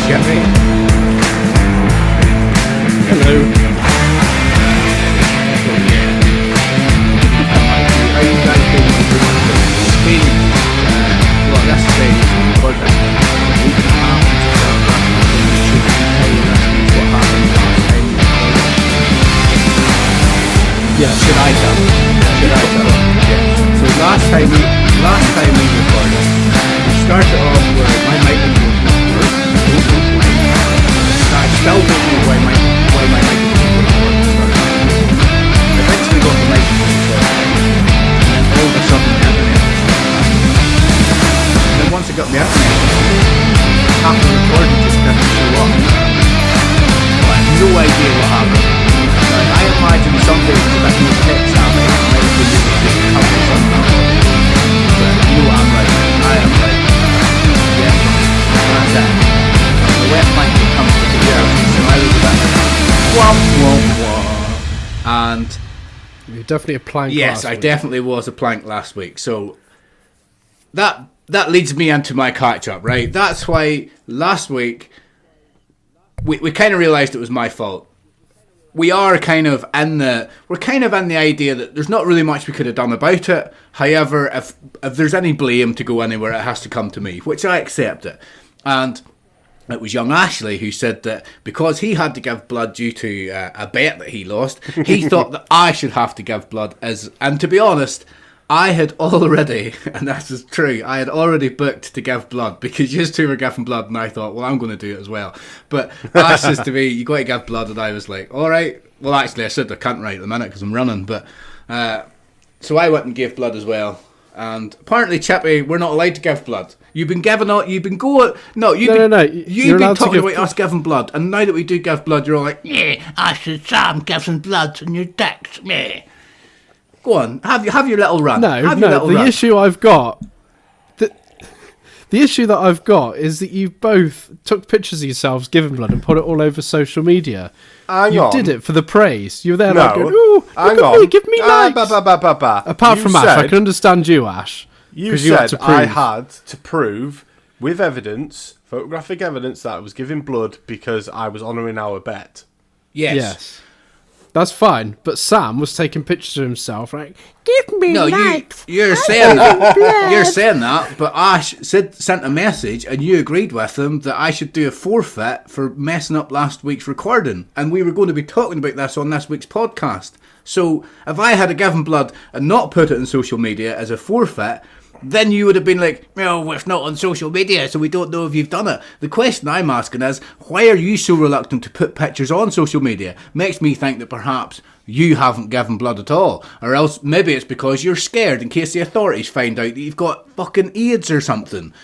Chippy. Hello. Are you guys doing Spain? Well, that's Spain. What happened Yeah. Should I tell? Yeah. So last time we recorded, we started off where my microphone didn't work. I still don't know why my microphone didn't work. I eventually got the microphone sorted, and then all of a sudden the internet started. And then once I got the internet, half the recording just didn't show up. I have no idea what happened. I imagine someday that you pick something and might be able to cover somehow. But you know what I'm right. I am right. Yeah. That's it. The wet blanket comes to the earth, so I was about and You're definitely a plank. yes, I definitely was a plank last week. So that leads me into my catch up, right? That's why last week we kind of realised it was my fault. We're kind of in the idea that there's not really much we could have done about it. However, if there's any blame to go anywhere, it has to come to me, which I accept it. And it was young Ashley who said that because he had to give blood due to a bet that he lost, he thought that I should have to give blood. And to be honest, I had already, and this is true, I had already booked to give blood because you two were giving blood, and I thought, well, I'm going to do it as well. But Ash says to me, you got to give blood, and I was like, all right. Well, actually, I said I can't right at the minute because I'm running, but so I went and gave blood as well. And apparently, Chippy, we're not allowed to give blood. You've been talking about us giving blood, and now that we do give blood, you're all like, yeah, Ash and Sam giving blood on your dicks, yeah. Go on, have your little run. The issue I've got, the issue that I've got is that you both took pictures of yourselves giving blood and put it all over social media. You did it for the praise. You were there like, going, ooh, look at me, give me likes. Apart from Ash, I can understand you, Ash. You said I had to prove with evidence, photographic evidence, that I was giving blood because I was honouring our bet. Yes. That's fine, but Sam was taking pictures of himself, right? Give me likes. You're saying that. You're saying that, but Ash sent a message, and you agreed with him that I should do a forfeit for messing up last week's recording, and we were going to be talking about this on this week's podcast. So if I had given blood and not put it on social media as a forfeit, then you would have been like, well, it's not on social media, so we don't know if you've done it. The question I'm asking is, why are you so reluctant to put pictures on social media? Makes me think that perhaps you haven't given blood at all. Or else maybe it's because you're scared in case the authorities find out that you've got fucking AIDS or something.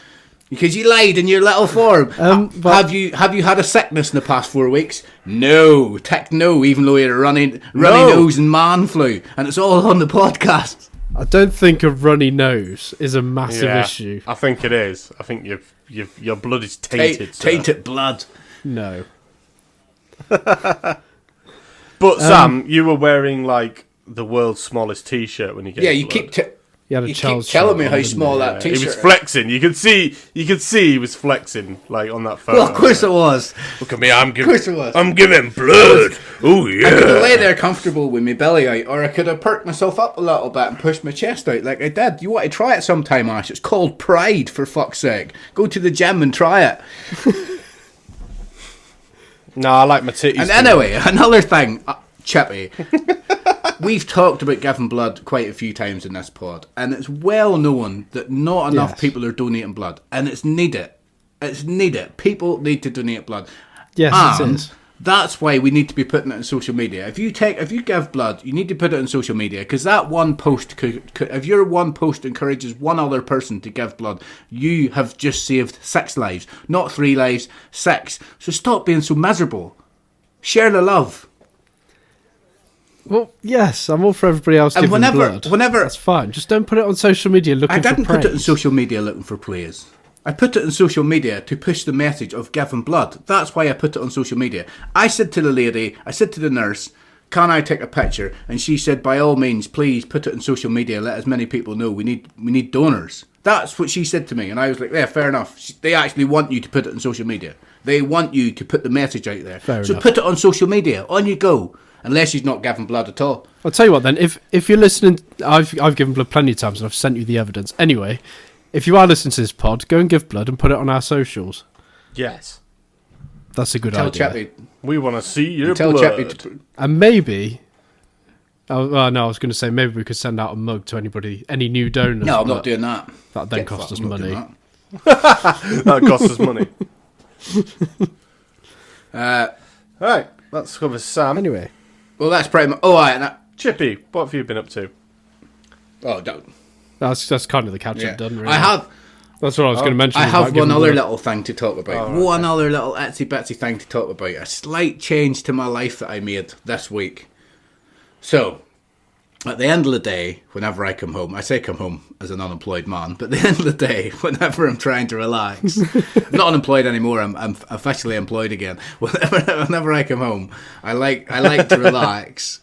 Because you lied in your little form. Have you had a sickness in the past 4 weeks? No. Tick no, even though you had a runny nose and man flu. And it's all on the podcast. I don't think a runny nose is a massive issue. I think it is. I think your blood is tainted. Tainted blood. No. But Sam, you were wearing like the world's smallest T-shirt when you gave blood. You keep keep telling me how small that T-shirt is. He was flexing. You could see he was flexing like on that photo. Well, of course it was. Look at me, I'm giving blood. Oh yeah. I could have lay there comfortable with my belly out, or I could have perked myself up a little bit and pushed my chest out like I did. You want to try it sometime, Ash? It's called Pride, for fuck's sake. Go to the gym and try it. No, I like my titties. And anyway, another thing, Chippy. We've talked about giving blood quite a few times in this pod, and it's well known that not enough people are donating blood, and it's needed. It's needed. People need to donate blood. Yes, it is. That's why we need to be putting it on social media. If you give blood, you need to put it on social media, because that one post, if your one post encourages one other person to give blood, you have just saved 6 lives, not 3 lives, 6. So stop being so miserable. Share the love. Well, yes, I'm all for everybody else giving blood. That's fine. Just don't put it on social media looking for praise. I didn't put it on social media looking for praise. I put it on social media to push the message of giving blood. That's why I put it on social media. I said to the lady, I said to the nurse, can I take a picture? And she said, by all means, please put it on social media. Let as many people know. We need donors. That's what she said to me, and I was like, yeah, fair enough. They actually want you to put it on social media. They want you to put the message out there. Fair so enough. Put it on social media. On you go. Unless she's not giving blood at all. I'll tell you what then, if you're listening, I've given blood plenty of times and I've sent you the evidence. Anyway, if you are listening to this pod, go and give blood and put it on our socials. Yes. That's a good Tell idea. Chappie. We want to see your Tell blood. Chappie to, And maybe... no, I was going to say maybe we could send out a mug to anybody, any new donors. no, I'm but not doing that. That then Get cost fucked, us I'm not money. doing that. That costs us money. Right, let's cover Sam. Anyway, Well, that's pretty much... Oh, Chippy, what have you been up to? don't. that's kind of the catch-up Yeah. done, really. I have... That's what I was going to mention. I about have giving one other blood. little thing to talk about. Oh, One other little itsy bitsy thing to talk about. A slight change to my life that I made this week. So, at the end of the day, whenever I come home, I say come home as an unemployed man, but at the end of the day, whenever I'm trying to relax, I'm not unemployed anymore, I'm officially employed again. Whenever I come home, I like to relax,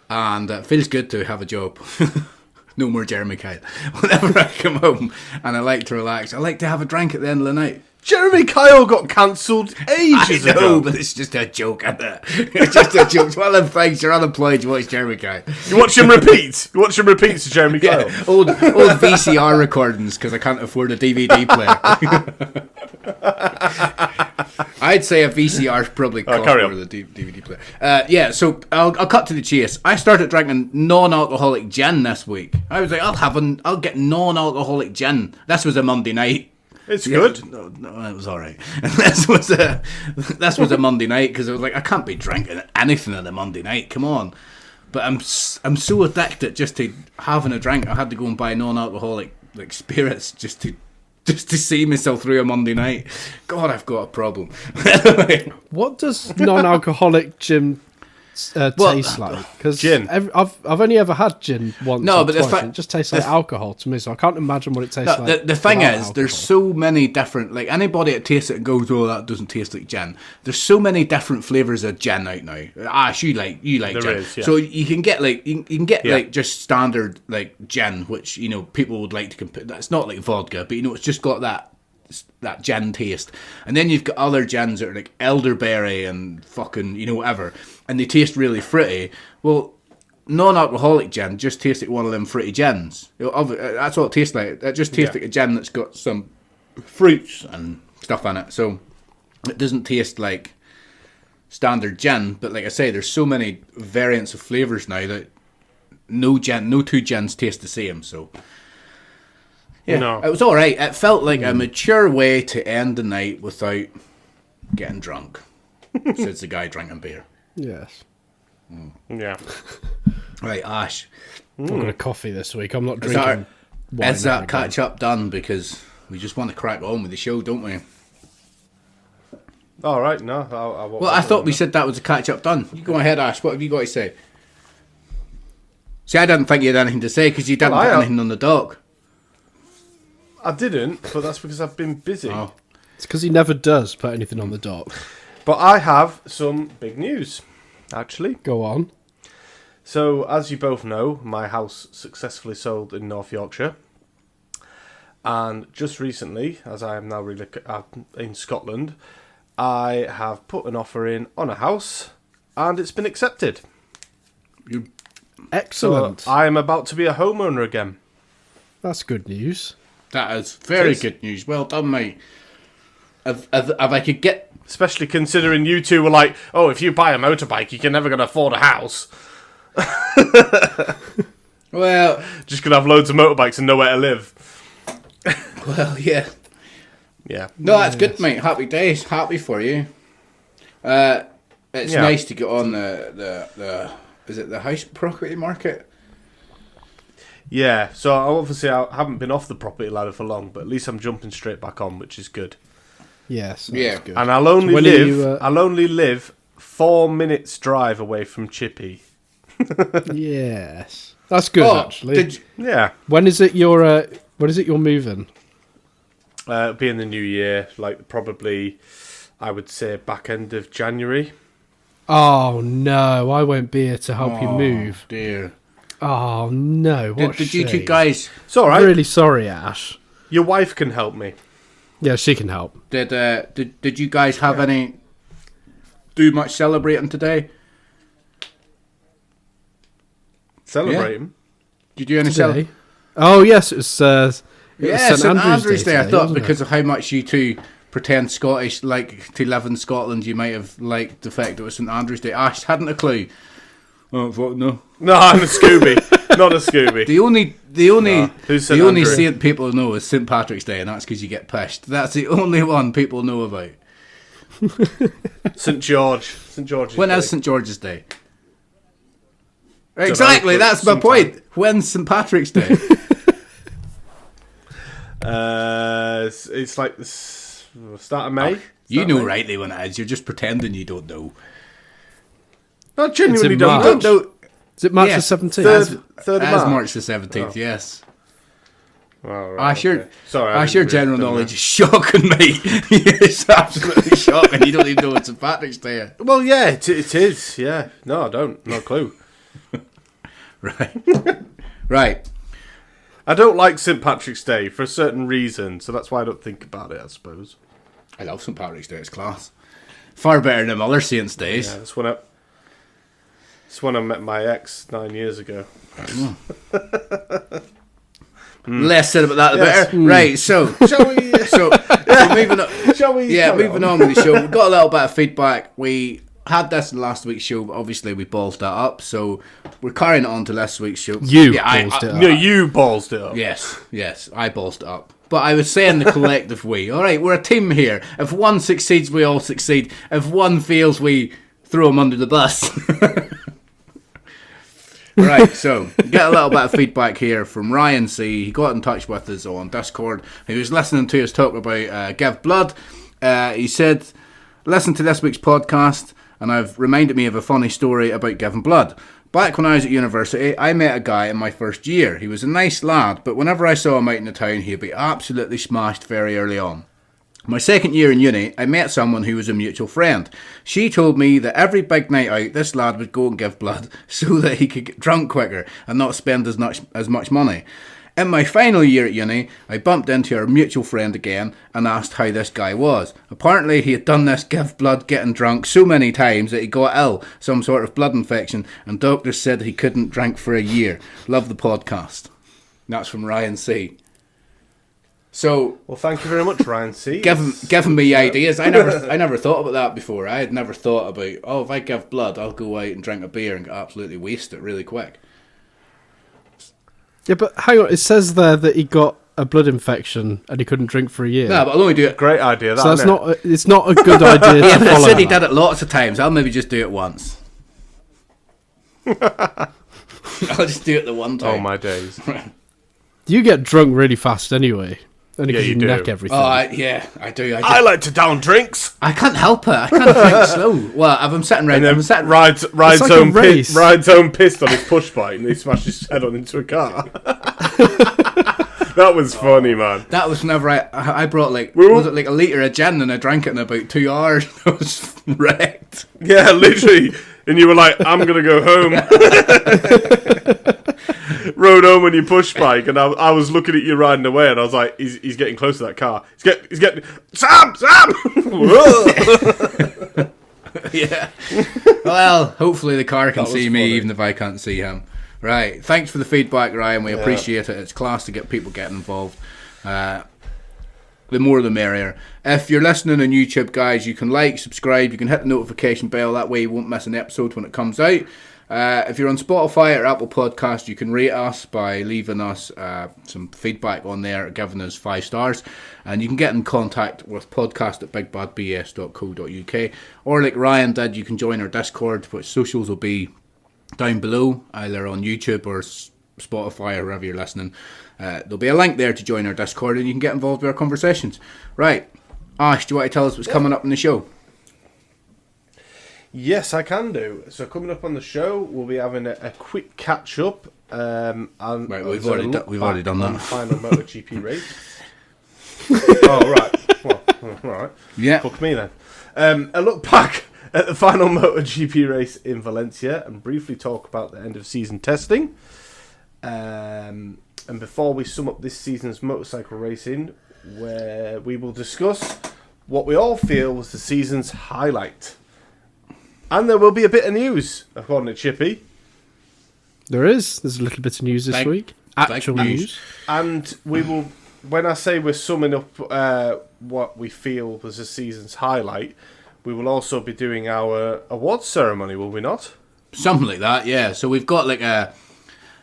and it feels good to have a job. No more Jeremy Kyle. Whenever I come home and I like to relax, I like to have a drink at the end of the night. Jeremy Kyle got cancelled ages I know, ago. but it's just a joke, isn't it? It's just a joke. It's one of them things, you're unemployed, you watch Jeremy Kyle. You watch him repeat. You watch him repeat to Jeremy Kyle. Yeah, old VCR recordings because I can't afford a DVD player. I'd say a VCR is probably cost carry more on. than a DVD player. Yeah, so I'll cut to the chase. I started drinking non-alcoholic gin this week. I was like, I'll get non-alcoholic gin. This was a Monday night. It's good. No, it was all right. this was a Monday night because I was like, I can't be drinking anything on a Monday night. Come on. But I'm so addicted just to having a drink. I had to go and buy non-alcoholic spirits just to see myself through a Monday night. God, I've got a problem. What does non-alcoholic gin taste like? Because Gin. I've only ever had gin once. No, or but the twice, fa- and it just tastes like alcohol to me. So I can't imagine what it tastes No, like. the thing without is, there's alcohol. so many different, like anybody that tastes it and goes, oh, that doesn't taste like gin. There's so many different flavours of gin out now. Ash, you like There gin. is, yeah. So you can get you can get Yeah. like just standard like gin, which people would like to compare. That's not like vodka, but it's just got that gin taste. And then you've got other gins that are like elderberry and fucking whatever, and they taste really fruity. Well, non-alcoholic gin just tastes like one of them fruity gins. That's what it tastes like. It just tastes Yeah. like a gin that's got some fruits and stuff in it. So it doesn't taste like standard gin. But like I say, there's so many variants of flavours now that no two gins taste the same. So yeah, No. it was all right. It felt like a mature way to end the night without getting drunk. Says the guy drinking beer. Yes. Yeah. Right, Ash. I've got a coffee this week. I'm not Is drinking. wine Is that again. catch up done? Because we just want to crack on with the show, don't we? All right. No. I won't Well, I thought we said that was a catch up done. You go ahead, Ash. What have you got to say? See, I didn't think you had anything to say because you didn't Well, I put have. anything on the dock. I didn't, but that's because I've been busy. Oh. It's because he never does put anything on the dock. But I have some big news, actually. Go on. So, as you both know, my house successfully sold in North Yorkshire. And just recently, as I am now in Scotland, I have put an offer in on a house, and it's been accepted. Excellent. So I am about to be a homeowner again. That's good news. That is very Cheers. good news. Well done, mate. If I could get... Especially considering you two were like, oh, if you buy a motorbike, you're never going to afford a house. Well, Just going to have loads of motorbikes and nowhere to live. yeah. Yeah. No, that's good, mate. Happy days. Happy for you. It's Yeah. nice to get on the is it the house property market? Yeah, so obviously I haven't been off the property ladder for long, but at least I'm jumping straight back on, which is good. Yes. That's Yeah. good. And I'll only When are live you, I'll only live 4 minutes drive away from Chippy. Yes. That's good, actually. Did you, Yeah. When is it you're moving? It'll be in the new year, like probably I would say back end of January. Oh, no. I won't be here to help you move. dear. Oh, no. What Did a you two shame. guys... It's all right. Really sorry, Ash. Your wife can help me. Yeah, she can help. Did you guys have any... do much celebrating today? Celebrating? Did you do any Today? Oh, yes, it was St. Andrew's Day. I today, thought wasn't because it? of how much you two pretend Scottish, like to live in Scotland, you might have liked the fact it was St. Andrew's Day. Ash hadn't a clue. Oh, what? No. No, I'm a Scooby. Not a Scooby. The only Who's St. only Andrew? saint people know is St. Patrick's Day, and that's because you get pissed. That's the only one people know about. St. George. St. George's When Day. is St. George's Day? Exactly, but that's my sometime. point. When's St. Patrick's Day? It's like the start of May. You know rightly when it is. You're just pretending you don't know. I genuinely in don't March. know. Is it March Yes, the 17th? Third of As March. March the 17th, yes. Oh, right, Ash, your, okay. Sorry, I Ash, your didn't general really- knowledge is shocking, mate. It's absolutely shocking. You don't even know it's St. Patrick's Day. Well, yeah, it is. Yeah. No, I don't. No clue. Right. I don't like St. Patrick's Day for a certain reason, so that's why I don't think about it, I suppose. I love St. Patrick's Day. It's class. Far better than other saints' days. Yeah, that's when I met my ex 9 years ago. Less said about that, the Yes. better. Right, so... Shall we? So moving on. Shall we? Yeah, carry moving on? on with the show. We got a little bit of feedback. We had this in last week's show, but obviously we ballsed that up. So we're carrying it on to last week's show. You I- ballsed it up. No, you ballsed it up. Yes, I ballsed it up. But I was saying the collective we. All right, we're a team here. If one succeeds, we all succeed. If one fails, we throw him under the bus. Right, so get a little bit of feedback here from Ryan C. He got in touch with us on Discord. He was listening to us talk about Give Blood. He said, listen to this week's podcast, and I've reminded me of a funny story about giving blood. Back when I was at university, I met a guy in my first year. He was a nice lad, but whenever I saw him out in the town, he'd be absolutely smashed very early on. My second year in uni, I met someone who was a mutual friend. She told me that every big night out, this lad would go and give blood so that he could get drunk quicker and not spend as much money. In my final year at uni, I bumped into our mutual friend again and asked how this guy was. Apparently he had done this give blood getting drunk so many times that he got ill, some sort of blood infection, and doctors said he couldn't drink for a year. Love the podcast. That's from Ryan C. So, Well, thank you very much, Ryan C. giving me ideas. I never thought about that before. I had never thought about, if I give blood, I'll go out and drink a beer and get absolutely wasted really quick. Yeah, but hang on. It says there that he got a blood infection and he couldn't drink for a year. No, but I'll only do it. Great idea. That, so that's isn't it? not. It's not a good idea Yeah, to but I follow. said he that. did it lots of times. I'll maybe just do it once. I'll just do it the one time. Oh my days. You get drunk really fast anyway. Only Yeah, because you you do. neck everything. I do. I like to down drinks. I can't help it. I can't drink slow. Well, if I'm sitting right, And then I'm sitting rides like a home race. rides home pissed on his push bike and he smashed his head on into a car. That was funny, man. That was whenever I brought Woo. was it like a litre of gin and I drank it in about 2 hours. I was wrecked. Yeah, literally. And you were like, I'm going to go home. Rode home on your push bike and I was looking at you riding away and I was like, he's getting close to that car. He's getting... Sam! Yeah. Well, hopefully the car can That was see me funny. even if I can't see him. Right. Thanks for the feedback, Ryan. We appreciate it. It's class to get people getting involved. The more the merrier. If you're listening on YouTube, guys, you can like, subscribe, you can hit the notification bell. That way you won't miss an episode when it comes out. If you're on Spotify or Apple Podcast, you can rate us by leaving us some feedback on there, giving us 5 stars. And you can get in contact with podcast@bigbadbs.co.uk. Or like Ryan did, you can join our Discord, which socials will be down below, either on YouTube or Spotify or wherever you're listening. There'll be a link there to join our Discord and you can get involved with our conversations. Right. Ash, do you want to tell us what's coming up in the show? Yes, I can do. So coming up on the show, we'll be having a quick catch up. And Right, we've already done that. The final MotoGP race. Oh right, well, all right. Yeah. Fuck me then. A look back at the final MotoGP race in Valencia and briefly talk about the end of season testing. And before we sum up this season's motorcycle racing, where we will discuss what we all feel was the season's highlight. And there will be a bit of news, according to Chippy. There's a little bit of news this week. Actual news. And we will, when I say we're summing up what we feel was the season's highlight, we will also be doing our awards ceremony, will we not? Something like that, yeah. So we've got like a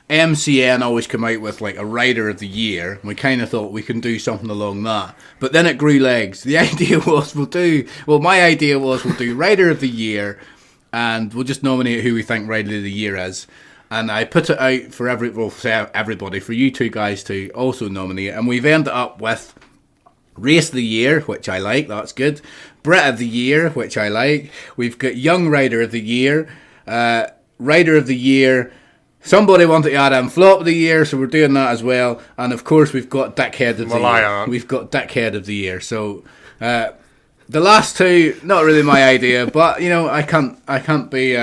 MCN always come out with like a Rider of the Year. We kind of thought we can do something along that. But then it grew legs. The idea was my idea was we'll do Rider of the Year and we'll just nominate who we think Rider of the Year is. And I put it out for everybody, for you two guys to also nominate. And we've ended up with Race of the Year, which I like, that's good. Brit of the Year, which I like. We've got Young Rider of the Year, Rider of the Year. Somebody wanted to add in Flop of the Year, so we're doing that as well. And of course, we've got Dickhead of the Year. We've got Dickhead of the Year. So the last two, not really my idea, but you know, I can't be.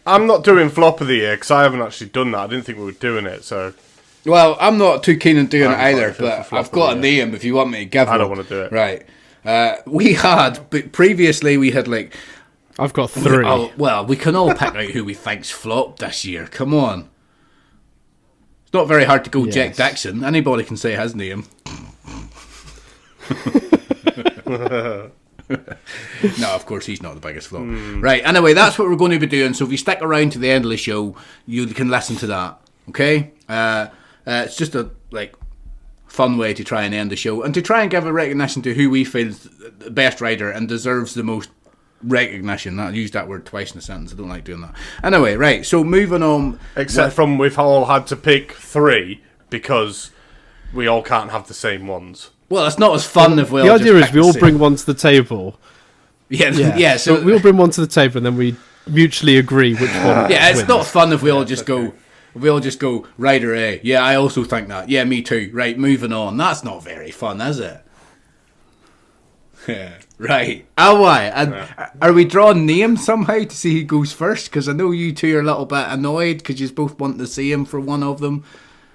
I'm not doing Flop of the Year because I haven't actually done that. I didn't think we were doing it, so. Well, I'm not too keen on doing it either, but I've got a name if you want me to give one. I don't want to do it. Right. But previously we had like. I've got 3. Well, we can all pick out who we think's flopped this year. Come on. It's not very hard to go Jack Dixon. Anybody can say his name. No, of course, he's not the biggest flop. Right, anyway, that's what we're going to be doing. So if you stick around to the end of the show, you can listen to that. Okay? It's just a fun way to try and end the show and to try and give a recognition to who we feel is the best rider and deserves the most recognition. I used that word twice in a sentence. I don't like doing that. Anyway, right, so moving on. Except from we've all had to pick 3 because we all can't have the same ones. Well, it's not as fun if we all The just idea is pick we all the bring one to the table. Yeah. So we all bring one to the table and then we mutually agree which one. Yeah, it's wins. not fun if we all just go. We all just go Rider A. Yeah, I also think that. Yeah, me too. Right, moving on. That's not very fun, is it? Yeah. Right. Oh, why? And are we drawing names somehow to see who goes first? Because I know you two are a little bit annoyed because you both want the same for one of them.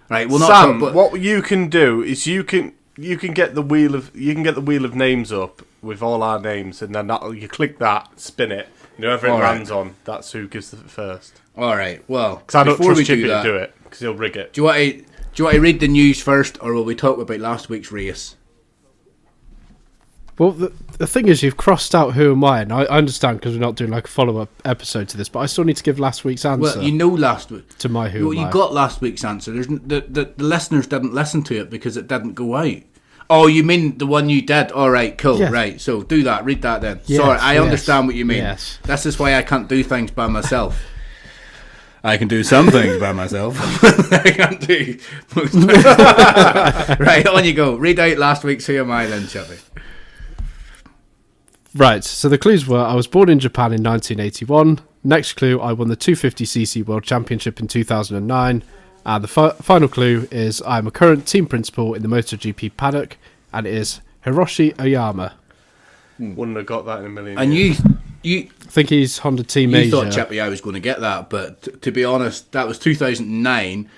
Right. Well, Sam, what you can do is you can get the wheel of names up with all our names, and then you click that, spin it, and whoever it lands on, that's who gives the first. All right. Well, because I don't trust Chippy to do it because he'll rig it. Do you want to read the news first, or will we talk about last week's race? Well, the thing is, you've crossed out who am I, and I understand because we're not doing like a follow-up episode to this, but I still need to give last week's answer. Well, you know last week to my who am I. You got last week's answer. The listeners didn't listen to it because it didn't go out. Oh, you mean the one you did? All right, cool. Yeah. Right, so do that. Read that then. Yes, sorry, I understand what you mean. Yes. This is why I can't do things by myself. I can do some things by myself. I can't do most things. Right, on you go. Read out last week's who am I then, Chippy. Right, so the clues were I was born in Japan in 1981. Next clue, I won the 250cc World Championship in 2009. And the final clue is I'm a current team principal in the MotoGP paddock, and it is Hiroshi Oyama. Wouldn't have got that in a million and years. I think he's Honda Team Asia. You thought, Chippy, I was going to get that, but to be honest, that was 2009,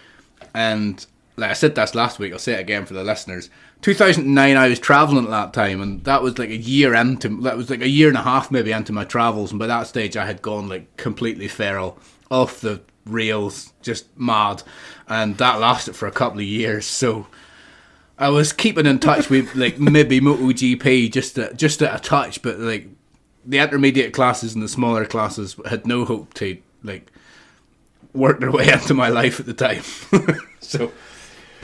and like I said this last week, I'll say it again for the listeners. 2009, I was travelling at that time, and that was like a year and a half maybe into my travels, and by that stage I had gone like completely feral, off the rails, just mad, and that lasted for a couple of years. So I was keeping in touch with like maybe MotoGP just at a touch, but like the intermediate classes and the smaller classes had no hope to like work their way into my life at the time. So.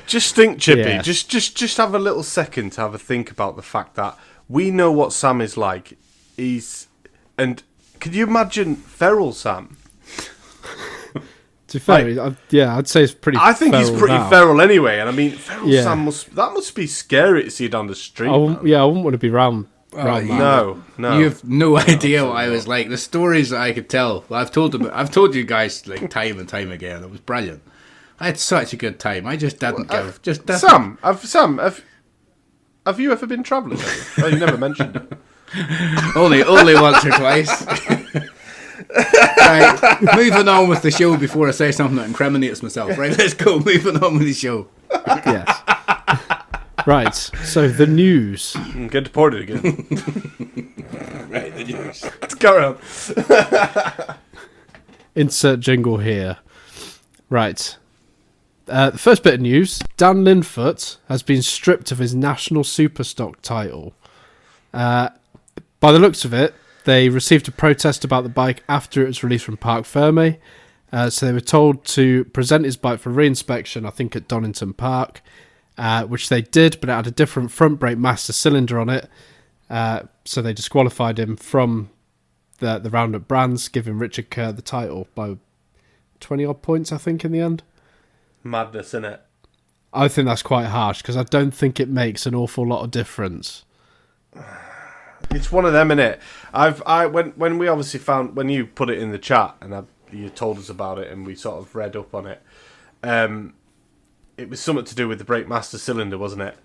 Just think, Chippy. Just have a little second to have a think about the fact that we know what Sam is like. And can you imagine feral Sam? To be fair, I'd say it's pretty. I think he's pretty now. Feral anyway. And I mean, feral Sam must be scary to see down the street. I wouldn't want to be round. No. You have no idea what I was like. The stories that I could tell. Well, I've told you guys like time and time again. It was brilliant. I had such a good time. I just didn't give. Sam, have you ever been travelling? Oh, you never mentioned it. only once or twice. Right, moving on with the show before I say something that incriminates myself. Right, let's go. Moving on with the show. Yes. Right, so the news. Get deported again. Right, the news. Let's go around. Insert jingle here. Right. The first bit of news, Dan Linfoot has been stripped of his National Superstock title. By the looks of it, they received a protest about the bike after it was released from Parc Ferme. So they were told to present his bike for re-inspection, I think at Donington Park, which they did, but it had a different front brake master cylinder on it. So they disqualified him from the Roundup brands, giving Richard Kerr the title by 20-odd points, I think, in the end. Madness, innit? I think that's quite harsh, because I don't think it makes an awful lot of difference. It's one of them, innit? When we obviously found, when you put it in the chat and you told us about it and we sort of read up on it, it was something to do with the brake master cylinder, wasn't it?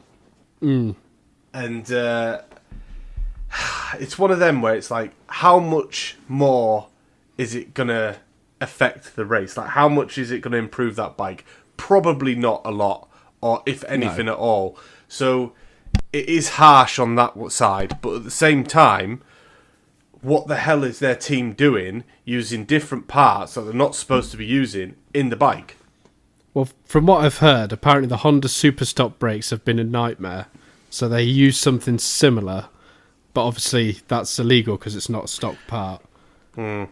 Mm. And it's one of them where it's like, how much more is it going to affect the race? Like, how much is it going to improve that bike? Probably not a lot, or if anything at all. So it is harsh on that side, but at the same time, what the hell is their team doing using different parts that they're not supposed to be using in the bike? Well, from what I've heard, apparently the Honda Superstock brakes have been a nightmare. So they use something similar, but obviously that's illegal because it's not a stock part. Mm.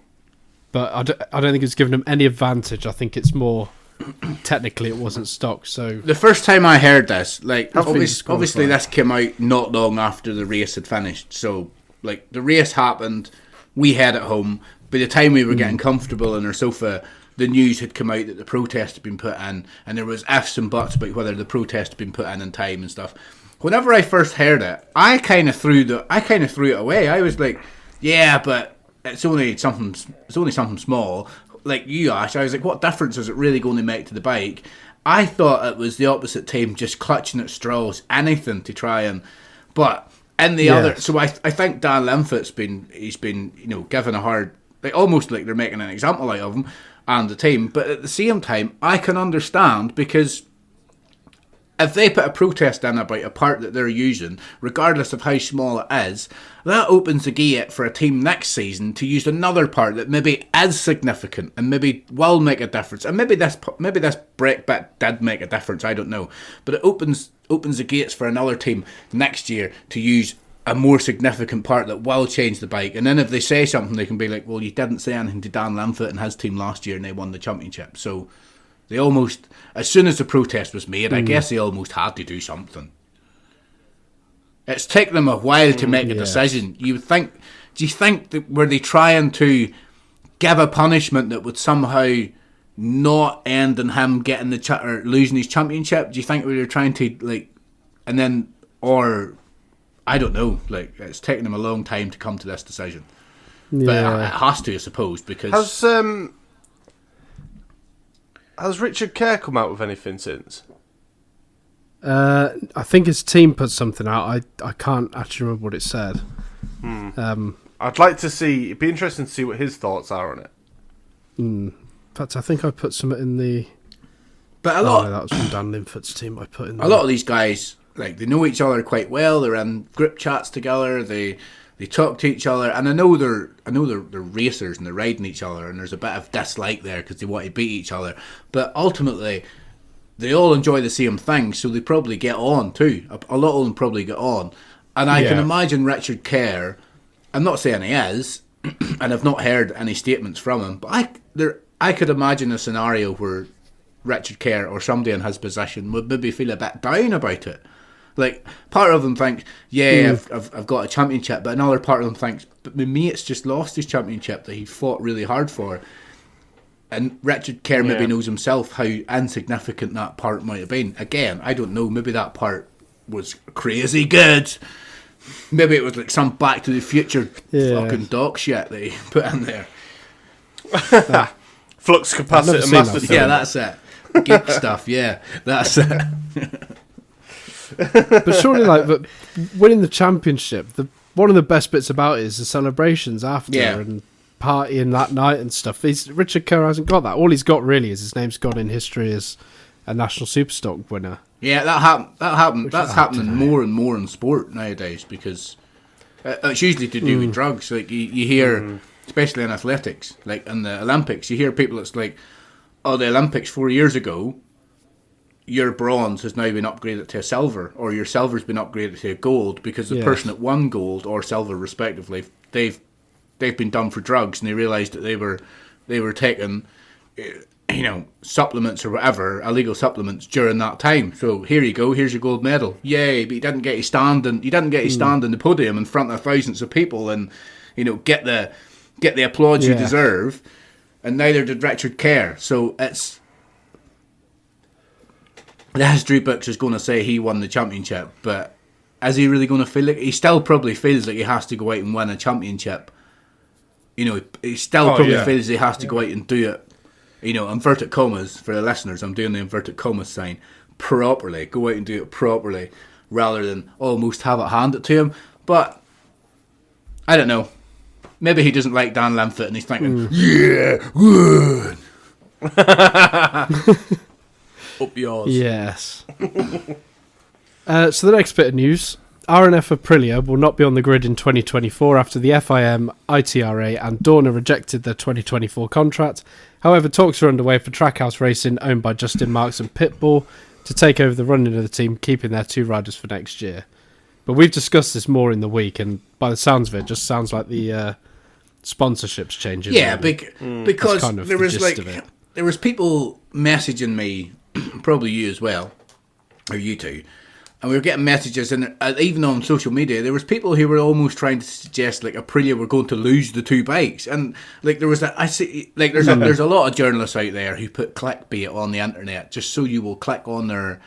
But I don't think it's given them any advantage. I think it's more technically it wasn't stock. So The first time I heard this, like, obviously disqualified. this came out not long after the race had finished. So, like, the race happened, we had it home. By the time we were getting comfortable in our sofa, the news had come out that the protest had been put in, and there was ifs and buts about whether the protest had been put in time and stuff. Whenever I first heard it, I kind of threw it away. I was like, yeah, but it's only something small. Like you, Ash, I was like, what difference is it really going to make to the bike? I thought it was the opposite team just clutching at straws, anything to try and. But in the other, so I think Dan Linfoot's been given a hard, like almost like they're making an example out of him and the team. But at the same time, I can understand, because if they put a protest in about a part that they're using, regardless of how small it is, that opens the gate for a team next season to use another part that maybe is significant and maybe will make a difference. And maybe this brake bit did make a difference, I don't know. But it opens the gates for another team next year to use a more significant part that will change the bike. And then if they say something, they can be like, well, you didn't say anything to Dan Linfoot and his team last year and they won the championship. So they almost, as soon as the protest was made, I guess they almost had to do something. It's taken them a while to make a decision. Do you think that were they trying to give a punishment that would somehow not end in him getting or losing his championship? Do you think we were trying to or I don't know. Like, it's taken them a long time to come to this decision, but it has to, I suppose, because Has Richard Kerr come out with anything since? I think his team put something out. I can't actually remember what it said. I'd like to see. It'd be interesting to see what his thoughts are on it. In fact, I think I put something in the. But that was from Dan Linfoot's team. I put in a lot of these guys, like, they know each other quite well. They're in group chats together. They talk to each other, and I know they're racers and they're riding each other, and there's a bit of dislike there because they want to beat each other. But ultimately, they all enjoy the same thing, so they probably get on too. A lot of them probably get on, and I can imagine Richard Kerr. I'm not saying he is, and I've not heard any statements from him, but I could imagine a scenario where Richard Kerr or somebody in his position would maybe feel a bit down about it. Like, part of them thinks, I've got a championship, but another part of them thinks, but my mate's just lost his championship that he fought really hard for. And Richard Kerr maybe knows himself how insignificant that part might have been. Again, I don't know, maybe that part was crazy good. Maybe it was like some Back to the Future fucking dog shit that he put in there. Flux capacitor master cylinder. Yeah, that's it. Geek stuff, that's it. But surely, but winning the championship, one of the best bits about it is the celebrations after, and partying that night and stuff. Richard Kerr hasn't got that. All he's got really is his name's gone in history as a national Superstock winner. Yeah, that happened. That's happening more and more in sport nowadays because it's usually to do with drugs. Like you hear, especially in athletics, like in the Olympics, you hear people that's like, "Oh, the Olympics 4 years ago, your bronze has now been upgraded to a silver, or your silver's been upgraded to a gold because the person that won gold or silver respectively, they've been done for drugs and they realised that they were taking, supplements or whatever, illegal supplements during that time. So here you go, here's your gold medal, yay! But you didn't get to stand on the podium in front of thousands of people and get the applause you deserve. And neither did Richard Kerr. So it's the history books is going to say he won the championship, but is he really going to feel like he still probably feels like he has to go out and win a championship? He still probably feels he has to go out and do it. Inverted commas for the listeners. I'm doing the inverted commas sign properly. Go out and do it properly, rather than almost have it handed to him. But I don't know. Maybe he doesn't like Dan Lamford and he's thinking, yeah, good. Up yours. Yes. So the next bit of news. RNF Aprilia will not be on the grid in 2024 after the FIM, ITRA and Dorna rejected their 2024 contract. However, talks are underway for Trackhouse Racing, owned by Justin Marks and Pitbull, to take over the running of the team, keeping their 2 riders for next year. But we've discussed this more in the week, and by the sounds of it, just sounds like the sponsorship's changing. Yeah, because kind of there was people messaging me, probably you as well, or you two, and we were getting messages, and even on social media, there was people who were almost trying to suggest like Aprilia were going to lose the 2 bikes, and like there was that. I see, like there's a lot of journalists out there who put clickbait on the internet just so you will click on their,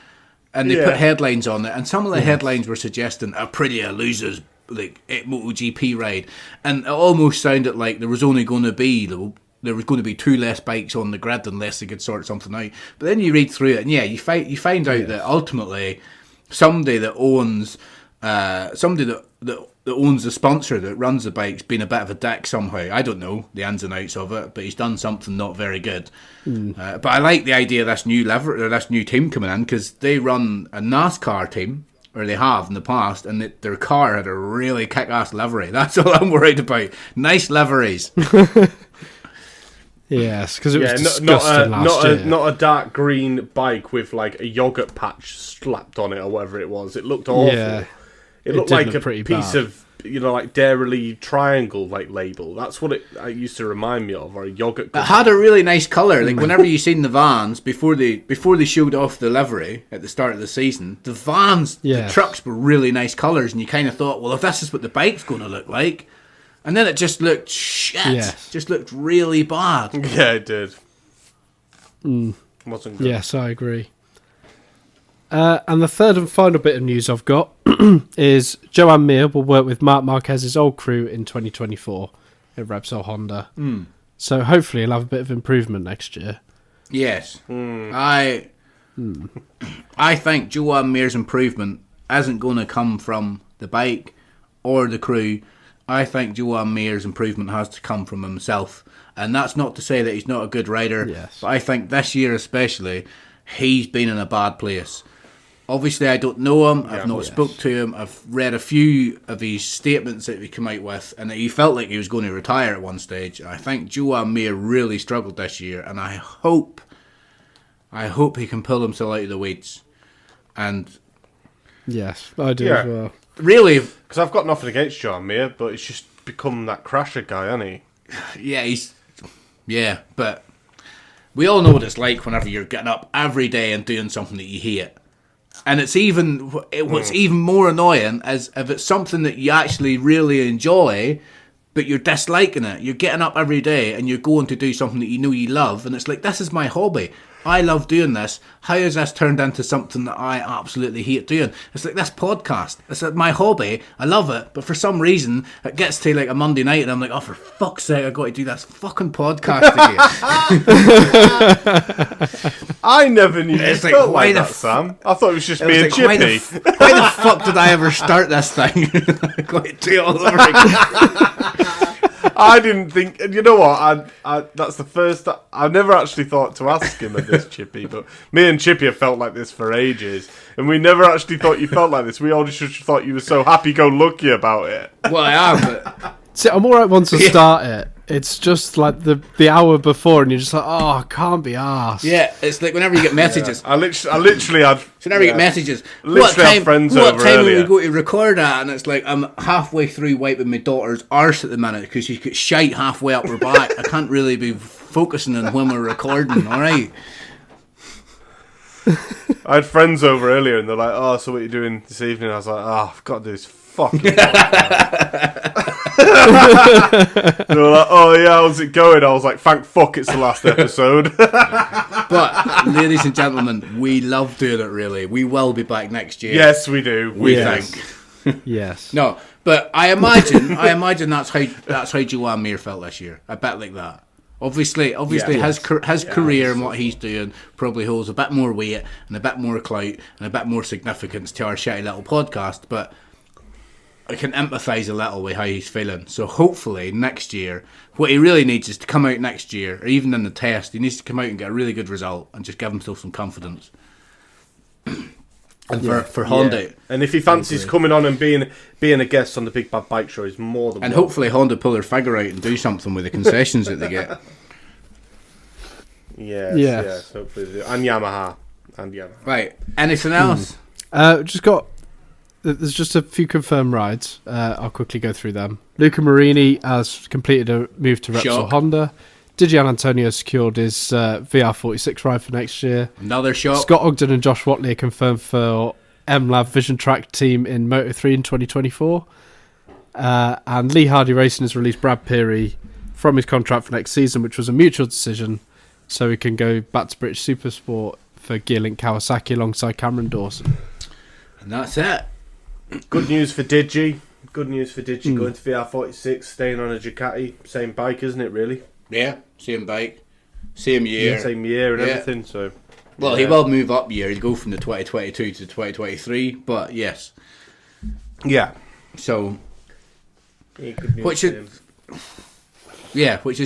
and they put headlines on it, and some of the headlines were suggesting Aprilia loses like a MotoGP ride, and it almost sounded like there was only going to be 2 less bikes on the grid unless they could sort something out. But then you read through it, and you find out that ultimately somebody that owns the sponsor that runs the bike's been a bit of a dick somehow. I don't know the ins and outs of it, but he's done something not very good. But I like the idea of this new team coming in, because they run a NASCAR team, or they have in the past, and their car had a really kick-ass livery. That's all I'm worried about. Nice liveries. Yes, because it was disgusting last year. Not a dark green bike with like a yogurt patch slapped on it or whatever it was. It looked awful. Yeah, it looked like a piece of like Dairy Triangle like label. That's what it used to remind me of, or a yogurt. It had a really nice colour. Like whenever you seen the vans before they showed off the livery at the start of the season, the vans, the trucks were really nice colours, and you kind of thought, well, if this is what the bike's going to look like. And then it just looked shit. Yes. Just looked really bad. Yeah, it did. Wasn't good. Yes, I agree. And the third and final bit of news I've got is Joan Mir will work with Marc Marquez's old crew in 2024 at Repsol Honda. So hopefully he'll have a bit of improvement next year. Yes. I think Joan Mir's improvement isn't going to come from the bike or the crew. I think Joan Mir's improvement has to come from himself. And that's not to say that he's not a good rider. Yes. But I think this year especially, he's been in a bad place. Obviously, I don't know him. I've not spoke to him. I've read a few of his statements that he came out with, and he felt like he was going to retire at one stage. I think Joan Mir really struggled this year, and I hope he can pull himself out of the weeds. And yes, I do as well. Really, because I've got nothing against Joan Mir, but he's just become that crasher guy, hasn't he? Yeah, but we all know what it's like whenever you're getting up every day and doing something that you hate. And what's even more annoying is if it's something that you actually really enjoy, but you're disliking it. You're getting up every day and you're going to do something that you know you love, and it's like, this is my hobby. I love doing this. How has this turned into something that I absolutely hate doing? It's like this podcast. It's like my hobby. I love it, but for some reason it gets to like a Monday night and I'm like, oh, for fuck's sake, I've got to do this fucking podcast again. I never knew you felt like that, Sam. I thought it was just being chippy. Why the fuck did I ever start this thing? I've got to do it all over again. I didn't think. You know what? That's the first. I've never actually thought to ask him of this, Chippy. But me and Chippy have felt like this for ages, and we never actually thought you felt like this. We all just thought you were so happy-go-lucky about it. Well, I am. But... See, I'm alright once I start it. It's just like the hour before, and you're just like, oh, I can't be arsed. Yeah, it's like whenever you get messages. I literally had. So whenever you get messages, Literally had friends what over time earlier. will we go to record at? And it's like, I'm halfway through wiping my daughter's arse at the minute because she's got shite halfway up her back. I can't really be focusing on when we're recording, alright? I had friends over earlier, and they're like, "Oh, so what are you doing this evening?" I was like, "Oh, I've got to do this fucking." They were like, "Oh yeah, how's it going?" I was like, "Thank fuck, it's the last episode." But, ladies and gentlemen, we love doing it. Really, we will be back next year. Yes, we do. We think. Yes. No, but I imagine that's how Joanne Mir felt this year. I bet like that. Obviously, his career and what he's doing probably holds a bit more weight and a bit more clout and a bit more significance to our shitty little podcast. But I can empathise a little with how he's feeling. So hopefully next year, what he really needs is to come out next year, or even in the test, he needs to come out and get a really good result and just give himself some confidence. And for Honda, yeah. And if he fancies coming on and being a guest on the Big Bad Bike Show, he's more than. And hopefully Honda pull their figure out and do something with the concessions that they get. Yes, hopefully they do. And Yamaha. Right. Anything else? There's just a few confirmed rides. I'll quickly go through them. Luca Marini has completed a move to Repsol Honda. Didier Antonio secured his VR46 ride for next year. Another shock. Scott Ogden and Josh Watley are confirmed for MLab Vision Track team in Moto3 in 2024. And Lee Hardy Racing has released Brad Peary from his contract for next season, which was a mutual decision, so he can go back to British Supersport for Gearlink Kawasaki alongside Cameron Dawson. And that's it. Good news for Digi. Going to VR46, staying on a Ducati. Same bike, isn't it, really? Yeah, same bike, same year. Yeah, same year and everything, so... Well, he will move up year. He'll go from the 2022 to 2023, but yes. Yeah. So... which is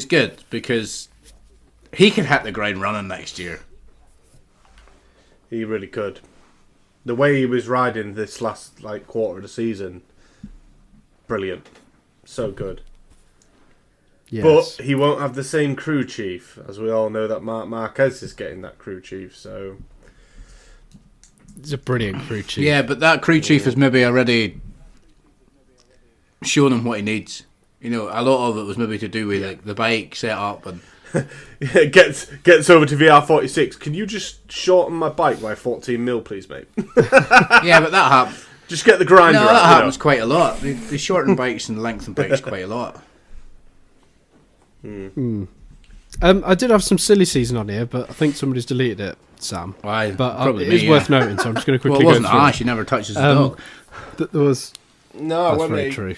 good, because he can hit the ground running next year. He really could. The way he was riding this last quarter of the season, brilliant. So good. Yes. But he won't have the same crew chief, as we all know that Marc Marquez is getting that crew chief, so... He's a brilliant crew chief. Yeah, but that crew chief has maybe already shown him what he needs. You know, a lot of it was maybe to do with the bike setup and... gets over to VR46. Can you just shorten my bike by 14 mil, please, mate? Yeah, but that happens. Just get the grinder out. No, that happens quite a lot. They shorten bikes and lengthen bikes quite a lot. I did have some silly season on here, but I think somebody's deleted it, Sam. Why? But it is worth noting, so I'm just going to quickly go through. Well, it wasn't Ash. He never touches the dog. There was... No, that's very true.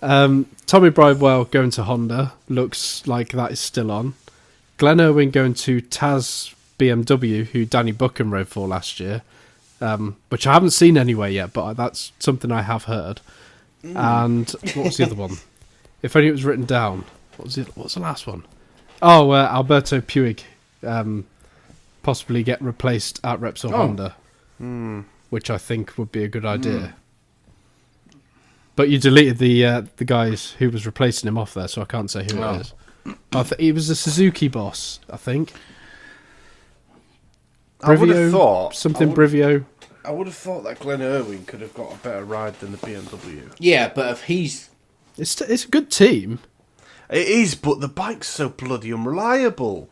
Tommy Bridewell going to Honda. Looks like that is still on. Glenn Irwin going to Taz BMW, who Danny Buchan rode for last year, which I haven't seen anywhere yet, but that's something I have heard. And what was the other one? If only it was written down. What's the last one? Oh, Alberto Puig, possibly get replaced at Repsol Honda, which I think would be a good idea. But you deleted the guys who was replacing him off there, so I can't say who it is. He was a Suzuki boss, I think. I would have thought Brivio. I would have thought that Glenn Irwin could have got a better ride than the BMW. Yeah, but if he's... It's a good team. It is, but the bike's so bloody unreliable.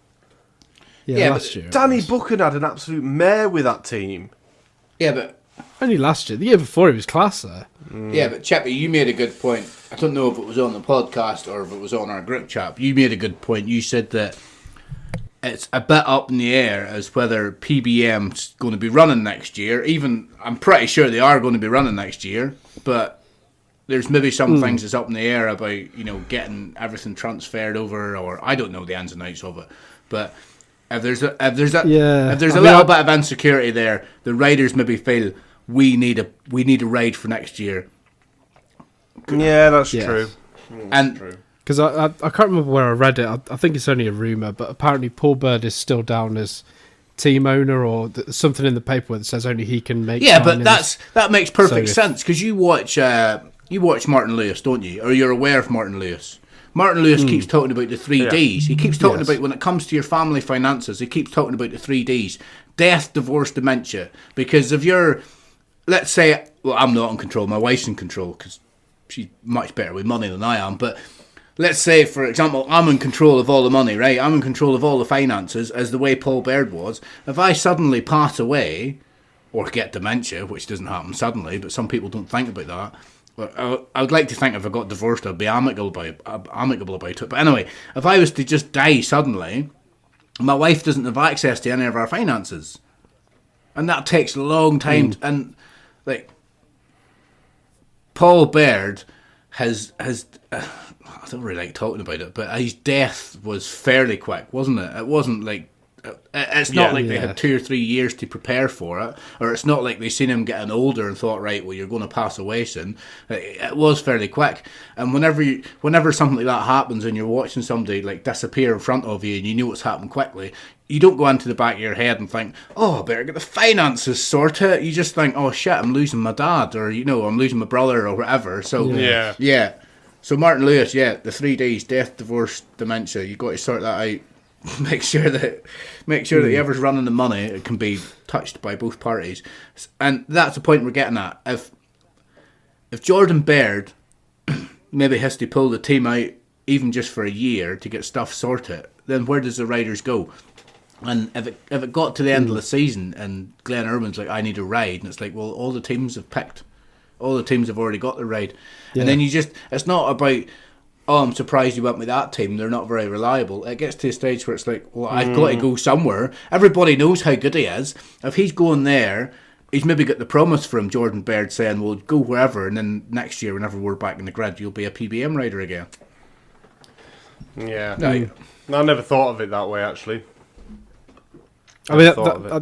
Yeah, last year. Danny Buchan had an absolute mare with that team. Yeah, but... Only last year. The year before he was class there. Yeah, but Chappie, you made a good point. I don't know if it was on the podcast or if it was on our group chat. You made a good point. You said that it's a bit up in the air as whether PBM's going to be running next year. Even, I'm pretty sure they are going to be running next year, but there's maybe some things that's up in the air about, getting everything transferred over, or I don't know the ins and outs of it. But if there's a little bit of insecurity there, the riders maybe feel we need a ride for next year. Yeah, that's true. And true. Because I can't remember where I read it. I think it's only a rumour, but apparently Paul Bird is still down as team owner or something in the paperwork that says only he can make. Yeah, but that makes perfect sense because you watch Martin Lewis, don't you? Or you're aware of Martin Lewis. Martin Lewis keeps talking about the 3Ds. He keeps talking about when it comes to your family finances. He keeps talking about the 3Ds: death, divorce, dementia. Because if you're, let's say, well, I'm not in control. My wife's in control because she's much better with money than I am. But let's say, for example, I'm in control of all the money, right? I'm in control of all the finances, as the way Paul Baird was. If I suddenly pass away or get dementia, which doesn't happen suddenly, but some people don't think about that. I would like to think if I got divorced, I'd be amicable about it. But anyway, if I was to just die suddenly, my wife doesn't have access to any of our finances. And that takes a long time. And, like, Paul Baird has I don't really like talking about it, but his death was fairly quick, wasn't it? It wasn't like, it's not like they had 2 or 3 years to prepare for it, or it's not like they seen him getting older and thought, right, well, you're going to pass away soon. It was fairly quick. And whenever something like that happens and you're watching somebody like disappear in front of you and you know what's happened quickly, you don't go into the back of your head and think, oh, I better get the finances sorted. You just think, oh shit, I'm losing my dad, or I'm losing my brother, or whatever. So yeah. So Martin Lewis, the 3Ds: death, divorce, dementia. You got to sort that out. Make sure that whoever's running the money, it can be touched by both parties, and that's the point we're getting at. If Jordan Baird maybe has to pull the team out even just for a year to get stuff sorted, then where does the riders go? And if it got to the end of the season and Glenn Irwin's like, I need a ride, and it's like, well, all the teams have picked, all the teams have already got the ride, and then it's not about, oh, I'm surprised you went with that team, they're not very reliable. It gets to a stage where it's like, well, I've got to go somewhere. Everybody knows how good he is. If he's going there, he's maybe got the promise from Jordan Baird saying, well, go wherever, and then next year, whenever we're back in the grid, you'll be a PBM rider again. Yeah. I never thought of it that way, actually. I mean,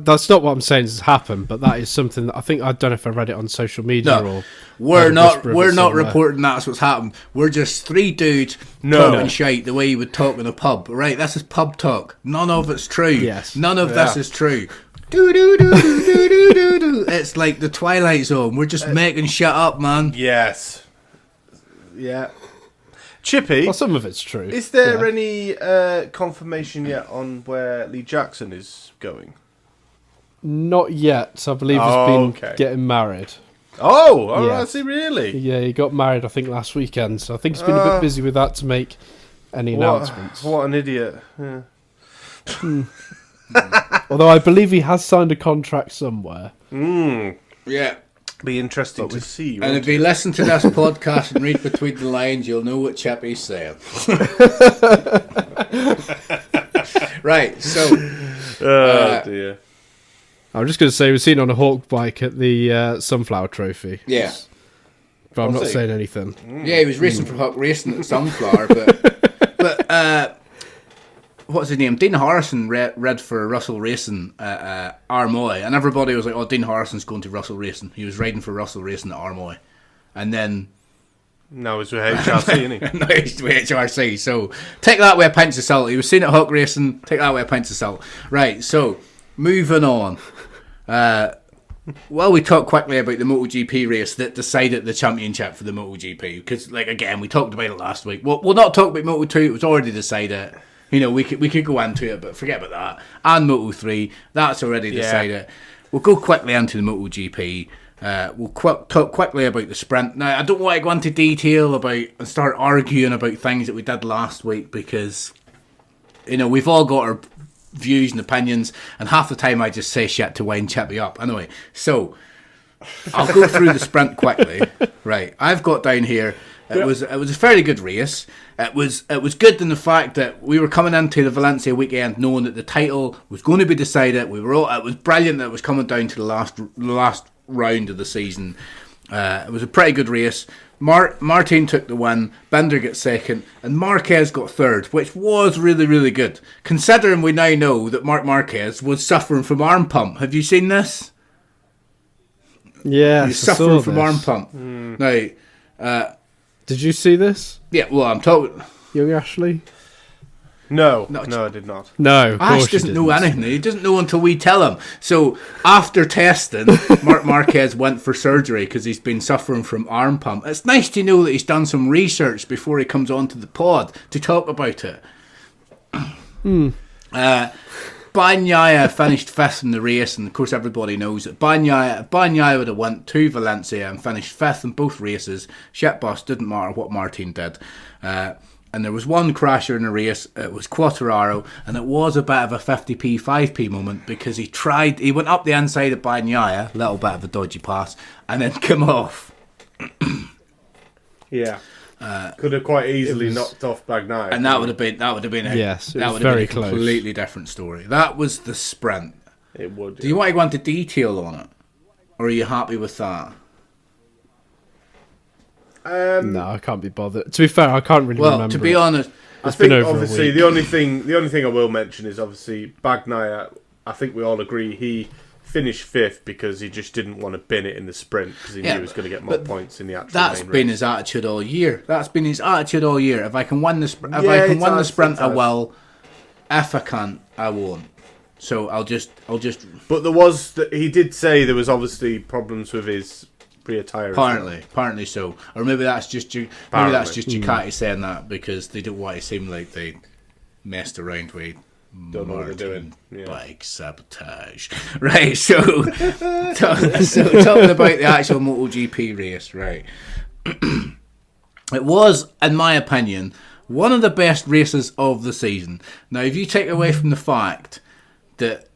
that's not what I'm saying has happened, but that is something that I don't know if I read it on social media or... We're not reporting that's what's happened. We're just 3 dudes talking shite the way you would talk in a pub. Right, this is pub talk. None of it's true. Yes. None of this is true. Do. It's like the Twilight Zone. We're just making shit up, man. Yes. Yeah. Chippy, well, some of it's true. Is there any confirmation yet on where Lee Jackson is going? Not yet. I believe he's been getting married. Oh, is he really? Yeah, he got married, I think, last weekend. So I think he's been a bit busy with that to make any announcements. What an idiot. Yeah. Although I believe he has signed a contract somewhere. Yeah. Be interesting to see. And if you listen to this podcast and read between the lines, you'll know what Chippy's saying. Right, so... dear. I'm just going to say we've seen on a Hawk bike at the Sunflower Trophy. Yeah. But I'm not saying anything. Yeah, he was racing for Hawk Racing at Sunflower, but what's his name? Dean Harrison read for Russell Racing at Armoy, and everybody was like, oh, Dean Harrison's going to Russell Racing. He was riding for Russell Racing at Armoy. And then... No, he's with HRC, isn't he? No, he's with HRC, so take that with a pinch of salt. He was seen at Hawk Racing, take that with a pinch of salt. Right, so, moving on. Well, we talk quickly about the MotoGP race that decided the championship for the MotoGP, because, like, again, we talked about it last week. We'll not talk about Moto2, it was already decided. We could go into it, but forget about that. And Moto3, that's already decided. We'll go quickly into the MotoGP. We'll talk quickly about the sprint. Now, I don't want to go into detail about and start arguing about things that we did last week because, we've all got our views and opinions, and half the time I just say shit to wind Chippy up. Anyway, so I'll go through the sprint quickly. Right, I've got down here. It was a fairly good race. It was good in the fact that we were coming into the Valencia weekend knowing that the title was going to be decided. It was brilliant that it was coming down to the last round of the season. It was a pretty good race. Martin took the win, Binder got second, and Marquez got third, which was really, really good. Considering we now know that Marc Marquez was suffering from arm pump. Have you seen this? Yeah, he's suffering from arm pump. Now, did you see this? Yeah, well, I'm talking. young Ashley? No, I did not. No, of course Ash doesn't know anything. He doesn't know until we tell him. So after testing, Marc Marquez went for surgery because he's been suffering from arm pump. It's nice to know that he's done some research before he comes onto the pod to talk about it. Bagnaia finished fifth in the race, and of course everybody knows that Bagnaia would have went to Valencia and finished fifth in both races. Shit bus, didn't matter what Martin did. And there was one crasher in the race. It was Quartararo, and it was a bit of a 50p, 5p moment because he went up the inside of Bagnaia, little bit of a dodgy pass, and then come off. Yeah. Could have quite easily knocked off Bagnaia. And that would have been a completely different story. That was the sprint. It would. Do you want to go into detail on it? Or are you happy with that? No, I can't be bothered. To be fair, I can't really remember. Well, to be honest, I think obviously the only thing I will mention is obviously Bagnaia. I think we all agree he finished fifth because he just didn't want to bin it in the sprint because he knew he was going to get more points in the actual That's main been race. his attitude all year. That's been his attitude all year. If I can win the sprint, I will. If I can't, I won't. So I'll just. But he did say there was obviously problems with his rear tyre. Apparently so. Or maybe that's just Ducati saying that because they don't want to seem like they messed around with Don't know what they're doing. Bike sabotage. Right, so talking about the actual MotoGP race, right. It was, in my opinion, one of the best races of the season. Now, if you take away from the fact that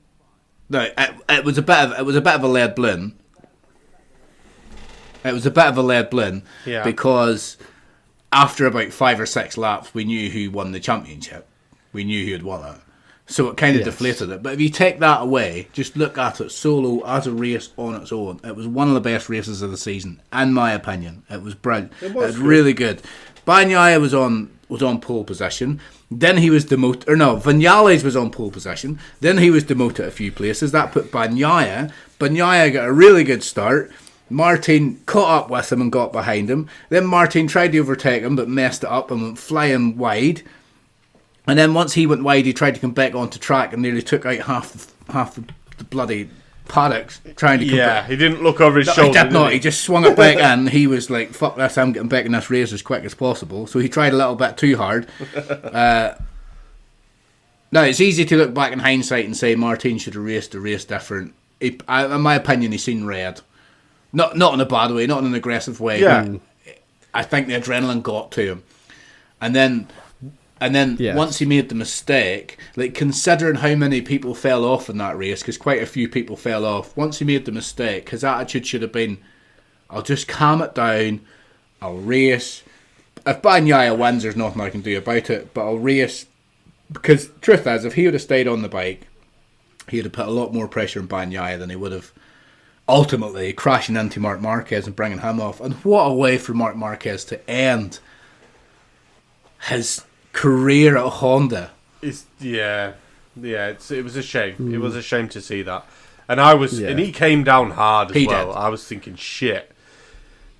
it was a bit of a lead balloon. It was a bit of a lead balloon because after about 5 or 6 laps, we knew who won the championship. We knew who had won it. So it kind of deflated it. But if you take that away, just look at it solo as a race on its own. It was one of the best races of the season, in my opinion. It was brilliant. It was really good. Bagnaia was on pole position. Then he was demoted. Or no, Vinales was on pole position. Then he was demoted a few places. That put Bagnaia. Bagnaia got a really good start. Martin caught up with him and got behind him. Then Martin tried to overtake him but messed it up and went flying wide. And then once he went wide, he tried to come back onto track and nearly took out half the bloody paddocks trying to come back. He didn't look over his shoulder. He did not. He just swung it back in. He was like, fuck this, I'm getting back in this race as quick as possible. So he tried a little bit too hard. Now, it's easy to look back in hindsight and say Martin should have raced the race different. In my opinion, he's seen red. Not in a bad way, not in an aggressive way. Yeah. I think the adrenaline got to him. And then once he made the mistake, like considering how many people fell off in that race, because quite a few people fell off, once he made the mistake, his attitude should have been, I'll just calm it down, I'll race. If Bagnaia wins, there's nothing I can do about it, but I'll race. Because truth is, if he would have stayed on the bike, he would have put a lot more pressure on Bagnaia than he would have ultimately crashing into Marc Marquez and bringing him off. And what a way for Marc Marquez to end his career at Honda. It was a shame. It was a shame to see that. And he came down hard as well. I was thinking, shit.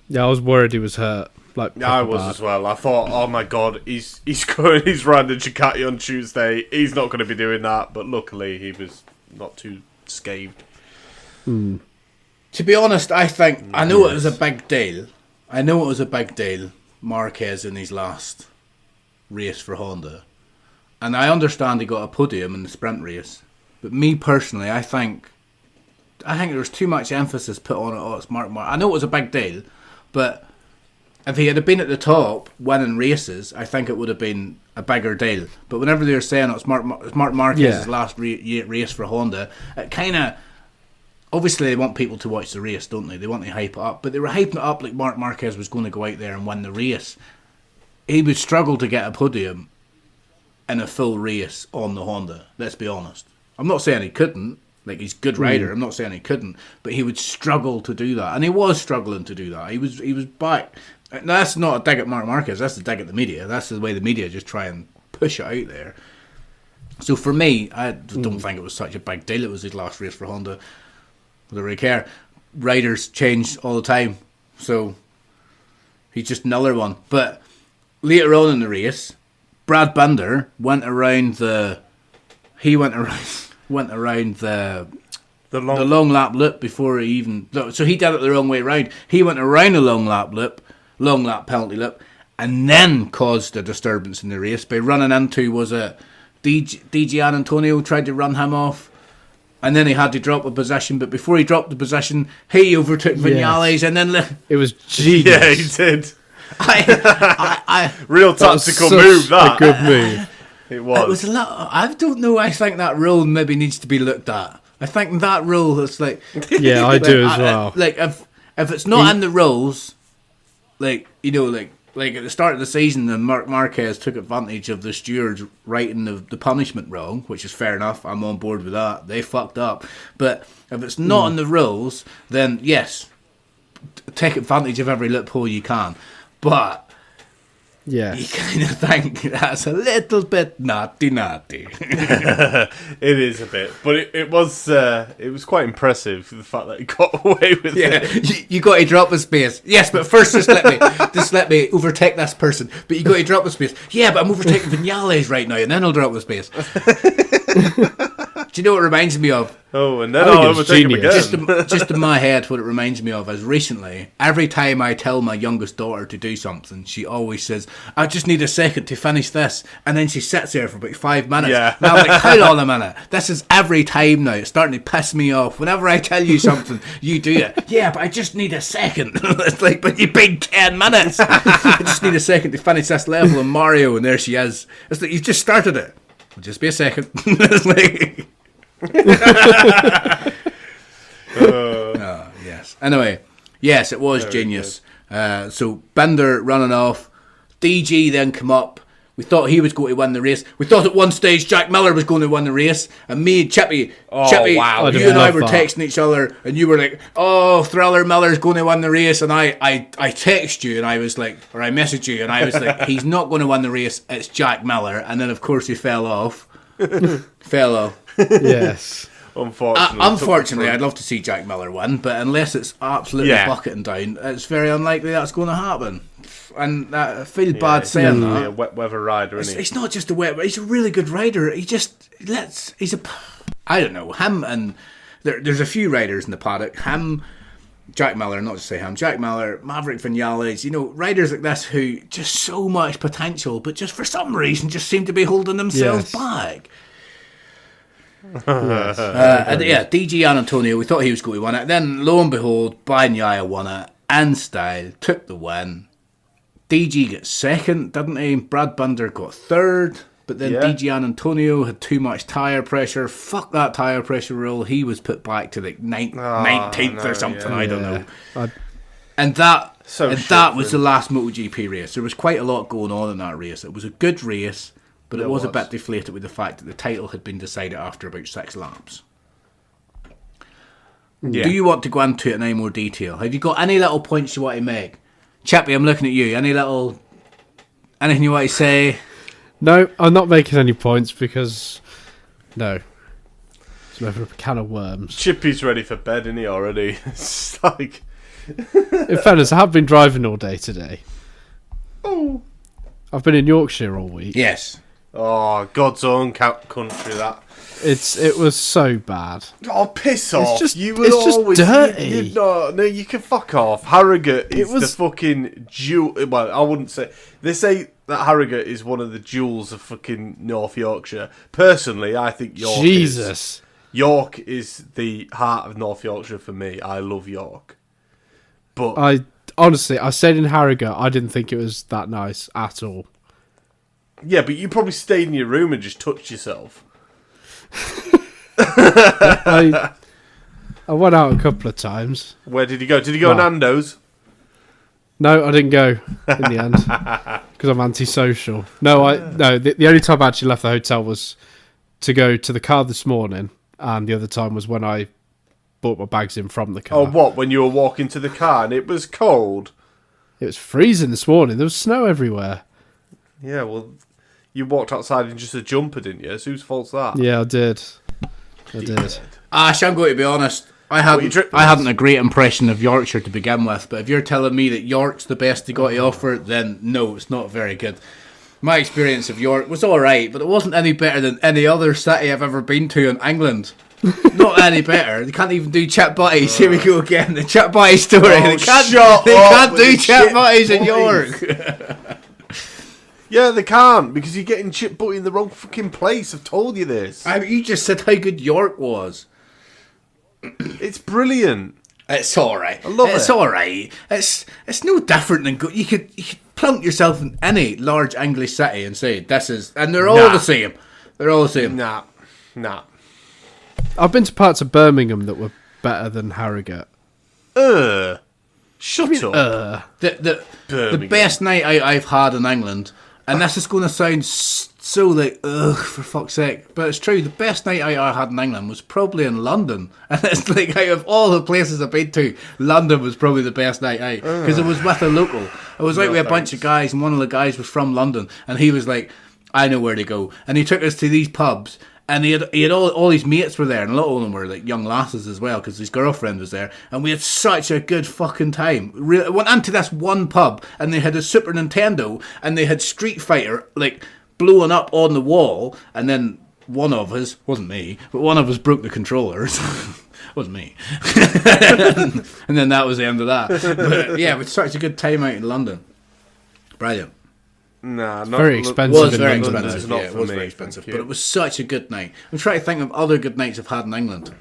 Yeah, I was worried he was hurt. I was as well. I thought, oh my god, he's riding the Ducati on Tuesday. He's not going to be doing that. But luckily, he was not too scathed. To be honest, I think I know it was a big deal. Marquez in his last race for Honda, and I understand he got a podium in the sprint race. But me personally, I think there was too much emphasis put on it. Oh, it's Marc. I know it was a big deal, but if he had been at the top winning races, I think it would have been a bigger deal. But whenever they were saying it's Marc Marquez's last race for Honda, it kind of. Obviously, they want people to watch the race, don't they? They want to hype it up. But they were hyping it up like Marc Marquez was going to go out there and win the race. He would struggle to get a podium in a full race on the Honda. Let's be honest. I'm not saying he couldn't. Like, he's a good rider. I'm not saying he couldn't. But he would struggle to do that. And he was struggling to do that. He was back. Now, that's not a dig at Marc Marquez. That's a dig at the media. That's the way the media just try and push it out there. So for me, I don't think it was such a big deal. It was his last race for Honda. I don't really care. Riders change all the time, so he's just another one. But later on in the race, Brad Binder went around the long lap loop before he even. So he did it the wrong way around. He went around a long lap penalty loop, and then caused a disturbance in the race by running into, was it DG Antonio tried to run him off, and then he had to drop a position. But before he dropped the position, he overtook Vinales, and then it was genius. Yeah, he did. I Real tactical move. That a good move. It was. It was a lot. I don't know. I think that rule maybe needs to be looked at. I think that rule is like. Yeah, I do as well. Like if it's not in the rules, like at the start of the season, the Marc Marquez took advantage of the stewards writing the punishment wrong, which is fair enough. I'm on board with that. They fucked up. But if it's not in the rules, then yes, take advantage of every loophole you can. But yes, you kind of think that's a little bit naughty. It is a bit, but it was quite impressive, the fact that he got away with it. You got to drop a space. Yes, but first just let me overtake this person. But you got to drop a space. Yeah, but I'm overtaking Vinales right now, and then I'll drop the space. Do you know what it reminds me of? Oh, and then I'll overtake him again. Just in my head, what it reminds me of is recently, every time I tell my youngest daughter to do something, she always says, I just need a second to finish this. And then she sits there for about 5 minutes. Yeah. And I'm like, hold on a minute. This is every time now. It's starting to piss me off. Whenever I tell you something, you do it. Yeah, but I just need a second. It's like, but you big 10 minutes. I just need a second to finish this level in Mario, and there she is. It's like, you've just started it. Well, just be a second. It's like... Yes. Anyway, yes, it was genius. So Binder running off, DG then come up. We thought he was going to win the race. We thought at one stage Jack Miller was going to win the race, and me and Chippy, wow. you and I were texting each other, and you were like, "Oh, Thriller Miller's going to win the race," and I texted you, and I was like, or I messaged you, and I was like, "He's not going to win the race. It's Jack Miller," and then of course he fell off. Yes. Unfortunately, I'd love to see Jack Miller win, but unless it's absolutely bucketing down, it's very unlikely that's going to happen. And I feel bad saying that. A wet weather rider, isn't he? He's not just a wet. He's a really good rider. I don't know him, and there's a few riders in the paddock. Jack Miller, not to say him. Jack Miller, Maverick Vinales. Riders like this who just so much potential, but just for some reason just seem to be holding themselves back. DG Antonio, we thought he was going to win it. Then, lo and behold, Bagnaia won it in style, took the win. DG got second, didn't he? Brad Binder got third, but then DG Antonio had too much tyre pressure. Fuck that tyre pressure rule. He was put back to like 19th or something, I don't know. And that was the last MotoGP race. There was quite a lot going on in that race. It was a good race, but it was a bit deflated with the fact that the title had been decided after about 6 laps. Yeah. Do you want to go into it in any more detail? Have you got any little points you want to make? Chappie, I'm looking at you. Anything you want to say? No, I'm not making any points because it's over a can of worms. Chippy's ready for bed, isn't he, already? It's like... In fairness, I have been driving all day today. Oh. I've been in Yorkshire all week. Yes. Oh, God's own country, that. It was so bad. Oh, piss off. It's always dirty. No, you can fuck off. Harrogate is the fucking jewel. Well, I wouldn't say. They say that Harrogate is one of the jewels of fucking North Yorkshire. Personally, I think York is the heart of North Yorkshire for me. I love York. But I stayed in Harrogate. I didn't think it was that nice at all. Yeah, but you probably stayed in your room and just touched yourself. I went out a couple of times. Where did you go? Did you go to Nando's? No, I didn't go in the end because I'm antisocial. The only time I actually left the hotel was to go to the car this morning, and the other time was when I brought my bags in from the car. Oh, what? When you were walking to the car and it was cold? It was freezing this morning. There was snow everywhere. Yeah, well, you walked outside in just a jumper, didn't you? So whose fault's that? Yeah, I did. Ash, I'm going to be honest. I hadn't a great impression of Yorkshire to begin with, but if you're telling me that York's the best they got to offer, then no, it's not very good. My experience of York was all right, but it wasn't any better than any other city I've ever been to in England. Not any better. They can't even do chat butties. Here we go again. The chat butty story. Oh, they can't do chat butties in butties. York. Yeah, they can't, because you're getting chip butty in the wrong fucking place. I've told you this. You just said how good York was. It's brilliant. It's all right. I love it. It's all right. It's no different than you could plunk yourself in any large English city and say this is, and they're all the same. They're all the same. Nah. I've been to parts of Birmingham that were better than Harrogate. Shut up. The best night out I've had in England, and this is going to sound so like, ugh, for fuck's sake, but it's true. The best night out I had in England was probably in London, and it's like, out of all the places I've been to, London was probably the best night out because it was with a local. It was like with a bunch of guys, and one of the guys was from London, and he was like, I know where to go, and he took us to these pubs. And he had all his mates were there, and a lot of them were like young lasses as well, because his girlfriend was there. And we had such a good fucking time. Went into this one pub, and they had a Super Nintendo, and they had Street Fighter like blowing up on the wall. And then one of us, wasn't me, but one of us broke the controllers. Wasn't me. And then that was the end of that. But yeah, it was such a good time out in London. Brilliant. Nah, not very expensive. It was very London, expensive. not Yeah, it for was me, very expensive. thank But you. it was such a good night. I'm trying to think of other good nights I've had in England.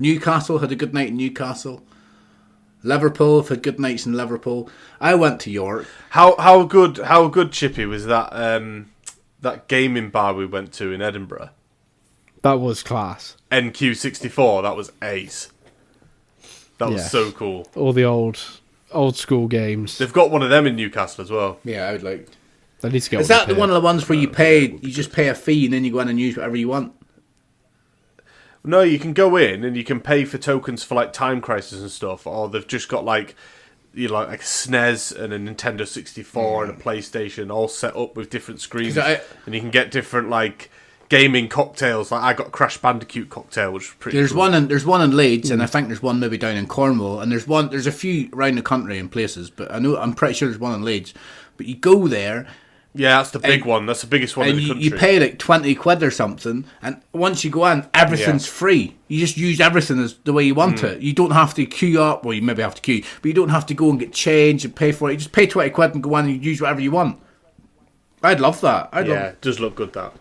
Newcastle, had a good night in Newcastle. Liverpool, I've had good nights in Liverpool. I went to York. How good, Chippy, was that that gaming bar we went to in Edinburgh? That was class. NQ64, that was ace. That was so cool. All the old school games. They've got one of them in Newcastle as well. Yeah, I would like. They need to get. Is that the one of the ones where you just pay a fee and then you go in and use whatever you want? No, you can go in and you can pay for tokens for like Time Crisis and stuff, or they've just got like like a SNES and a Nintendo 64 and a PlayStation all set up with different screens, and you can get different like gaming cocktails. Like I got Crash Bandicoot cocktail, which was pretty. There's cool. there's one in Leeds, and I think there's one maybe down in Cornwall, and there's a few around the country in places, but I'm pretty sure there's one in Leeds. But you go there. Yeah, that's the big one. That's the biggest one in the country. You pay like 20 quid or something, and once you go in, everything's free. You just use everything as the way you want it. You don't have to queue up, well, you maybe have to queue, but you don't have to go and get change and pay for it. You just pay 20 quid and go in and you use whatever you want. I'd love that. It does look good, that.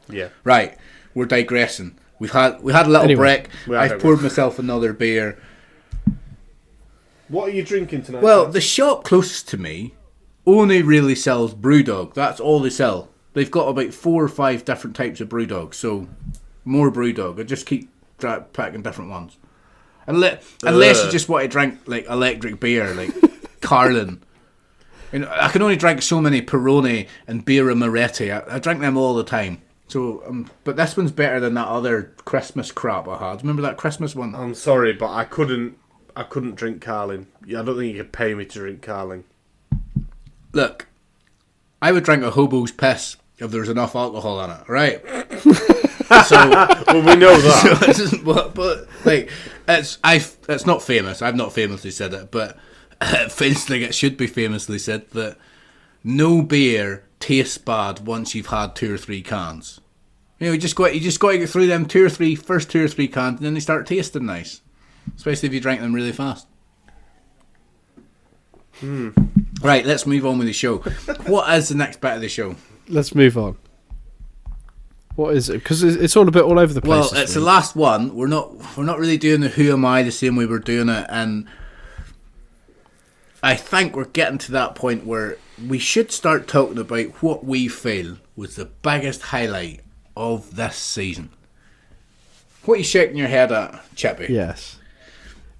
Yeah. Right, we're digressing. We had a little break. I've poured myself another beer. What are you drinking tonight? Well, the shop closest to me only really sells Brewdog. That's all they sell. They've got about 4 or 5 different types of Brewdog, so more Brewdog. I just keep packing different ones. Unless you just want to drink like electric beer, like Carlin. I can only drink so many Peroni and Birra Moretti. I drink them all the time. So, but this one's better than that other Christmas crap I had. Remember that Christmas one? I'm sorry, but I couldn't drink Carling. I don't think you could pay me to drink Carling. Look, I would drink a hobo's piss if there was enough alcohol in it, right? Well, we know that. But like, it's not famous. I've not famously said it, but it feels like it should be famously said that no beer tastes bad once you've had 2 or 3 cans. You just got to get through them first 2 or 3 cans, and then they start tasting nice. Especially if you drink them really fast. Right, let's move on with the show. What is the next bit of the show? Let's move on. What is it? Because it's all a bit all over the place. Well, it's the last one. We're not really doing the Who Am I the same way we're doing it, and I think we're getting to that point where we should start talking about what we feel was the biggest highlight of this season. What are you shaking your head at, Chippy? Yes.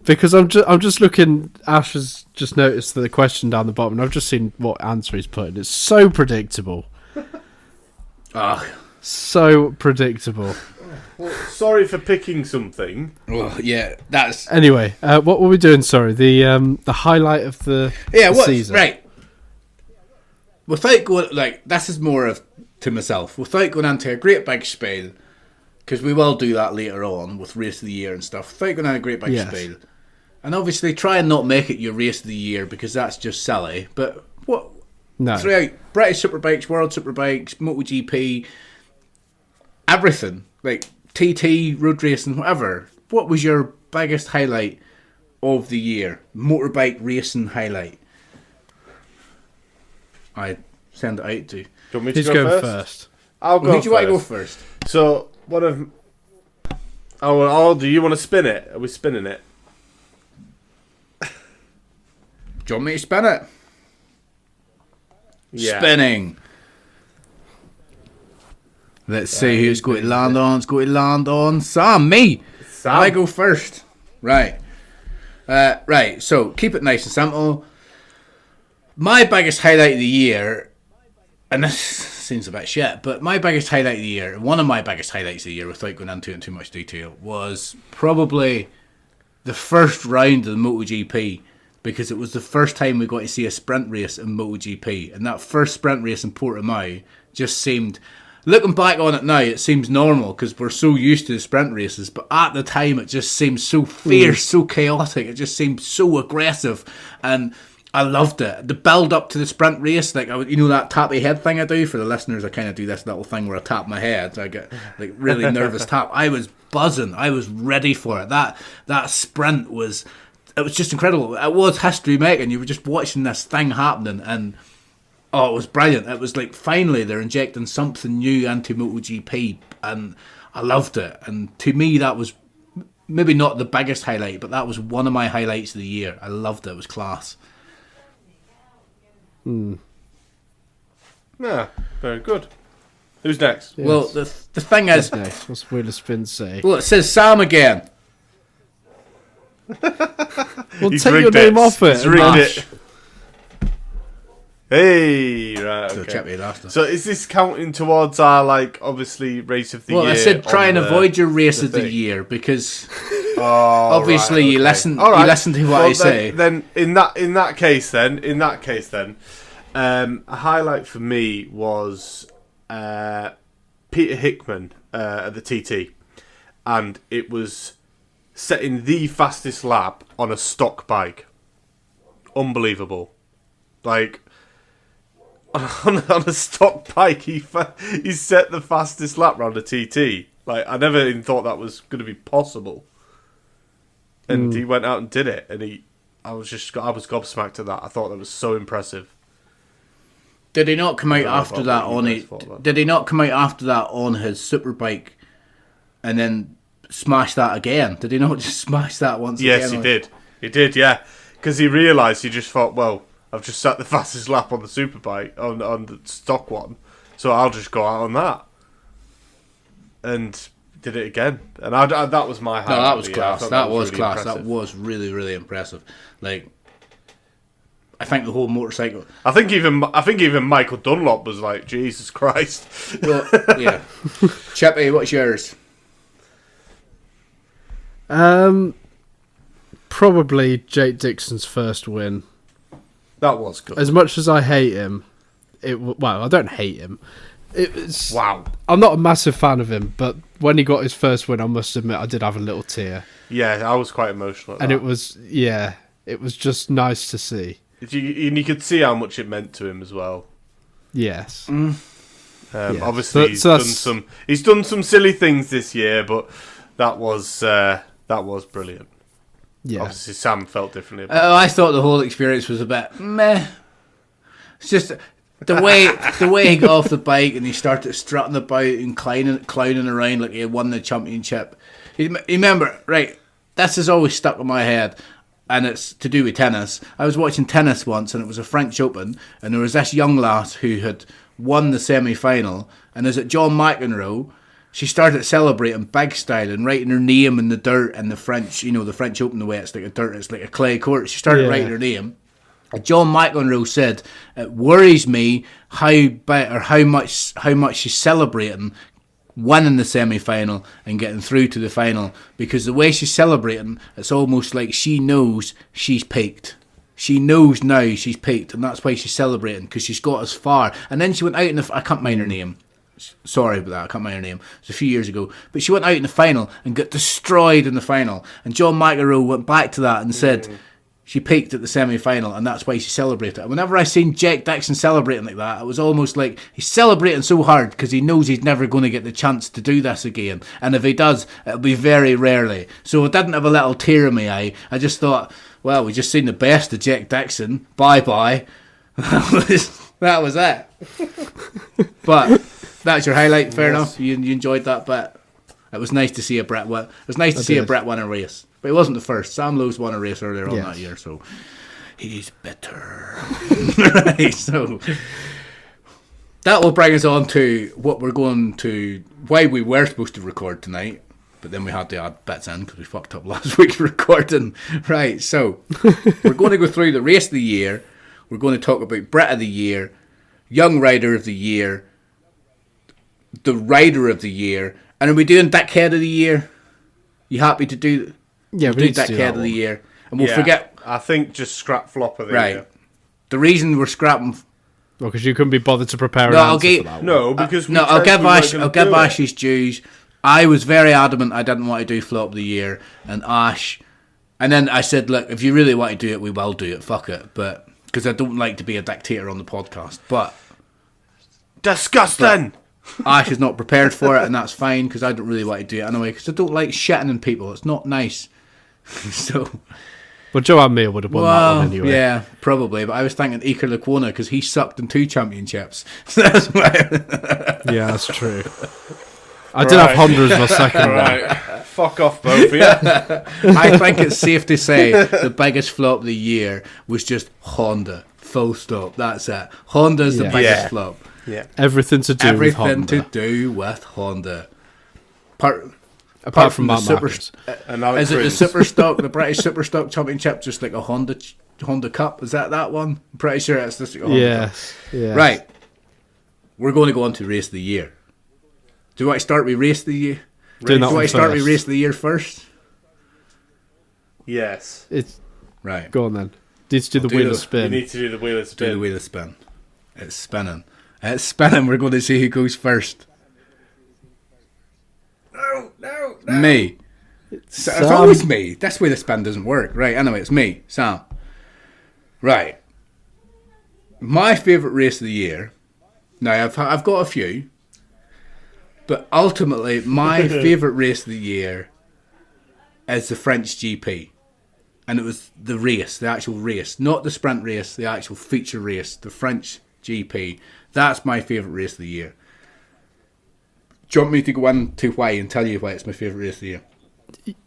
Because I'm just looking. Ash has just noticed the question down the bottom, and I've just seen what answer he's put in. It's so predictable. So predictable. Well, sorry for picking something. Well, yeah, that's Anyway, what were we doing? Sorry, the highlight of the season. Right. Without going this is more of to myself. Without going into a great big spiel, because we will do that later on with race of the year and stuff. Without going into a great big spiel. And obviously try and not make it your race of the year because that's just silly. But No. Throughout British Superbikes, World Superbikes, MotoGP, everything, like TT, road racing, whatever. What was your biggest highlight of the year? Motorbike racing highlight. I send it out to. Do you want me Who's to go going first? I'll go Who first. do you want to go first? So, what of... Oh, do you want to spin it? Are we spinning it? Do you want me to spin it? Yeah. Spinning. Let's see who's going to land on. It's going to land on Sam. Me. Sam. I go first. Right. Right. So keep it nice and simple. My biggest highlight of the year, and this seems a bit shit, but my biggest highlight of the year, one of my biggest highlights of the year, without going into it in too much detail, was probably the first round of the MotoGP. Because it was the first time we got to see a sprint race in MotoGP. And that first sprint race in Portimao just seemed... Looking back on it now, it seems normal because we're so used to the sprint races. But at the time, it just seemed so fierce, so chaotic. It just seemed so aggressive. And I loved it. The build-up to the sprint race, like that tappy head thing I do? For the listeners, I kind of do this little thing where I tap my head. I get like really nervous tap. I was buzzing. I was ready for it. That sprint was... It was just incredible. It was history making. You were just watching this thing happening, and it was brilliant. It was like finally they're injecting something new into MotoGP, and I loved it. And to me, that was maybe not the biggest highlight, but that was one of my highlights of the year. I loved it. It was class. Yeah, very good. Who's next? Yes. Well, the thing is, What's Wheel of Spin say? well, it says Sam again. Well, He's take your rigged name it. off it. He's rigged it. Hey, right, So okay. check me after. So is this counting towards our, obviously, race of the year? Well, I said try and avoid your race of the thing? year because Oh, obviously right, you okay. listen. All right. You listen to what I say. Then in that case, a highlight for me was Peter Hickman at the TT, and it was setting the fastest lap on a stock bike. Unbelievable. Like, on a stock bike, he set the fastest lap round a TT. Like, I never even thought that was going to be possible. And he went out and did it, and I was gobsmacked at that. I thought that was so impressive. Did he not come out know after about that what you on guys it? thought about. Did he not come out after that on his superbike, and then smash that again? Did he not just smash that once again? Yes, he did. He did, yeah. Because he realised, he just thought, well, I've just sat the fastest lap on the superbike, on the stock one, so I'll just go out on that. And did it again. And that was my highlight. No, that was of the year. I class. thought That was really class. impressive. That was really, really impressive. Like, I think the whole motorcycle. I think even Michael Dunlop was like, Jesus Christ. Well, yeah. Chippy, what's yours? Probably Jake Dixon's first win. That was good. As much as I hate him, I don't hate him. Wow. I'm not a massive fan of him, but when he got his first win, I must admit I did have a little tear, Yeah, I was quite emotional at and that. it was just nice to see. And you could see how much it meant to him as well. Yes. Obviously, he's done some silly things this year, but that was brilliant. Yeah. Obviously, Sam felt differently about it. I thought the whole experience was a bit meh. It's just the way he got off the bike and he started strutting about and clowning around like he had won the championship. You remember, right? This has always stuck in my head, and it's to do with tennis. I was watching tennis once, and it was a French Open, and there was this young lass who had won the semi-final, and as at John McEnroe, she started celebrating big style and writing her name in the dirt in the French, the French Open, the way it's like a dirt, it's like a clay court. She started writing her name. And John McEnroe said, "It worries me how much she's celebrating winning the semi-final and getting through to the final, because the way she's celebrating, it's almost like she knows she's peaked. She knows now she's peaked, and that's why she's celebrating, because she's got as far." And then she went out in I can't mind her name. Sorry about that, I can't mind her name. It was a few years ago. But she went out in the final and got destroyed in the final. And John McEnroe went back to that and said, she peaked at the semi-final, and that's why she celebrated. And whenever I seen Jack Dixon celebrating like that, it was almost like he's celebrating so hard because he knows he's never going to get the chance to do this again. And if he does, it'll be very rarely. So I didn't have a little tear in my eye. I just thought, well, we just seen the best of Jack Dixon. Bye-bye. That was it. But that's your highlight. Fair enough. You enjoyed that bit. It was nice to see a Brett win. It was nice to see a Brett win a race. But he wasn't the first. Sam Lowes won a race earlier on that year, so he's bitter. Right, so that will bring us on to what we're going to, why we were supposed to record tonight, but then we had to add bits in because we fucked up last week's recording. Right, so we're going to go through the race of the year. We're going to talk about Brit of the Year, Young Rider of the Year, the Rider of the Year, and are we doing Dickhead of the Year? You happy to do? Yeah, we do Dickhead of the Year, and we'll forget. I think just scrap flop of the year. The reason we're scrapping, well, because you couldn't be bothered to prepare an answer for that one. No, because I'll give Ash his dues. I was very adamant I didn't want to do flop of the year, and Ash, and then I said, look, if you really want to do it, we will do it. Fuck it, but because I don't like to be a dictator on the podcast, but disgusting. Ash is not prepared for it, and that's fine because I don't really want to do it anyway because I don't like shitting on people. It's not nice. So, but Joanne Mir would have won that one anyway. Yeah, probably. But I was thinking Iker Lecuona because he sucked in 2 championships. So that's why. Yeah, that's true. I did have Honda as my second one. Fuck off, both of you. I think it's safe to say the biggest flop of the year was just Honda. Full stop. That's it. Honda's the biggest flop. Yeah. Everything to do with Honda. Everything to do with Honda. Apart from the Mark is it the Super Stock, the British Super Stock Championship, just like a Honda Cup? Is that one? I'm pretty sure it's just like a Honda Cup. Yes. Right. We're going to go on to Race of the Year. Do I start with Race of the Year? Do I start with Race of the Year first? Yes. Right. Go on then. Need to do the wheel of spin. You need to do the wheel of spin. Do the wheel of spin. It's spinning. It's spinning. We're going to see who goes first. No. Me. It's always me. That's why the spin doesn't work. Right, anyway, it's me, Sam. Right. My favourite race of the year. Now, I've got a few. But ultimately, my favourite race of the year is the French GP. And it was the race, the actual race. Not the sprint race, the actual feature race. The French GP. That's my favourite race of the year. Do you want me to go into why and tell you why it's my favourite race of the year?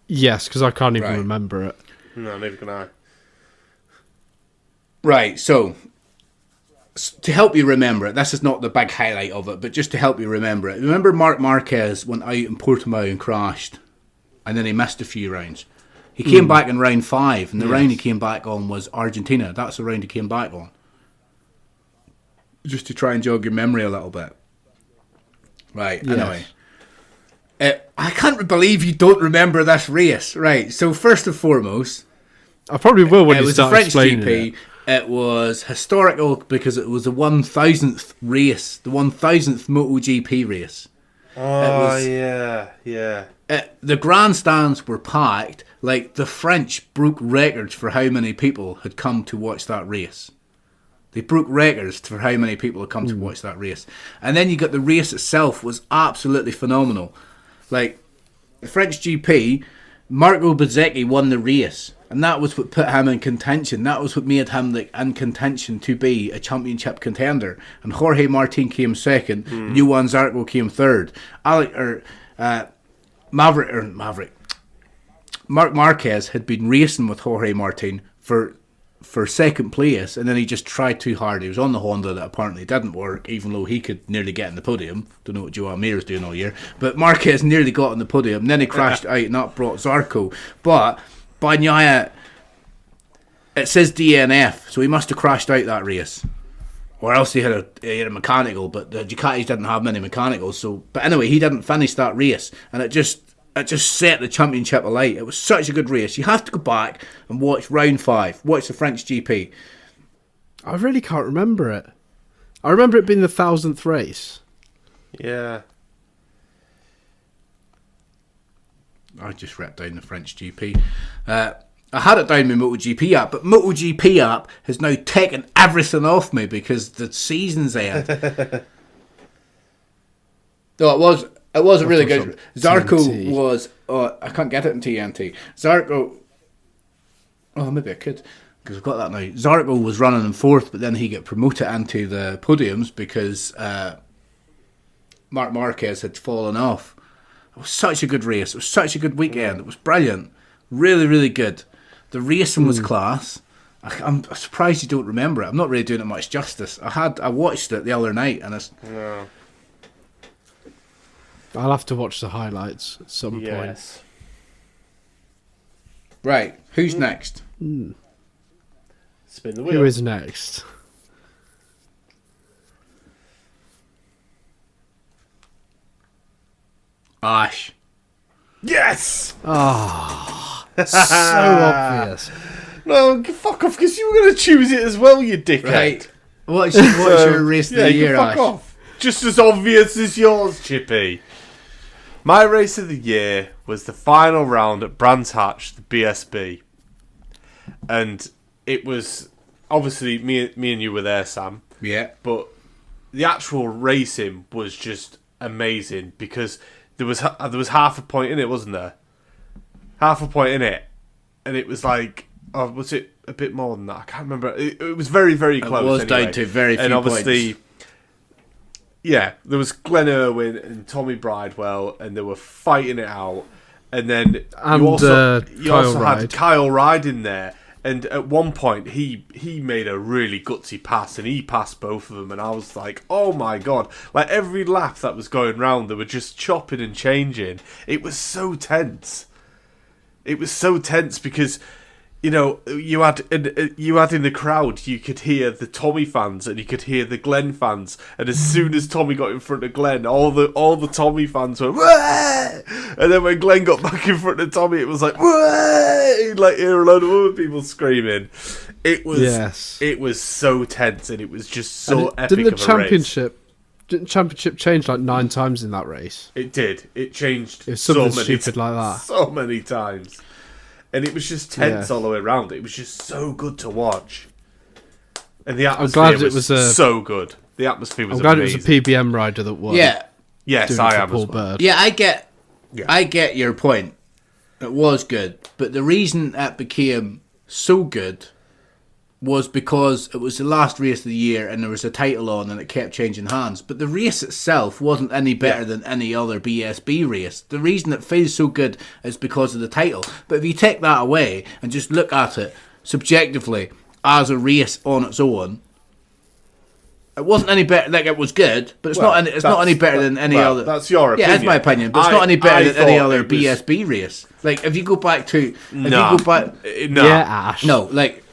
Yes, because I can't even remember it. No, neither can I. Right, so to help you remember it, this is not the big highlight of it, but just to help you remember it. Remember Marc Marquez went out in Portimao and crashed, and then he missed a few rounds. He came back in round 5, and the round he came back on was Argentina. That's the round he came back on. Just to try and jog your memory a little bit. Right, anyway. I can't believe you don't remember this race. Right, so first and foremost, I probably will when you start explaining it. It was the French GP. It was historical because it was the 1000th race, the 1000th MotoGP race. Oh, yeah. The grandstands were packed. Like, the French broke records for how many people had come to watch that race. They broke records for how many people had come to watch that race. And then you got the race itself was absolutely phenomenal. Like, the French GP, Marco Bezzecchi won the race. And that was what put him in contention. That was what made him in contention to be a championship contender. And Jorge Martin came second. And Johan Zarco came third. Marc Marquez had been racing with Jorge Martin for second place, and then he just tried too hard. He was on the Honda that apparently didn't work, even though he could nearly get in the podium. Don't know what Joan Mir was doing all year, but Marquez nearly got in the podium, and then he crashed out, and that brought Zarco. But Bagnaia, it says DNF, so he must have crashed out that race, or else he had a mechanical. But the Ducatis didn't have many mechanicals, so. But anyway, he didn't finish that race, and it just set the championship alight. It was such a good race. You have to go back and watch round 5. Watch the French GP. I really can't remember it. I remember it being the 1000th race. Yeah. I just wrote down the French GP. I had it down my MotoGP app, but MotoGP app has now taken everything off me because the season's end. No, it was a really good. Zarco TNT. was. I can't get it in TNT. Zarco. Oh, maybe I could, because I've got that now. Zarco was running in fourth, but then he got promoted into the podiums because Marc Marquez had fallen off. It was such a good race. It was such a good weekend. It was brilliant. Really, really good. The racing was class. I'm surprised you don't remember it. I'm not really doing it much justice. I watched it the other night, and it's... No. I'll have to watch the highlights at some point. Right, who's next? Spin the wheel. Who is next? Ash. Yes! So obvious. No, fuck off, because you were going to choose it as well, you dickhead. Right. What's your race of the year, fuck Ash? off. Just as obvious as yours, Chippy. My race of the year was the final round at Brands Hatch, the BSB. And it was, obviously, me and you were there, Sam. Yeah. But the actual racing was just amazing because there was half a point in it, wasn't there? Half a point in it. And it was like, was it a bit more than that? I can't remember. It was very, very close. It was anyway. down to very few and obviously, points. Yeah, there was Glenn Irwin and Tommy Bridewell, and they were fighting it out. And then you also had Kyle Ryde in there. And at one point, he made a really gutsy pass, and he passed both of them. And I was like, oh my God. Like, every lap that was going round, they were just chopping and changing. It was so tense. It was so tense because... You know, you had in the crowd, you could hear the Tommy fans and you could hear the Glenn fans, and as soon as Tommy got in front of Glenn, all the Tommy fans were, "Wah!" And then when Glenn got back in front of Tommy, it was like, "Wah!" You'd like hear a load of other people screaming. It was so tense, and it was just so epic. Didn't the championship change like 9 times in that race? It did. It changed. It was something stupid like that. So many times. And it was just tense all the way around. It was just so good to watch. And the atmosphere was so good. The atmosphere was amazing. I'm glad it was a PBM rider that won. Yeah. Yes, I am as well. Yeah, I get your point. It was good. But the reason it became so good was because it was the last race of the year and there was a title on and it kept changing hands. But the race itself wasn't any better than any other BSB race. The reason it feels so good is because of the title. But if you take that away and just look at it subjectively as a race on its own, it wasn't any better. Like, it was good, but it's not any better than any other. That's your opinion. Yeah, that's my opinion. But it's not any better than any other BSB race. Like, if you go back to... Ash. No, like...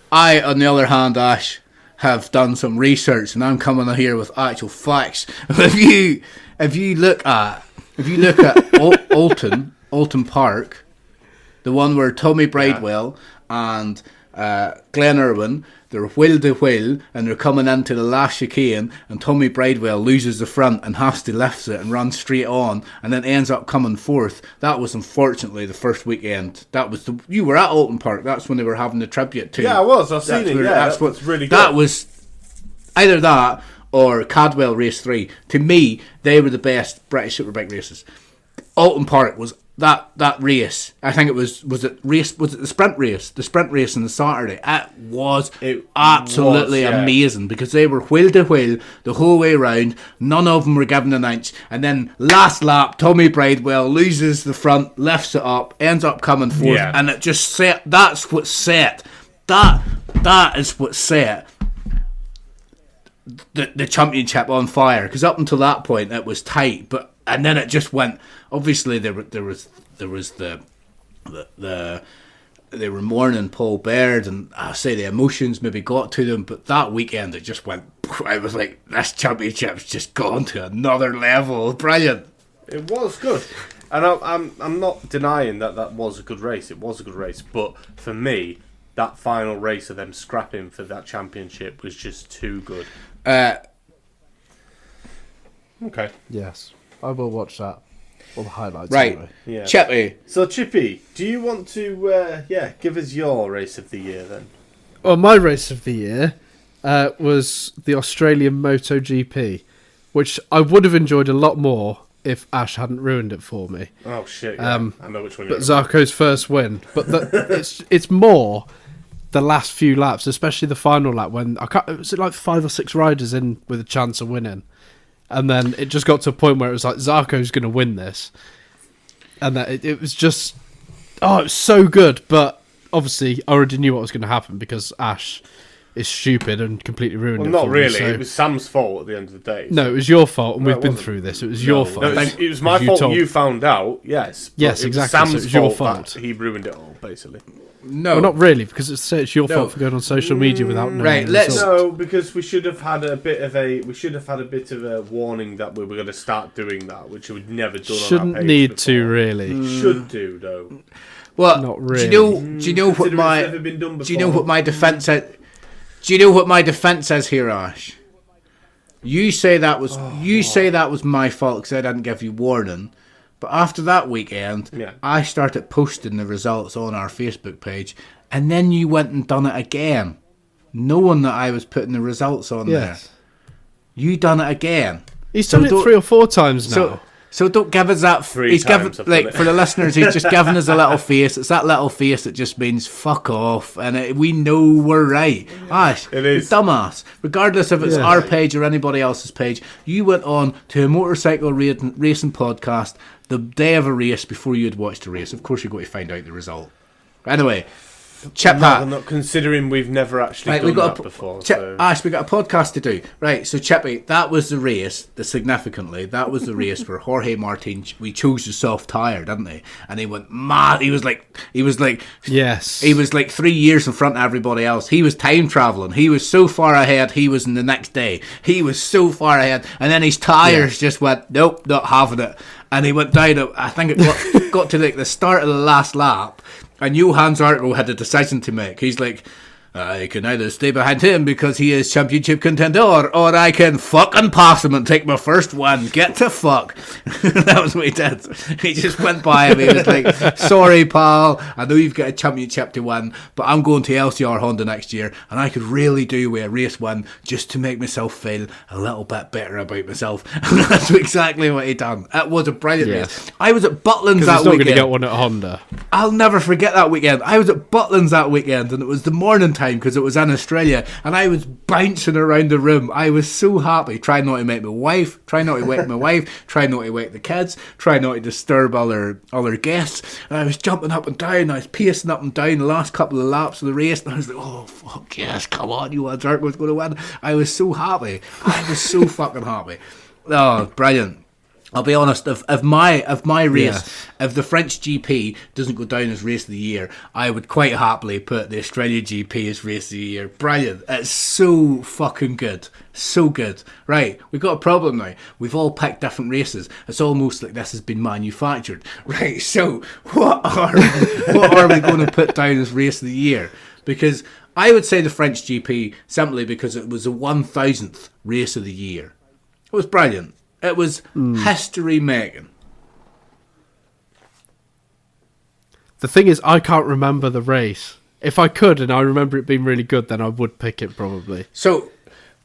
I, on the other hand, Ash, have done some research, and I'm coming here with actual facts. If you look at Alton Park, the one where Tommy Bridewell and Glenn Irwin, they're wheel to wheel, and they're coming into the last chicane, and Tommy Bridewell loses the front and has to lift it and run straight on, and then ends up coming fourth. That was unfortunately the first weekend. You were at Alton Park. That's when they were having the tribute to. Yeah, I was. I've seen it. That's what's really good. That was either that or Cadwell Race 3. To me, they were the best British Superbike races. Alton Park was that race. I think it was it the sprint race? The sprint race on the Saturday. It absolutely amazing because they were wheel to wheel the whole way round. None of them were given an inch. And then last lap, Tommy Bridewell loses the front, lifts it up, ends up coming fourth, and it just set. That's what set. That is what set the championship on fire. Because up until that point, it was tight, and then it just went. Obviously, there was they were mourning Paul Baird, and I say the emotions maybe got to them. But that weekend, it just went. I was like, this championship's just gone to another level. Brilliant. It was good, and I'm not denying that was a good race. It was a good race, but for me, that final race of them scrapping for that championship was just too good. Okay. Yes, I will watch that. Or the highlights, Right. anyway. Yeah. Chippy. So, Chippy, do you want to, give us your race of the year then? Well, my race of the year was the Australian MotoGP, which I would have enjoyed a lot more if Ash hadn't ruined it for me. Oh, shit, yeah. I know which one you're But Zarco's first win. But it's more the last few laps, especially the final lap, when was it like 5 or 6 riders in with a chance of winning? And then it just got to a point where it was like, Zarco's going to win this. And that it was just... Oh, it was so good, but obviously I already knew what was going to happen because Ash is stupid and completely ruined it. Well, not for really. me, so... It was Sam's fault at the end of the day. No, it was your fault, and No, we've it been wasn't. through this. It was your fault. No, it was my fault you found out, yes. Yes, it was exactly, so Sam's it was your fault. fault. He ruined it all, basically. No. Well, not really, because it's your fault for going on social media without knowing Right, the let's- result. No, because we should have had a bit of a warning that we were going to start doing that, which we'd never done. Shouldn't on our page need before. to, really. Should do though. Well, Not do really. you know what Considering my it's never been done do you know before. what my defense is? Do you know what my defense is here, Ash? You say that was my fault because I didn't give you warning. But after that weekend, Yeah. I started posting the results on our Facebook page, and then you went and done it again, knowing that I was putting the results on Yes. there. You done it again. He's So done it don't- 3 or 4 times now. So don't give us that. Three He's given times I've done it. for the listeners. He's just given us a little face. It's that little face that just means fuck off, and we know we're right. Ash, It is. you dumbass. Regardless if it's Yeah. our page or anybody else's page, you went on to a motorcycle racing podcast the day of a race before you had watched the race. Of course, you're going to find out the result. Anyway, Chip Hat. Not considering we've never actually Right, done we got that before. Chip, So. Ash, we got a podcast to do. Right, so Chippy, that was the race. Significantly, that was the race where Jorge Martin. We chose the soft tire, didn't he? And he went mad. He was like, Yes. he was like 3 years in front of everybody else. He was time traveling. He was so far ahead. He was in the next day. He was so far ahead, and then his tires just went nope, not having it. And he went down. I think it got to like the start of the last lap. And Johan Zarco had a decision to make. He's like, I can either stay behind him because he is championship contender, or I can fucking pass him and take my first one. Get to fuck. That was what he did. He just went by him. He was like, sorry, pal. I know you've got a championship to win, but I'm going to LCR Honda next year, and I could really do with a race win just to make myself feel a little bit better about myself. And that's exactly what he done. It was a brilliant race. I was at Butlins Because that he's not going to weekend. get one at Honda. I'll never forget that weekend. I was at Butlins that weekend, and it was the morning time because it was in Australia, and I was bouncing around the room. I was so happy, trying not to make my wife, trying not to wake my wife, trying not to wake the kids, trying not to disturb other guests. And I was jumping up and down, I was pacing up and down the last couple of laps of the race, and I was like, oh fuck yes, come on, you want Zarco's going to win. I was so happy. I was so fucking happy. Oh, brilliant. I'll be honest, if my race, Yes. if the French GP doesn't go down as race of the year, I would quite happily put the Australian GP as race of the year. Brilliant. It's so fucking good. So good. Right, we've got a problem now. We've all picked different races. It's almost like this has been manufactured. Right, so what are we going to put down as race of the year? Because I would say the French GP simply because it was the 1000th race of the year. It was brilliant. It was history making. The thing is, I can't remember the race. If I could, and I remember it being really good, then I would pick it probably. So,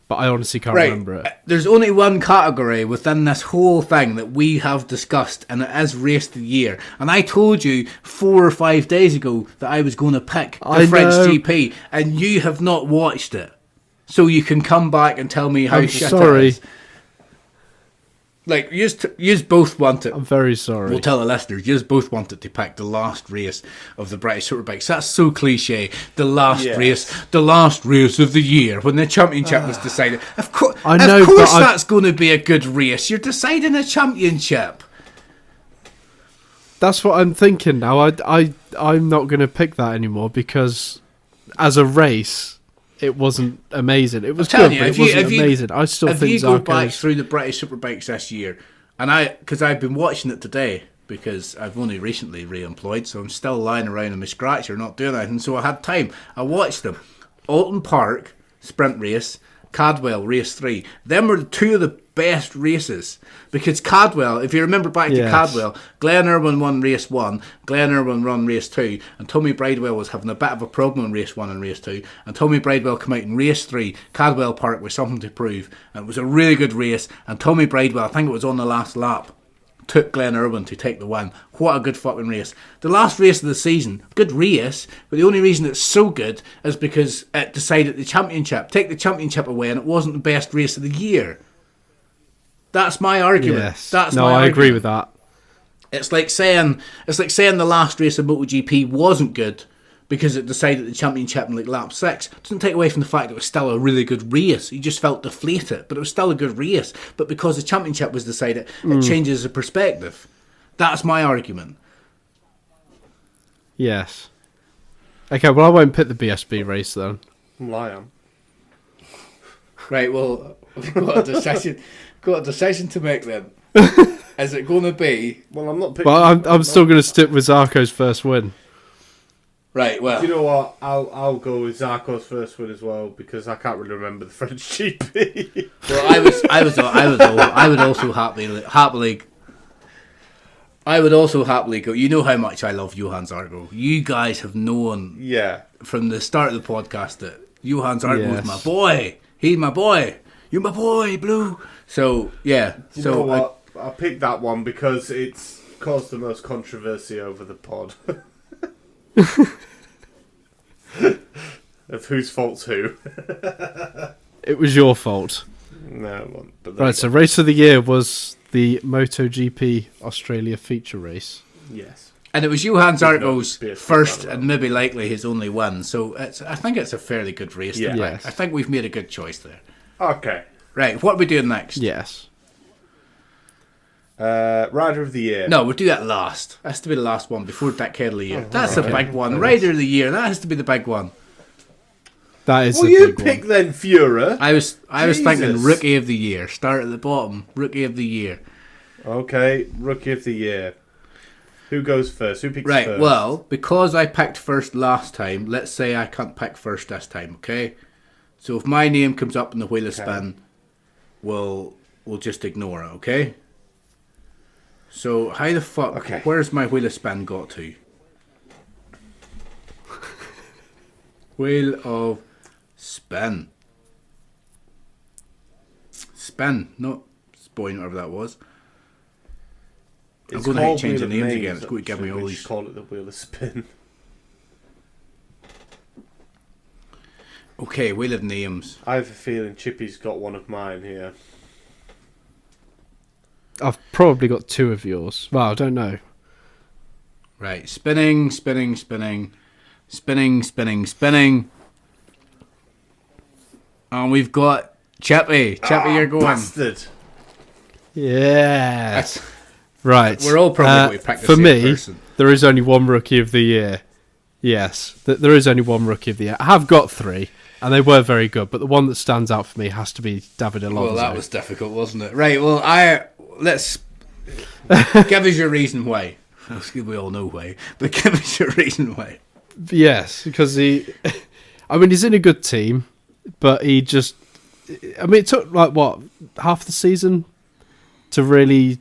But I honestly can't right, remember it. there's only one category within this whole thing that we have discussed, and it is race of the year. And I told you 4 or 5 days ago that I was going to pick the I French know. GP, and you have not watched it. So you can come back and tell me how I'm shit sorry. it is. Like, you both want it. I'm very sorry. We'll tell the listeners, you both wanted to pick the last race of the British Superbikes. That's so cliche. The last race of the year when the championship was decided. Of course, I know, of course but that's going to be a good race. You're deciding a championship. That's what I'm thinking now. I'm not going to pick that anymore because as a race, it wasn't amazing. It was good, Telling you, but it wasn't amazing. I still if think you go back Zarco's... through the British Superbikes this year, and because I've been watching it today because I've only recently re-employed, so I'm still lying around in my scratcher, not doing anything. So I had time. I watched them. Alton Park sprint race, Cadwell race 3. Them were two of the best races. Because Cadwell, if you remember back to Cadwell, Glenn Irwin won race 1, Glenn Irwin won race 2, and Tommy Bridewell was having a bit of a problem in race 1 and race 2, and Tommy Bridewell came out in race 3, Cadwell Park, with something to prove, and it was a really good race, and Tommy Bridewell, I think it was on the last lap, took Glenn Irwin to take the win. What a good fucking race. The last race of the season, good race, but the only reason it's so good is because it decided the championship. Take the championship away and it wasn't the best race of the year. That's my argument. Yes. That's no, my I argument. agree with that. It's like saying the last race of MotoGP wasn't good because it decided the championship in like lap 6. It doesn't take away from the fact that it was still a really good race. You just felt deflated, but it was still a good race. But because the championship was decided, it changes the perspective. That's my argument. Yes. Okay, well, I won't pick the BSB race then. Lion. Right, well, we've got a decision to make then. Is it going to be... Well, I'm not picking... Well, I'm still going to stick with Zarco's first win. Right, well... Do you know what? I'll go with Zarco's first win as well, because I can't really remember the French GP. Well, I would also happily go. You know how much I love Johan Zarco. You guys have known from the start of the podcast that Johan Zarco is my boy. He's my boy. You're my boy, Blue. So, yeah. You know what? I picked that one because it's caused the most controversy over the pod. Of whose fault's who. It was your fault. No, it wasn't. But Right, so race of the year was the MotoGP Australia feature race. Yes. And it was Johan Zarco's first and maybe likely his only win. So I think it's a fairly good race. Yeah. Yes. I think we've made a good choice there. Okay. Right, what are we doing next? Yes. Rider of the Year. No, we'll do that last. That has to be the last one before Dickhead of the Year. That's a big one. Rider of the Year, that has to be the big one. That is Well, the you big pick one. then, Fura. I was thinking Jesus. Rookie of the Year. Start at the bottom. Rookie of the Year. Okay, Rookie of the Year. Who goes first? Who picks Right, first? well, because I picked first last time, let's say I can't pick first this time, okay? So if my name comes up in the wheel of spin, we'll just ignore it, okay? So how the fuck, where's my wheel of spin got to? Wheel of spin. Spin, not spoiling whatever that was. I'm going to hate changing names again. It's going to give me all these. Call it the Wheel of Spin. Okay, wheel of names. I have a feeling Chippy's got one of mine here. I've probably got two of yours. Well, I don't know. Right, spinning. And we've got Chippy. Chippy, you're going. Bastard. Yes. Right. We're all probably picked the for same me, person. there is only one Rookie of the Year. Yes, there is only one Rookie of the Year. I have got three, and they were very good, but the one that stands out for me has to be David Alonso. Well, that was difficult, wasn't it? Right, well, let's give us your reason why. We all know why, but give us your reason why. Yes, because he's in a good team, but he just, it took half the season to really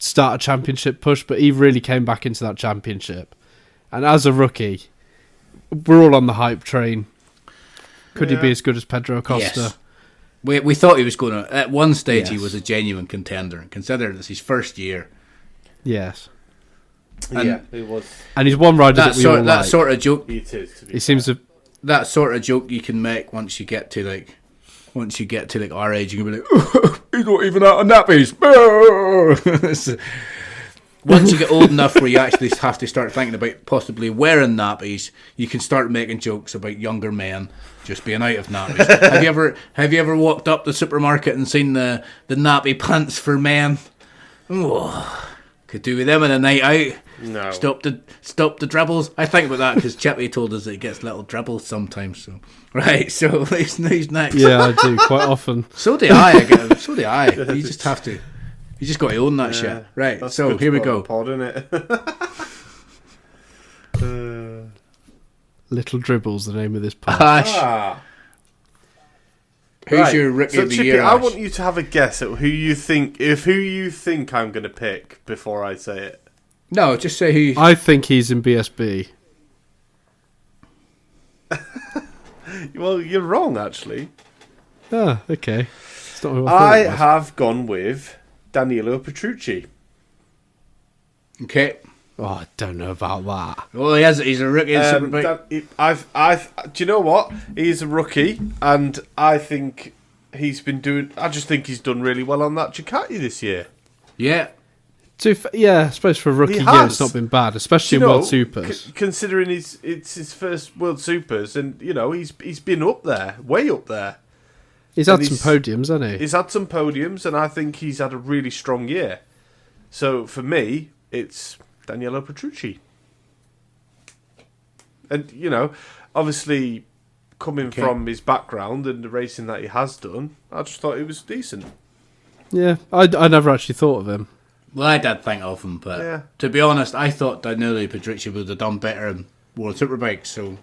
start a championship push, but he really came back into that championship. And as a rookie, we're all on the hype train. Could he be as good as Pedro Acosta? Yes. We thought he was going to. At one stage, he was a genuine contender, and considering it's his first year. Yes. And it was. And he's one rider that we all like. That sort of joke. He seems to. That sort of joke you can make once you get to our age, you can be like, oh, he's not even out of nappies. Once you get old enough where you actually have to start thinking about possibly wearing nappies, you can start making jokes about younger men just being out of nappies. Have you ever walked up the supermarket and seen the nappy pants for men? Oh, could do with them in a night out. No. Stop the dribbles. I think about that because Chippy told us that he gets little dribbles sometimes. So right, so who's next? Yeah, I do quite often. So do I. So do I. You just have to. You just got to own that shit. Right, so here we go. Pod, isn't it? Little Dribbles, the name of this pod. Who's your rookie of the Chippy, year? I Ash? want you to have a guess at who you think I'm going to pick before I say it. No, just say who. I think he's in BSB. Well, you're wrong, actually. Ah, okay. It's not who I I thought it was. have gone with Danilo Petrucci. Okay. Oh, I don't know about that. Well, he's a rookie in Superbike. Do you know what? He's a rookie, and I think he's been doing. I just think he's done really well on that Ducati this year. Yeah. Yeah, I suppose for a rookie, He yeah, has. it's not been bad, especially You in know, World Supers. Considering it's his first World Supers, and he's been up there, way up there. He's had some podiums, hasn't he? He's had some podiums, and I think he's had a really strong year. So for me, it's Danilo Petrucci. And, obviously, coming from his background and the racing that he has done, I just thought he was decent. Yeah, I never actually thought of him. Well, I did think of him, but to be honest, I thought Danilo Petrucci would have done better in World Superbikes, so...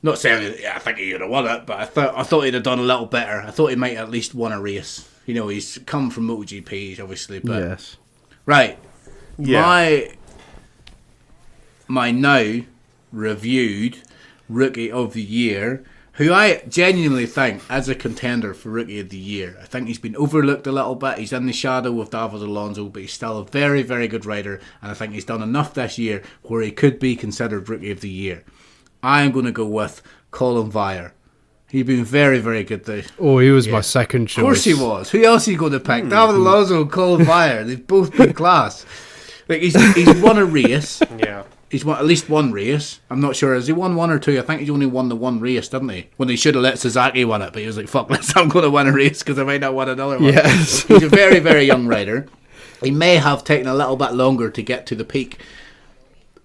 Not saying I think he would have won it, but I thought he'd have done a little better. I thought he might at least won a race. He's come from MotoGP, obviously, but... Yes. Right. Yeah. My now reviewed Rookie of the Year, who I genuinely think is a contender for Rookie of the Year. I think he's been overlooked a little bit. He's in the shadow of David Alonso, but he's still a very, very good rider, and I think he's done enough this year where he could be considered Rookie of the Year. I am going to go with Colin Vire. He's been very, very good there. Oh, he was my second choice. Of course he was. Who else are you going to pick? David Alonso and Colin Vire. They've both been class. Like he's won a race. Yeah. He's won at least one race. I'm not sure. Has he won one or two? I think he's only won the one race, didn't he? When he should have let Suzuki win it, but he was like, fuck this, I'm going to win a race because I might not win another one. Yes. He's a very, very young rider. He may have taken a little bit longer to get to the peak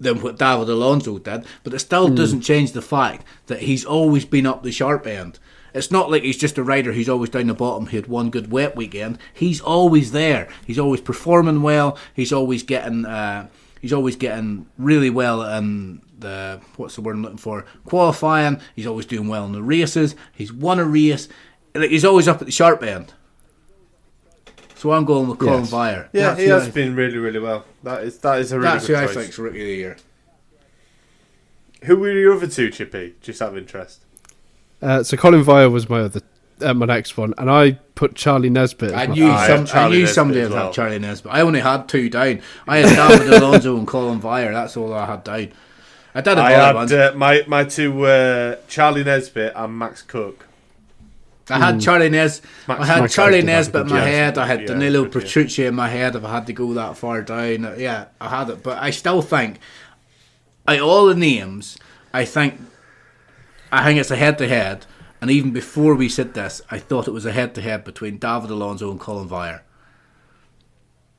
than what David Alonso did, but it still doesn't change the fact that he's always been up the sharp end. It's not like he's just a rider who's always down the bottom who had one good wet weekend. He's always there. He's always performing well. He's always getting really well in the, what's the word I'm looking for, qualifying. He's always doing well in the races. He's won a race. Like, he's always up at the sharp end. So I'm going with Colin Vire. Yeah, he has been really, really well. That is a really good choice. That's who I think's Rookie of the Year. Who were your other two, Chippy? Just out of interest. So Colin Vire was my next one, and I put Charlie Nesbitt. I knew somebody would have Charlie Nesbitt. I only had two down. I had David Alonso and Colin Vire. That's all I had down. I had my two were Charlie Nesbitt and Max Cook. I had Charlie Nesbitt in my head. I had Danilo good, Petrucci in my head if I had to go that far down. Yeah, I had it. But I still think, out of all the names, I think it's a head-to-head. And even before we said this, I thought it was a head-to-head between David Alonso and Colin Vire.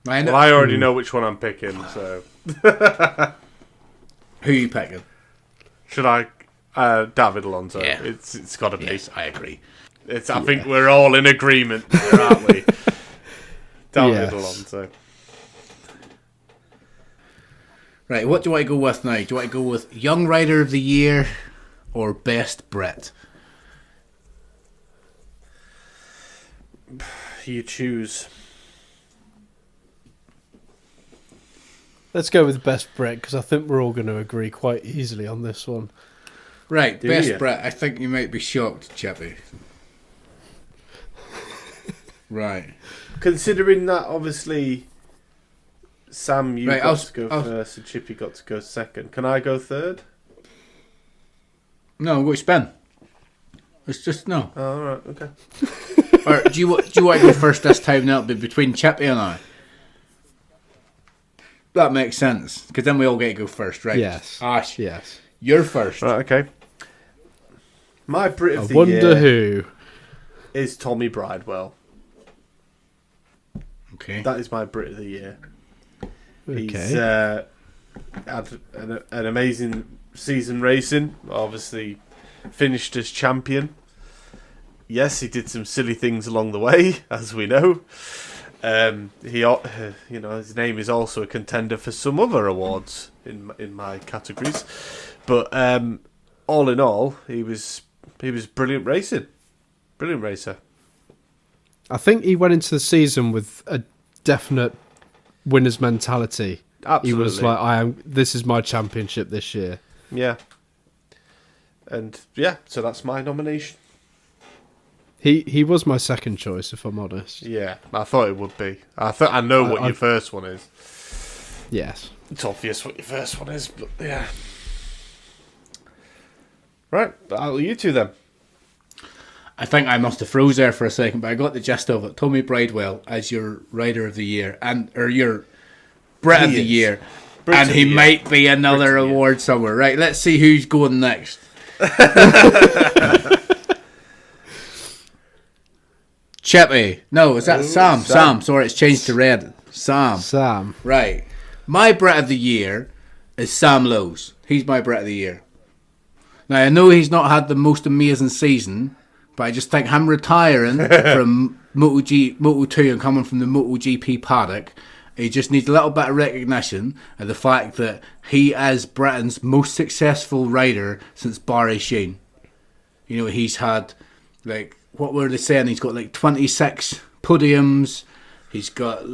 I already know which one I'm picking, so... Who are you picking? Should I? David Alonso. Yeah. It's got to be. Yes, I agree. I think we're all in agreement there, aren't we? David Alonso. Right, what do I go with now? Do I go with Young Rider of the Year or Best Brit? You choose. Let's go with Best Brit, because I think we're all going to agree quite easily on this one. Right, Best Brit. I think you might be shocked, Chippy. Right. Considering that, obviously, Sam, you got to go first and Chippy got to go second. Can I go third? No, I'm going to spin. It's just, no. Oh, all right, okay. Or do you want to go first this time? That'll be between Chippy and I. That makes sense, because then we all get to go first, right? Yes. Ash, yes. You're first. Right, okay. My Brit of the Year. I wonder who is Tommy Bridewell. Okay. That is my Brit of the Year. Okay. He's had an amazing season racing. Obviously, finished as champion. Yes, he did some silly things along the way, as we know. His name is also a contender for some other awards in my categories. But all in all, he was brilliant racing. Brilliant racer. I think he went into the season with a definite winner's mentality. Absolutely. He was like, this is my championship this year. Yeah. And so that's my nomination. He was my second choice, if I'm honest. Yeah, I thought it would be. I know what your first one is. Yes. It's obvious what your first one is, but yeah. Right, you two then. I think I must have froze there for a second, but I got the gist of it. Tommy Bridewell as your Rider of the Year, or your Brit of the Year. And he might be another award somewhere. Right, let's see who's going next. Chippy. No, is that Sam? Sam. Sorry, it's changed to red. Sam. Right. My Brit of the Year is Sam Lowes. He's my Brit of the Year. Now, I know he's not had the most amazing season, but I just think him retiring from Moto2 and coming from the MotoGP paddock, he just needs a little bit of recognition of the fact that he is Britain's most successful rider since Barry Sheen. You know, he's had, like, what were they saying? He's got like 26 podiums. He's got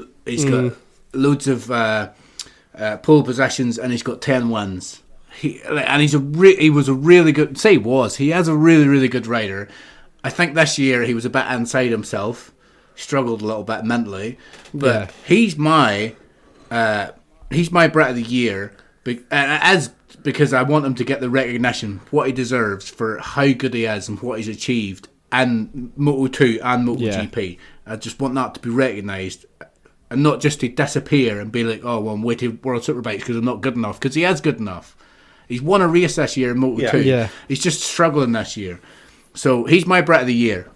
loads of pole positions, and he's got 10 wins. He is a really good rider. I think this year he was a bit inside himself, struggled a little bit mentally, but he's my Brit of the Year, because I want him to get the recognition, what he deserves for how good he is and what he's achieved in Moto2 and MotoGP. Yeah. I just want that to be recognised, and not just to disappear and be like, oh, well, I'm waiting World Superbikes because I'm not good enough, because he is good enough. He's won a race this year in Moto2. Yeah. He's just struggling this year. So he's my Brit of the Year.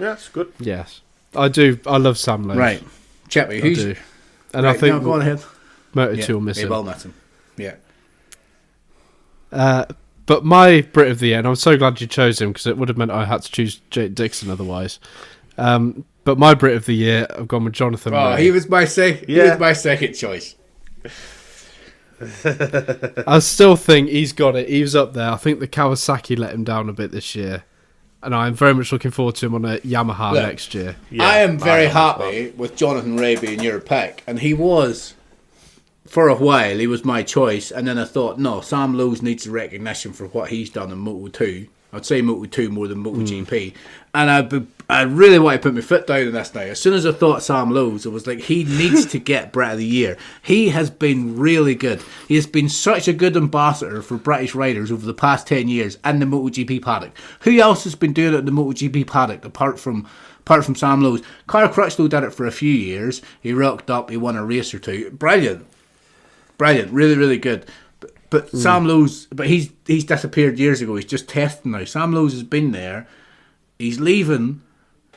Yeah, that's good. Yes. I do. I love Sam Lowes. Right. Chippy, who's... do. And right, I think... No, go on ahead. Moto2 will miss him. They will miss him. Yeah. But my Brit of the Year, and I'm so glad you chose him, because it would have meant I had to choose Jake Dixon otherwise. But my Brit of the Year, I've gone with Jonathan Ray. He was my second choice. I still think he's got it. He was up there. I think the Kawasaki let him down a bit this year, and I'm very much looking forward to him on a Yamaha next year. Yeah, I am very happy with Jonathan Ray being your pick, and he was, for a while, he was my choice, and then I thought, no, Sam Lowes needs the recognition for what he's done in Moto2. I'd say Moto2 more than MotoGP. And I really want to put my foot down on this now. As soon as I thought Sam Lowes, I was like, he needs to get Brit of the Year. He has been really good. He has been such a good ambassador for British riders over the past 10 years in the MotoGP paddock. Who else has been doing it in the MotoGP paddock apart from Sam Lowes? Carl Crutchlow did it for a few years. He rocked up, he won a race or two. Brilliant. Really, really good. But Sam Lowes, he's disappeared years ago. He's just testing now. Sam Lowes has been there. He's leaving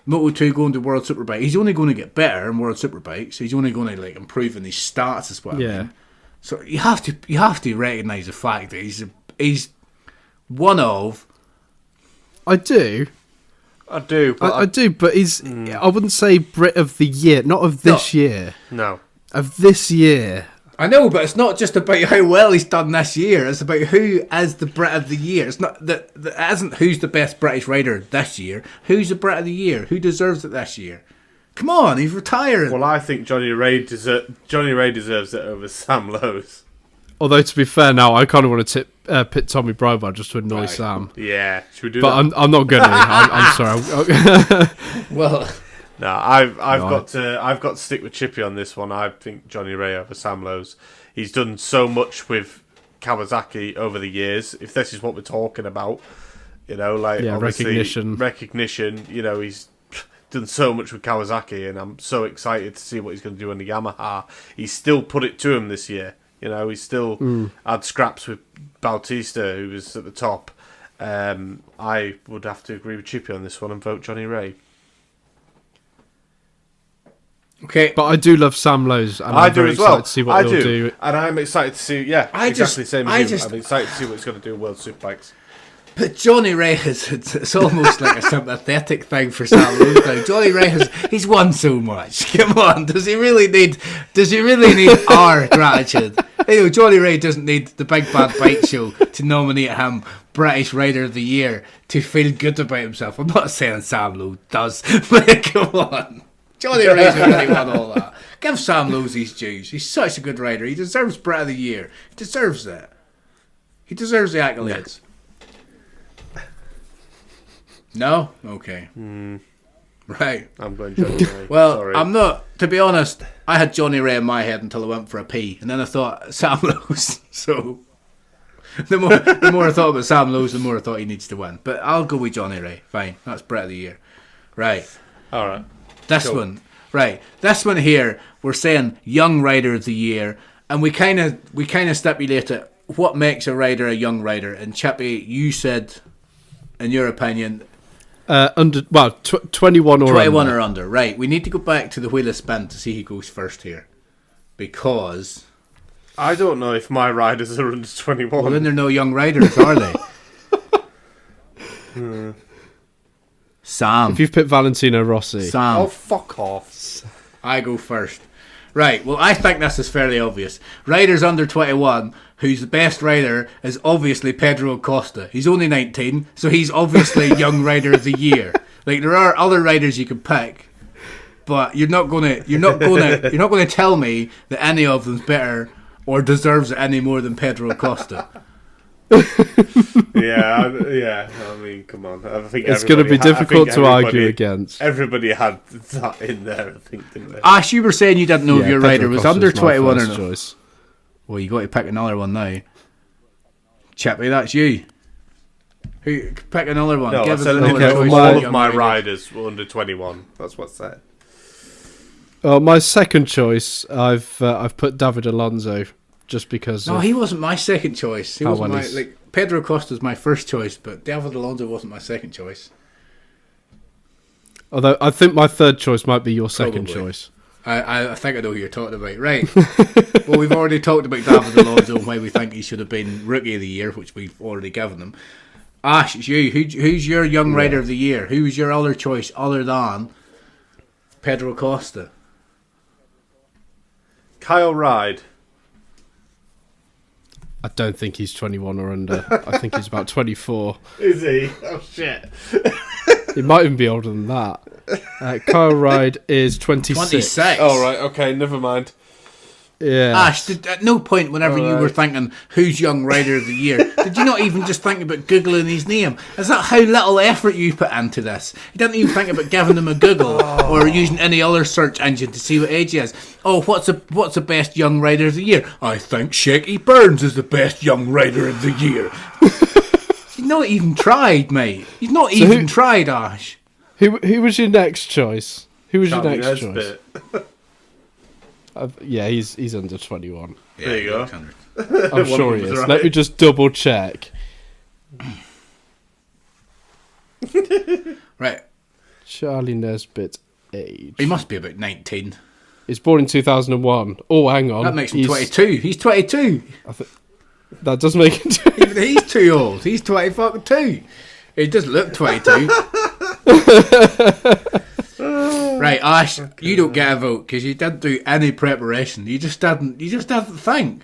Moto2, going to World Superbike. He's only going to get better in World Superbikes. He's only going to improve in his stats as well. Yeah. So you have to recognise the fact that he's one of. I do, but he's. I wouldn't say Brit of the Year, not of this year. No, of this year. I know, but it's not just about how well he's done this year. It's about who is the Brit of the Year. It's not that it isn't who's the best British rider this year. Who's the Brit of the Year? Who deserves it this year? Come on, he's retiring. Well, I think Johnny Ray deserves it over Sam Lowes. Although, to be fair, now I kind of want to pit Tommy Bridewell just to annoy Sam. Yeah, should we do that? But I'm not going to. I'm sorry. Well. No, I've got to stick with Chippy on this one. I think Johnny Ray over Sam Lowes. He's done so much with Kawasaki over the years. If this is what we're talking about, recognition. You know, he's done so much with Kawasaki, and I'm so excited to see what he's going to do on the Yamaha. He's still put it to him this year. You know, he's still had scraps with Bautista, who was at the top. I would have to agree with Chippy on this one and vote Johnny Ray. Okay, but I do love Sam Lowes, and I'm very excited to see what he'll do. And I'm excited to see, exactly the same as you. I'm excited to see what he's going to do in World Superbikes. But Johnny Ray it's almost like a sympathetic thing for Sam Lowes now. Johnny Ray he's won so much. Come on, does he really need our gratitude? You know, Johnny Ray doesn't need the Big Bad Bike Show to nominate him British Rider of the Year to feel good about himself. I'm not saying Sam Lowe does, but come on. Johnny Ray's already won all that. Give Sam Lowe his dues. He's such a good rider. He deserves Brit of the Year. He deserves it. He deserves the accolades. No? Okay. Right. I'm going Johnny Ray. Well, Sorry. I'm not. To be honest, I had Johnny Ray in my head until I went for a pee, and then I thought Sam Lowe's. So the more I thought about Sam Lowe's, the more I thought he needs to win. But I'll go with Johnny Ray. Fine, that's Brit of the Year. Right. All right. This one. Right. This one here, we're saying Young Rider of the Year, and we kind of stipulate it. What makes a rider a young rider? And Chippy, you said, in your opinion, 21 or 21 under. or under. Right. We need to go back to the Wheel of Spin to see who goes first here, because I don't know if my riders are under 21. well, then they're no young riders, are they? Sam. If you've picked Valentino Rossi. Sam. Oh, fuck off. I go first. Right, well, I think this is fairly obvious. Riders under 21, whose best rider is obviously Pedro Acosta. He's only 19, so he's obviously Young Rider of the Year. Like, there are other riders you could pick, but you're not gonna tell me that any of them's better or deserves it any more than Pedro Acosta. Yeah. I mean, come on. I think It's going to be difficult to argue against. Everybody had that in there, I think, didn't they? Ash, you were saying you didn't know if your rider was under 21 or not. Choice. Well, you got to pick another one now. Chippy, that's you. Who pick another one? No, Give I us said another choice. all of my riders were under 21. That's what's said. My second choice, I've put David Alonso, just because. No, he wasn't my second choice. He wasn't well he's- Pedro Costa's my first choice, but David Alonso wasn't my second choice. Although I think my third choice might be your second Probably. choice. I think I know who you're talking about. Right. Well, we've already talked about David Alonso and why we think he should have been Rookie of the Year, which we've already given him. Ash, it's you. Who's your Young Rider of the Year? Who was your other choice other than Pedro Costa? Kyle Ryde. I don't think he's 21 or under. I think he's about 24. Is he? Oh, shit. He might even be older than that. Kyle Ryde is 26. 26. Oh, right. Okay, never mind. Yeah. Ash, at no point whenever you were thinking, who's Young Rider of the Year, did you not even just think about Googling his name? Is that how little effort you put into this? You didn't even think about giving him a Google or using any other search engine to see what age he is. Oh, what's the best Young Rider of the Year? I think Shaky Burns is the best Young Rider of the Year. You've not even tried, mate. You've not even tried, Ash. Who was your next choice? Who was your Charlie next Nesbitt. choice? Yeah, he's under 21. Yeah, There you go. I'm sure he is. Right. Let me just double check. Right. Charlie Nesbitt age. He must be about 19. He's born in 2001. Oh, hang on. That makes him 22. He's 22. That does make it. Even he's too old. He's 22. He does look 22. Right, Ash, you don't get a vote because you didn't do any preparation. You just didn't think.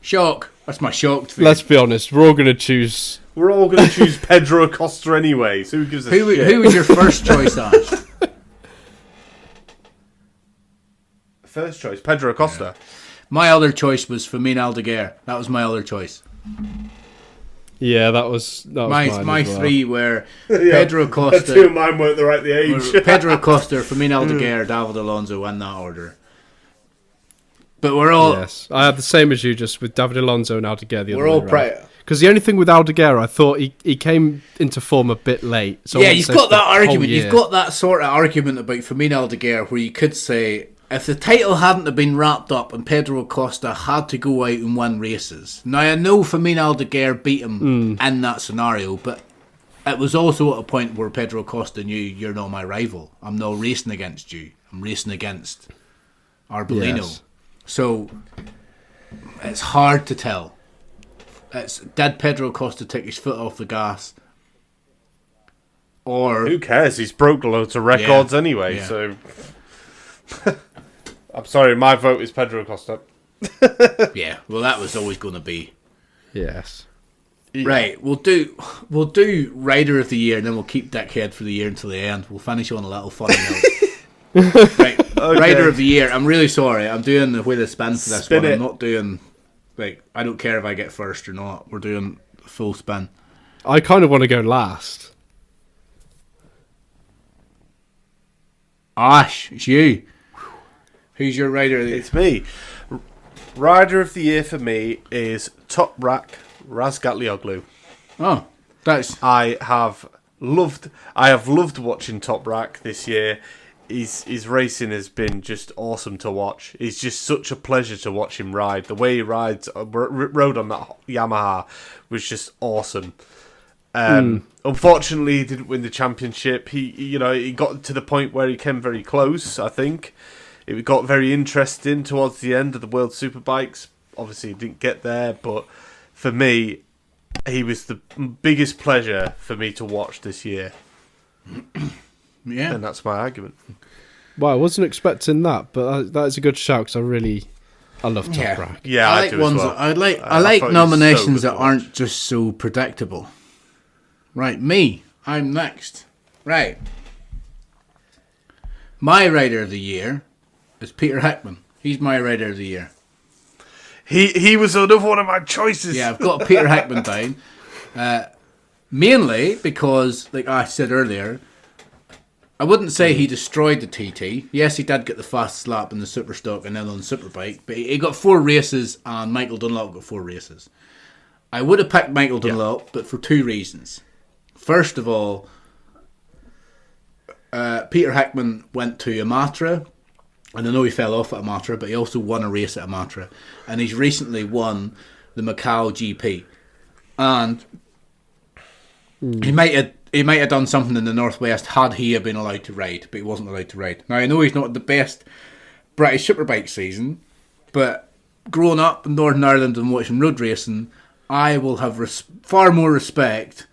Shock. That's my shock to Let's be honest. We're all going to choose. We're all going to choose Pedro Acosta anyway, so who gives a shit? Who was your first choice, Ash? First choice, Pedro Acosta. My other choice was Fermin Aldeguer. That was my other choice. Yeah, that was mine My as well. three were Pedro Two of Costa, mine weren't the right the age. Pedro Costa, Fermin Aldeguer, David Alonso in that order. But we're all Yes, I had the same as you, just with David Alonso and Aldeguer the we're other all way around. proud. Because the only thing with Aldeguer, I thought he came into form a bit late. So Yeah, I you've wouldn't got say that the whole argument. year. You've got that sort of argument about Fermin Aldeguer where you could say if the title hadn't have been wrapped up and Pedro Costa had to go out and win races. Now, I know Fermin Aldeguer beat him in that scenario, but it was also at a point where Pedro Costa knew you're not my rival. I'm not racing against you. I'm racing against Arbolino. Yes. So it's hard to tell. Did Pedro Costa take his foot off the gas? Or Who cares? He's broke loads of records anyway, Yeah. so... I'm sorry, my vote is Pedro Acosta. Yeah, well, that was always going to be. Yes. Yeah. Right, we'll do Rider of the Year, and then we'll keep Dickhead for the year until the end. We'll finish on a little funny note. Right, okay. Rider of the Year. I'm really sorry. I'm doing the way the spin for this one. I'm not doing I don't care if I get first or not. We're doing full spin. I kind of want to go last. Ash, it's you. Who's your Rider of the Year? It's me. Rider of the Year for me is Top Rack Razgatlioglu. Oh, that's. I have loved watching Top Rack this year. His racing has been just awesome to watch. It's just such a pleasure to watch him ride. The way he rode on that Yamaha was just awesome. Unfortunately, he didn't win the championship. He got to the point where he came very close. I think it got very interesting towards the end of the World Superbikes. Obviously, he didn't get there, but for me, he was the biggest pleasure for me to watch this year. Yeah, and that's my argument. Well, I wasn't expecting that, but that is a good shout because I love Top Rack. Yeah, I like do ones. As well. I like nominations that aren't just so predictable. Right, I'm next. Right, my Rider of the Year is Peter Hickman. He's my Rider of the Year. He was another one of my choices. Yeah, I've got Peter Hickman down. Mainly because, like I said earlier, I wouldn't say he destroyed the TT. Yes, he did get the fast lap in the Superstock and then on the Superbike, but he got 4 races and Michael Dunlop got 4 races. I would have picked Michael Dunlop, but for 2 reasons. First of all, Peter Hickman went to Amatra, and I know he fell off at Amatra, but he also won a race at Amatra, and he's recently won the Macau GP, and he might have done something in the Northwest had he been allowed to ride, but he wasn't allowed to ride. Now I know he's not the best British Superbike season, but growing up in Northern Ireland and watching road racing, I will have far more respect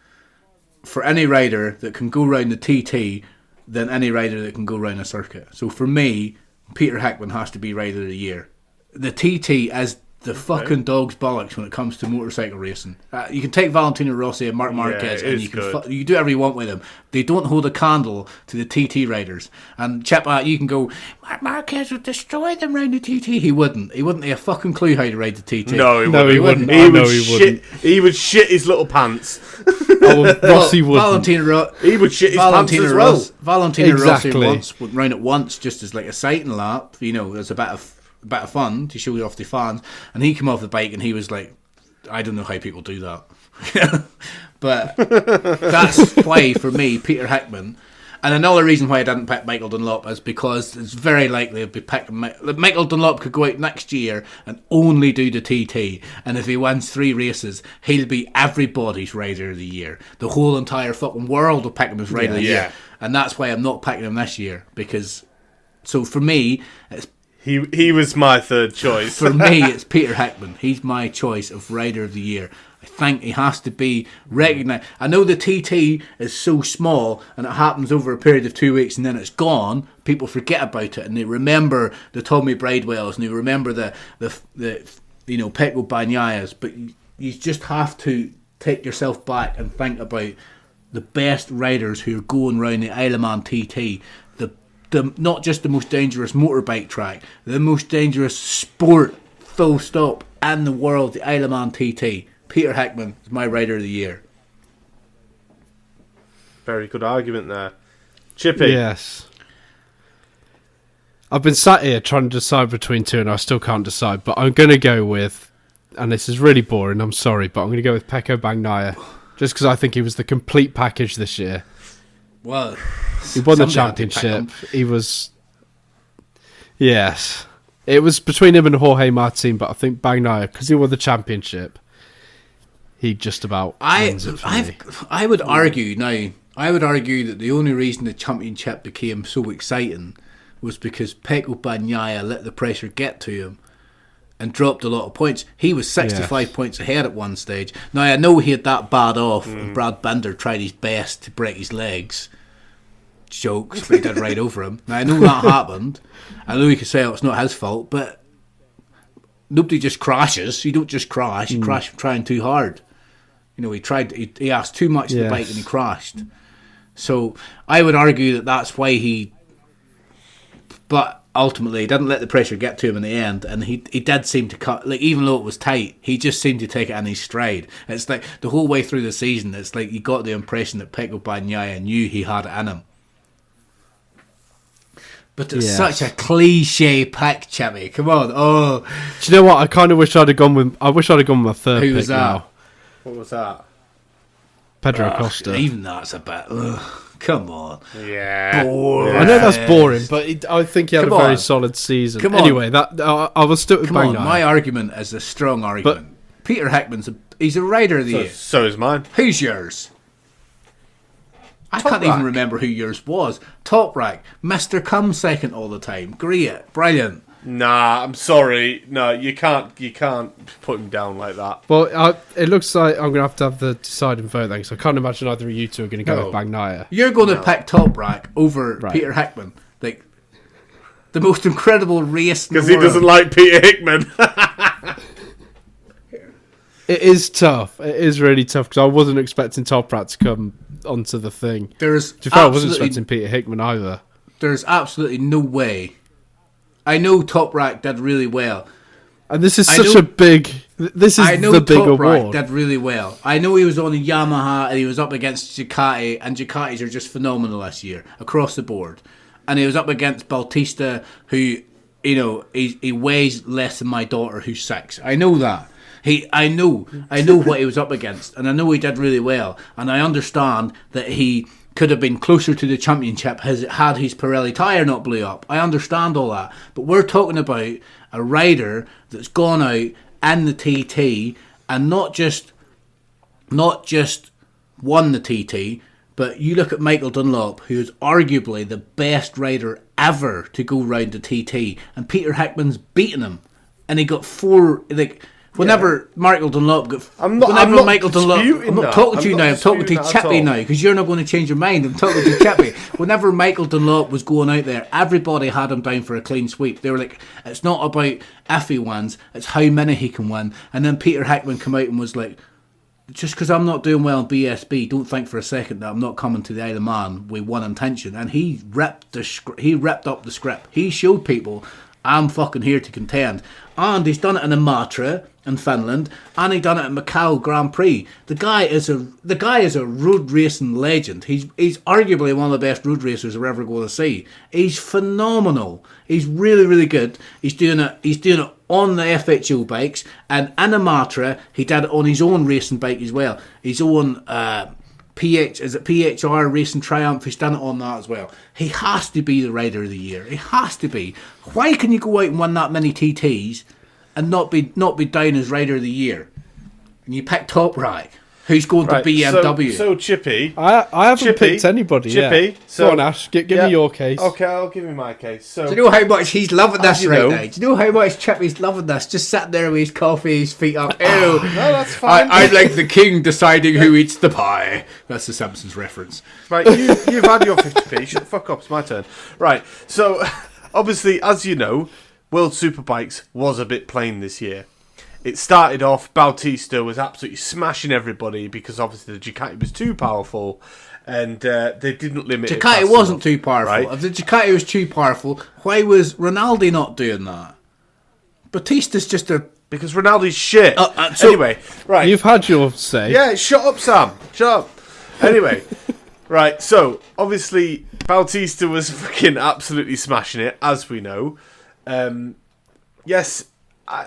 for any rider that can go round the TT than any rider that can go round a circuit. So for me, Peter Hickman has to be Rider of the Year. The TT is the fucking dog's bollocks when it comes to motorcycle racing. You can take Valentino Rossi and Marc Marquez and you can do whatever you want with them. They don't hold a candle to the TT riders. And Chip, you can go, Marc Marquez would destroy them round the TT. He wouldn't. He wouldn't have a fucking clue how to ride the TT. No, he wouldn't. He would shit his little pants. Rossi wouldn't. He would shit his pants as well. Valentino Rossi went round it once just as like a sighting lap. There's a bit of fun to show you off the fans, and he came off the bike and he was like, I don't know how people do that. But that's why for me Peter Hickman. And another reason why I didn't pick Michael Dunlop is because it's very likely I'd be picking Michael Dunlop could go out next year and only do the TT, and if he wins 3 races he'll be everybody's Rider of the Year. The whole entire fucking world will pick him as Rider of the Year, and that's why I'm not picking him this year, because so for me it's He was my third choice. For me, it's Peter Hickman. He's my choice of Rider of the Year. I think he has to be recognised. I know the TT is so small and it happens over a period of 2 weeks and then it's gone. People forget about it and they remember the Tommy Bridewells and they remember the Pecco Bagnaias. But you just have to take yourself back and think about the best riders who are going around the Isle of Man TT. Not just the most dangerous motorbike track, the most dangerous sport, full stop, in the world, the Isle of Man TT. Peter Hickman is my Rider of the Year. Very good argument there. Chippy. Yes. I've been sat here trying to decide between 2 and I still can't decide, but I'm going to go with, and this is really boring, I'm sorry, but I'm going to go with Pecco Bagnaia, just because I think he was the complete package this year. Well, he won the championship. He was... Yes. It was between him and Jorge Martin, but I think Bagnaia, because he won the championship, he just about wins it for me. I would argue that the only reason the championship became so exciting was because Pecco Bagnaia let the pressure get to him and dropped a lot of points. He was 65 points ahead at one stage. Now, I know he had that bad off, and Brad Binder tried his best to break his legs. Jokes, but he did right over him. Now, I know that happened. I know you could say, it's not his fault, but nobody just crashes. You don't just crash. You crash from trying too hard. You know, he asked too much of the bike and he crashed. So I would argue that's why but ultimately he didn't let the pressure get to him in the end, and he did seem to cut, like, even though it was tight, he just seemed to take it in his stride. It's like the whole way through the season, it's like you got the impression that Pecco Bagnaia knew he had it in him. But it's such a cliche pick, Chippy. Come on. Oh, do you know what? I kind of wish I'd have gone with. I wish I'd have gone with my third. Who was pick that? now. What was that? Pedro Costa. Even that's a bit. Come on. Yeah. Boring. I know that's boring, but I think he had Come a very on. solid season. Come on. Anyway, I was still with Come on. Bagnaia. My argument is a strong argument. Peter Hickman's he's a rider of the year. So is mine. Who's yours? I can't even remember who yours was. Top Rack. Mr. Come second all the time. Great. Brilliant. Nah, I'm sorry. No, you can't put him down like that. Well, it looks like I'm going to have the deciding vote then, because I can't imagine either of you two are going to go No. with Bagnaia. You're going to pick Top Rack over Right. Peter Hickman. Like, the most incredible race in the Because he world. doesn't like Peter Hickman. It is tough. It is really tough, because I wasn't expecting Top Rat to come onto the thing. I I wasn't expecting Peter Hickman either. There's absolutely no way. I know Top Rack did really well. And this is I such know- a big... This is I know the big Top Rack award. did really well. I know he was on a Yamaha and he was up against Ducati, and Ducatis are just phenomenal this year across the board. And he was up against Bautista, who, you know, he weighs less than my daughter, who's 6. I know that. I know what he was up against, and I know he did really well. And I understand that he could have been closer to the championship had his Pirelli tyre not blew up. I understand all that, but we're talking about a rider that's gone out in the TT and not just won the TT, but you look at Michael Dunlop, who is arguably the best rider ever to go round the TT, and Peter Hickman's beaten him, and he got 4. Like, whenever Michael Dunlop got, I'm not disputing I'm not that. talking to you I'm now. not I'm talking to disputing that at Chippy all. now, because you're not going to change your mind. I'm talking to Chippy. Whenever Michael Dunlop was going out there, everybody had him down for a clean sweep. They were like, it's not about if he wins, it's how many he can win. And then Peter Hickman came out and was like, just because I'm not doing well in BSB, don't think for a second that I'm not coming to the Isle of Man with one intention. And he ripped up the script. He showed people, I'm fucking here to contend. And he's done it in a Matra in Finland, and he done it at Macau Grand Prix. The guy is a road racing legend. He's arguably one of the best road racers we're ever going to see. He's phenomenal. He's really, really good. He's doing it on the FHO bikes, and in a Matra, he did it on his own racing bike as well. His own PHR Racing Triumph. He's done it on that as well. He has to be the rider of the year. He has to be. Why can you go out and win that many TTs and not be down as rider of the year? And you pick Top Rack, who's going to BMW. So Chippy. I haven't picked anybody yet. So, go on, Ash. Give me your case. Okay, I'll give you my case. So, do you know how much he's loving this right know. now? Do you know how much Chippy's loving this? Just sitting there with his coffee, his feet up. Ew. No, that's fine. I'm like the king deciding who eats the pie. That's the Simpsons reference. Right, you've had your 50p. Shut the fuck up. It's my turn. Right, so obviously, as you know, World Superbikes was a bit plain this year. It started off, Bautista was absolutely smashing everybody because obviously the Ducati was too powerful, and they didn't limit it. Ducati fast wasn't enough, too powerful. right? If the Ducati was too powerful, why was Rinaldi not doing that? Batista's just a... Because Ronaldo's shit. so- Anyway, right. You've had your say. Yeah, shut up, Sam. Shut up. Anyway, right, so obviously Bautista was fucking absolutely smashing it, as we know. Yes,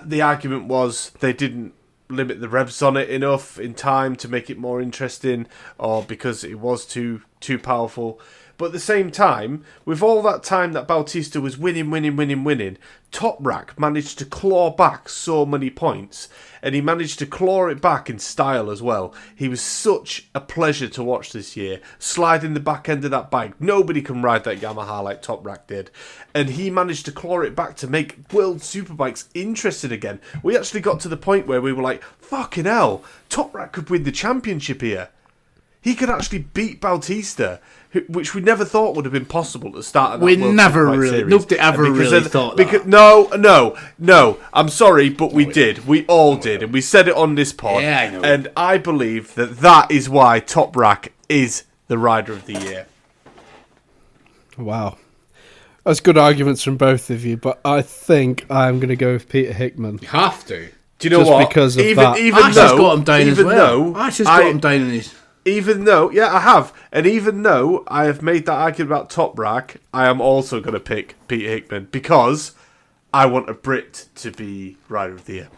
the argument was they didn't limit the revs on it enough in time to make it more interesting, or because it was too powerful. But at the same time, with all that time that Bautista was winning, Top Rack managed to claw back so many points, and he managed to claw it back in style as well. He was such a pleasure to watch this year, sliding the back end of that bike. Nobody can ride that Yamaha like Top Rack did. And he managed to claw it back to make World Superbikes interesting again. We actually got to the point where we were like, fucking hell, Top Rack could win the championship here. he could actually beat Bautista, which we never thought would have been possible at the start of that We World never Superbike really, series. nobody ever really thought that. No, I'm sorry, but we did. We all did, and we said it on this pod. Yeah, I know. And I believe that is why Top Rack is the rider of the year. Wow. That's good arguments from both of you, but I think I'm going to go with Peter Hickman. You have to. Do you know Just what? because of that. Ash has got him down as well. Ash has got him down in his... Even though, I have. And even though I have made that argument about Top Rack, I am also going to pick Peter Hickman because I want a Brit to be Rider of the Year.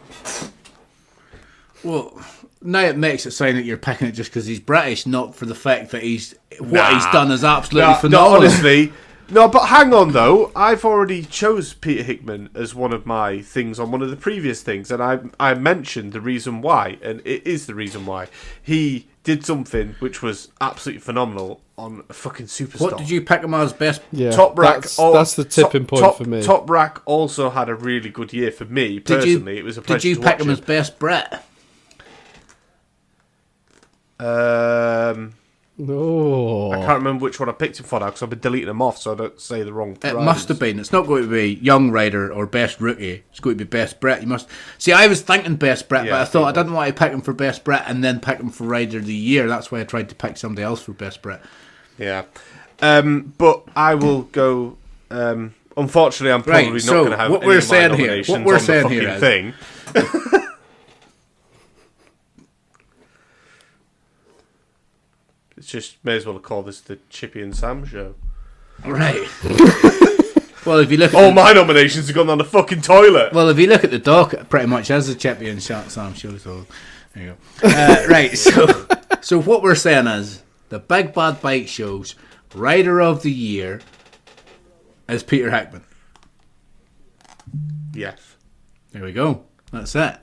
Well, now it makes it sound that you're picking it just because he's British, not for the fact that he's done is absolutely phenomenal. No, honestly. No, but hang on though. I've already chose Peter Hickman as one of my things on one of the previous things, and I mentioned the reason why, and it is the reason why. He did something which was absolutely phenomenal on a fucking superstar. What did you pick him as best? Yeah, Top Rack. That's the tipping point for me. Top Rack also had a really good year for me personally. It was a pleasure. Did you pick him as best Brit? Oh. I can't remember which one I picked him for now because I've been deleting them off so I don't say the wrong. It must have been. It's not going to be young rider or best rookie. It's going to be best Brit. You must see. I was thinking best Brit, but I thought I didn't want to pick him for best Brit and then pick him for rider of the year. That's why I tried to pick somebody else for best Brit. Yeah, but I will go. Unfortunately, I'm probably not going to have what any we're of my saying here. nominations What we're on the saying fucking here is, thing. It's just may as well call this the Chippy and Sam show. Right. Well, if you look at all my nominations have gone down the fucking toilet. Well, if you look at the doc, it pretty much as the Chippy and Sam show. So there you go. Right. So what we're saying is the Big Bad Bike Show's Rider of the Year is Peter Hickman. Yes. There we go. That's it.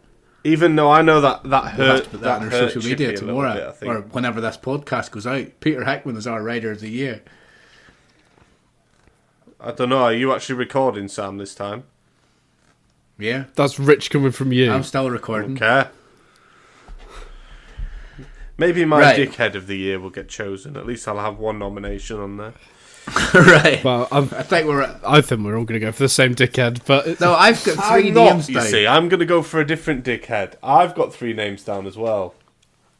Even though I know that hurt, We'll have to put that on our social Chippy media tomorrow, bit, I think. or whenever this podcast goes out. Peter Hickman is our Rider of the Year. I don't know. Are you actually recording, Sam, this time? Yeah. That's rich coming from you. I'm still recording. Okay. Maybe my dickhead of the year will get chosen. At least I'll have one nomination on there. Right. Well, I think we're all going to go for the same dickhead, but no, I've got three I'm names not, down. You see, I'm going to go for a different dickhead. I've got 3 names down as well.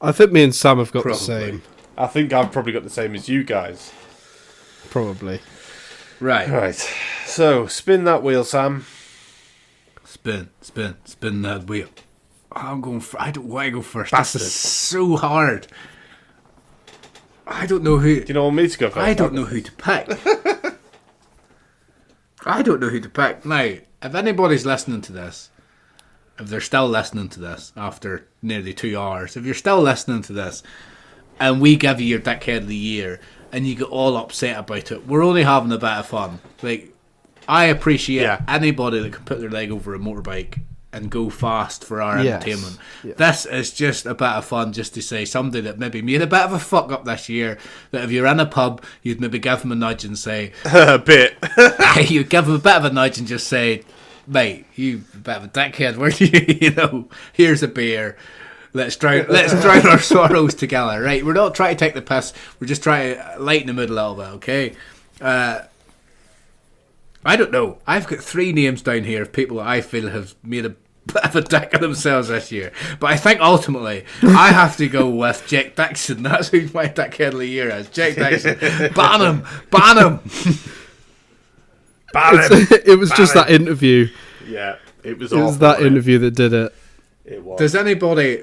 I think me and Sam have got the same. I think I've probably got the same as you guys. Probably. Right. So, spin that wheel, Sam. Spin that wheel. I'm going for. I don't want to go first. Bastard. This is so hard. I don't know who. Do you want me to go first? I don't know who to pick. I don't know who to pick. Now, if anybody's listening to this, if they're still listening to this after nearly 2 hours, if you're still listening to this, and we give you your dickhead of the year, and you get all upset about it, we're only having a bit of fun. Like, I appreciate anybody that can put their leg over a motorbike and go fast for our entertainment. Yes. This is just a bit of fun, just to say somebody that maybe made a bit of a fuck up this year, that if you're in a pub, you'd maybe give them a nudge and say... a bit. You'd give them a bit of a nudge and just say, mate, you a bit of a dickhead, weren't you? You know, here's a beer. Let's drown our sorrows together, right? We're not trying to take the piss. We're just trying to lighten the mood a little bit, okay? I don't know. I've got 3 names down here of people that I feel have made a bit of a dick of themselves this year. But I think ultimately I have to go with Jake Dixon. That's who my dickhead of the year is. Jake Dixon. Ban him! Ban him! It was just that interview. Yeah, it was that interview that did it. It was. Does anybody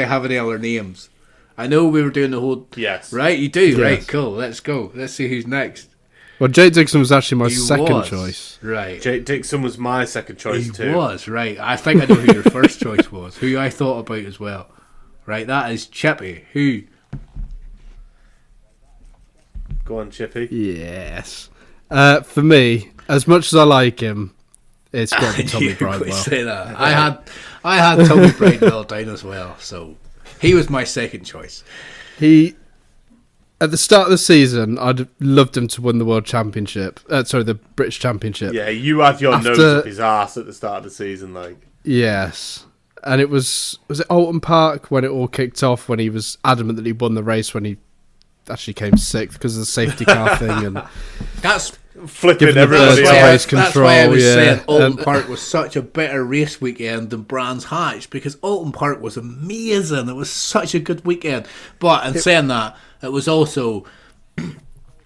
have any other names? I know we were doing the whole... Yes. Right, you do? Yes. Right, cool. Let's go. Let's see who's next. Well, Jake Dixon was actually my second choice. Right. Jake Dixon was my second choice too. He was, right. I think I know who your first choice was. Who I thought about as well. Right, that is Chippy. Who? Go on, Chippy. Yes. For me, as much as I like him, it's got to be Tommy Bridewell. Say that. I had Tommy Bridewell down as well, so he was my second choice. At the start of the season, I'd loved him to win the World Championship. The British Championship. Yeah, you had your nose up his arse at the start of the season, like. Yes. and it was it Alton Park when it all kicked off, when he was adamant that he won the race when he actually came sixth because of the safety car thing, and that's flipping everybody that's control. That's why I was saying Alton Park was such a better race weekend than Brands Hatch, because Alton Park was amazing. It was such a good weekend. But in saying that, it was also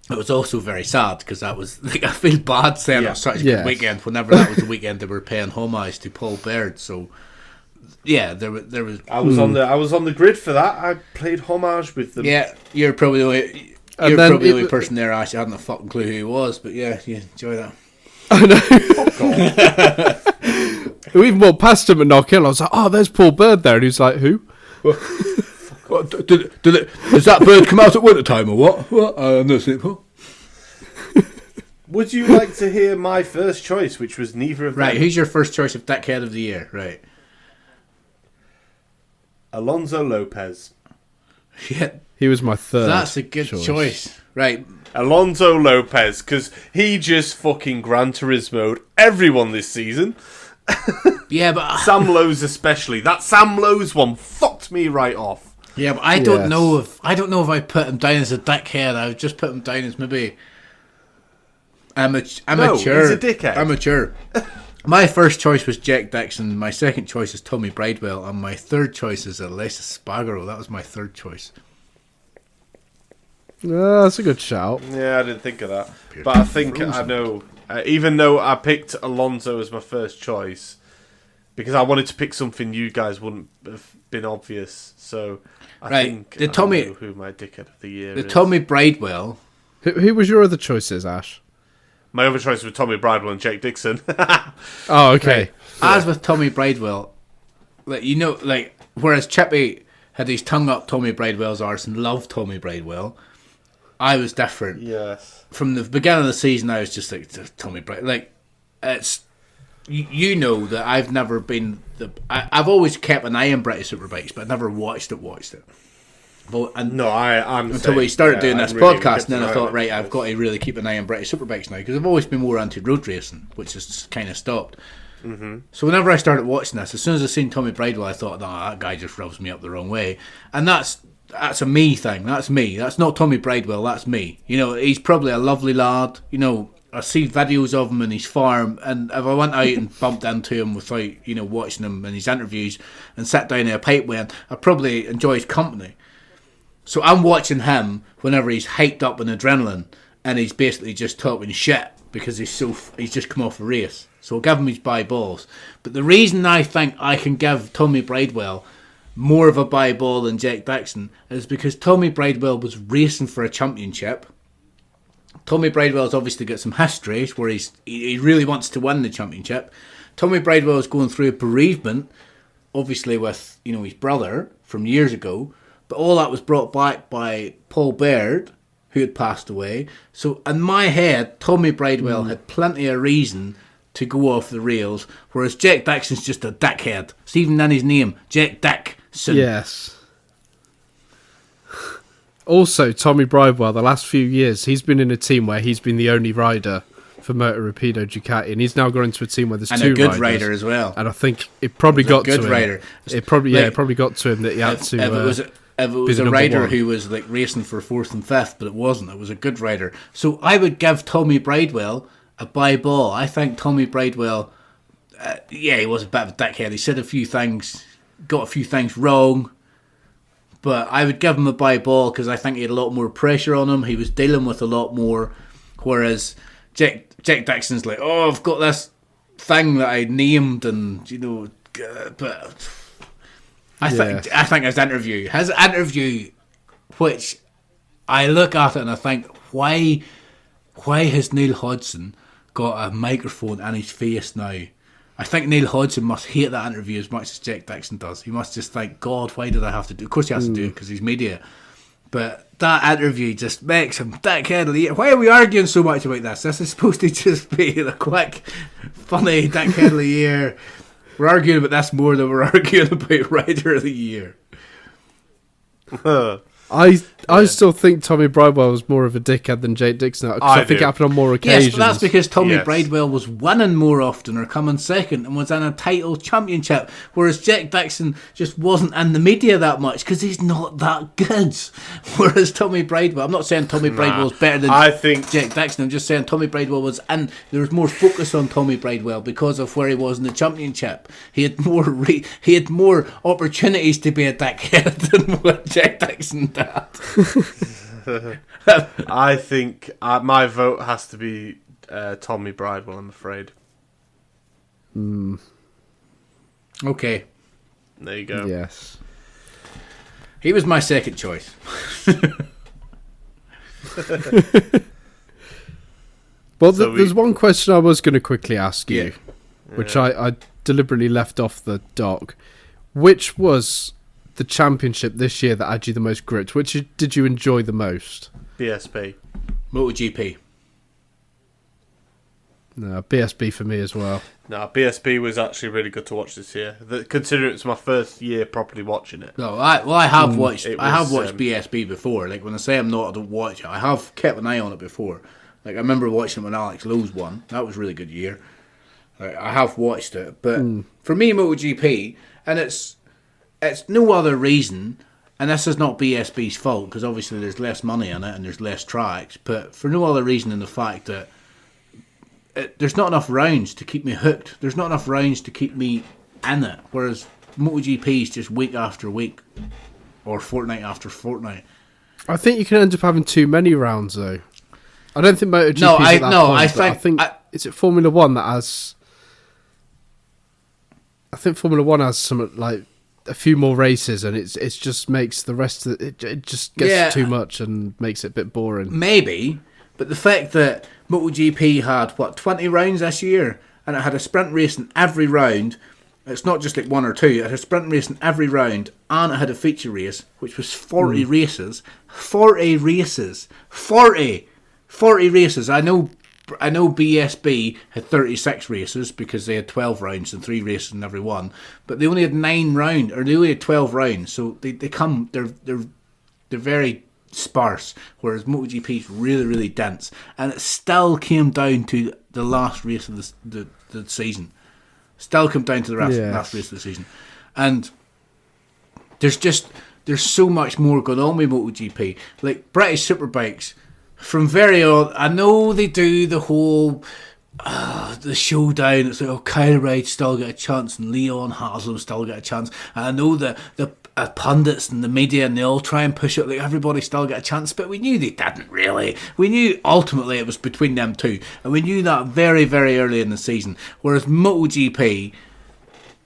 very sad, because that was like, I feel bad saying it was such a good weekend whenever that was the weekend they were paying homage to Paul Baird. So yeah, there was. I was on the grid for that. I played homage with them. Yeah, you're probably the only person there I actually hadn't a fucking clue who he was, but yeah, you enjoy that. I know. We even walked past him at Knockhill. I was like, "Oh, there's Paul Baird there," and he was like, "Who?" Does that bird come out at winter time or what? What? I'm not seeing Paul. Would you like to hear my first choice, which was neither of them? Right, who's your first choice of Dickhead of the Year? Right. Alonso Lopez. Yeah. He was my third. That's a good choice. Right. Alonso Lopez, because he just fucking Gran Turismo'd everyone this season. Yeah, but Sam Lowe's especially. That Sam Lowe's one fucked me right off. Yeah, but I don't know if I put him down as a dickhead. I would just put him down as maybe amateur. No, he's a dickhead. Amateur. My first choice was Jack Dixon. My second choice is Tommy Bridewell, and my third choice is Alessia Spargaro. That was my third choice. That's a good shout. Yeah, I didn't think of that. But I think I know, even though I picked Alonso as my first choice, because I wanted to pick something you guys wouldn't have been obvious. So I think I know who my dickhead of the year is. The Tommy Bridewell. Who was your other choices, Ash? My other choice was Tommy Bridewell and Jake Dixon. Oh, okay. Right. As with Tommy Bridewell, whereas Chippy had his tongue up Tommy Bridewell's arse and loved Tommy Bridewell, I was different. Yes. From the beginning of the season, I was just like, Tommy Bridewell. Like, it's... You know that I've never been... I've always kept an eye on British Superbikes, but I never watched it. I'm until we started doing this podcast, and then I thought, right, I've got to really keep an eye on British Superbikes now, because I've always been more anti road racing, which has kind of stopped. Mm-hmm. So whenever I started watching this, as soon as I seen Tommy Bridewell, I thought, that guy just rubs me up the wrong way, and that's a me thing. That's me. That's not Tommy Bridewell. That's me. You know, he's probably a lovely lad. You know, I see videos of him in his farm, and if I went out and bumped into him without, watching him in his interviews and sat down in a pipe with him, I'd probably enjoy his company. So I'm watching him whenever he's hyped up in adrenaline and he's basically just talking shit because he's just come off a race. So I'll give him his bye balls. But the reason I think I can give Tommy Bridewell more of a bye ball than Jack Dixon is because Tommy Bridewell was racing for a championship. Tommy Bridewell's obviously got some history where he really wants to win the championship. Tommy Bridewell is going through a bereavement, obviously with his brother from years ago. But all that was brought back by Paul Baird, who had passed away. So in my head, Tommy Bridewell had plenty of reason to go off the rails, whereas Jack Dixon's just a dickhead. It's even in his name, Jack Dixon. Yes. Also, Tommy Bridewell, the last few years, he's been in a team where he's been the only rider for Moto Rapido Ducati, and he's now gone into a team where there's two riders. And a good rider as well. And I think it probably got to him. Good rider. It probably got to him that he had to... If it was a rider who was like racing for 4th and 5th, but it wasn't. It was a good rider. So I would give Tommy Bridewell a bye ball. I think Tommy Bridewell, he was a bit of a dickhead. He said a few things, got a few things wrong, but I would give him a bye ball because I think he had a lot more pressure on him. He was dealing with a lot more, whereas Jack Dixon's like, I've got this thing that I named, and but. I think his interview, which I look at it and I think, why has Neil Hodgson got a microphone in his face now? I think Neil Hodgson must hate that interview as much as Jack Dixon does. He must just think, God, why did I have to do it? Of course he has to do it because he's media. But that interview just makes him dickhead of the year. Why are we arguing so much about this? This is supposed to just be the quick, funny dickhead of the year. We're arguing about this more than we're arguing about Rider of the Year. I I still think Tommy Bridewell was more of a dickhead than Jake Dixon. Because I think it happened on more occasions. Yes, but that's because Tommy Bridewell was winning more often or coming second and was in a title championship, whereas Jake Dixon just wasn't in the media that much because he's not that good. Whereas Tommy Bridewell, I'm not saying Tommy Bridewell's better than Jake Dixon. I'm just saying Tommy Bridewell was in. There was more focus on Tommy Bridewell because of where he was in the championship. He had more opportunities to be a dickhead than what Jake Dixon did. I think my vote has to be Tommy Bridewell, I'm afraid. Okay. There you go. Yes. He was my second choice. Well, there's one question I was going to quickly ask you, which I deliberately left off the doc. Which was the championship this year that had you the most grit? Which did you enjoy the most? BSB. MotoGP. No, BSB for me as well. No, BSB was actually really good to watch this year. Considering it's my first year properly watching it. No, I have watched BSB before. Like when I say I'm not, I don't watch it. I have kept an eye on it before. Like I remember watching it when Alex Lowe's won. That was a really good year. Like, I have watched it, but for me, MotoGP, and it's no other reason. And this is not BSB's fault because obviously there's less money in it and there's less tracks. But for no other reason than the fact that there's not enough rounds to keep me hooked. There's not enough rounds to keep me in it. Whereas MotoGP is just week after week or fortnight after fortnight. I think you can end up having too many rounds though. I don't think MotoGP is at that point. I think is it Formula One that has? I think Formula One has some like a few more races, and it just makes the rest of it just gets too much and makes it a bit boring. Maybe, but the fact that MotoGP had 20 rounds this year, and it had a sprint race in every round. It's not just like one or two. It had a sprint race in every round, and it had a feature race, which was 40 races. 40 races. 40 races. I know BSB had 36 races because they had 12 rounds and 3 races in every one, but they only had 12 rounds. So they're very sparse, whereas MotoGP is really, really dense, and it still came down to the last race of the season. Still come down to the last race of the season, and there's so much more going on with MotoGP. Like British Superbikes, from very old, I know they do the whole the showdown. It's like Kyle Ryde still get a chance and Leon Haslam still get a chance. And I know the pundits and the media and they all try and push it like everybody still get a chance, but we knew they didn't really. We knew ultimately it was between them two, and we knew that very, very early in the season. Whereas MotoGP,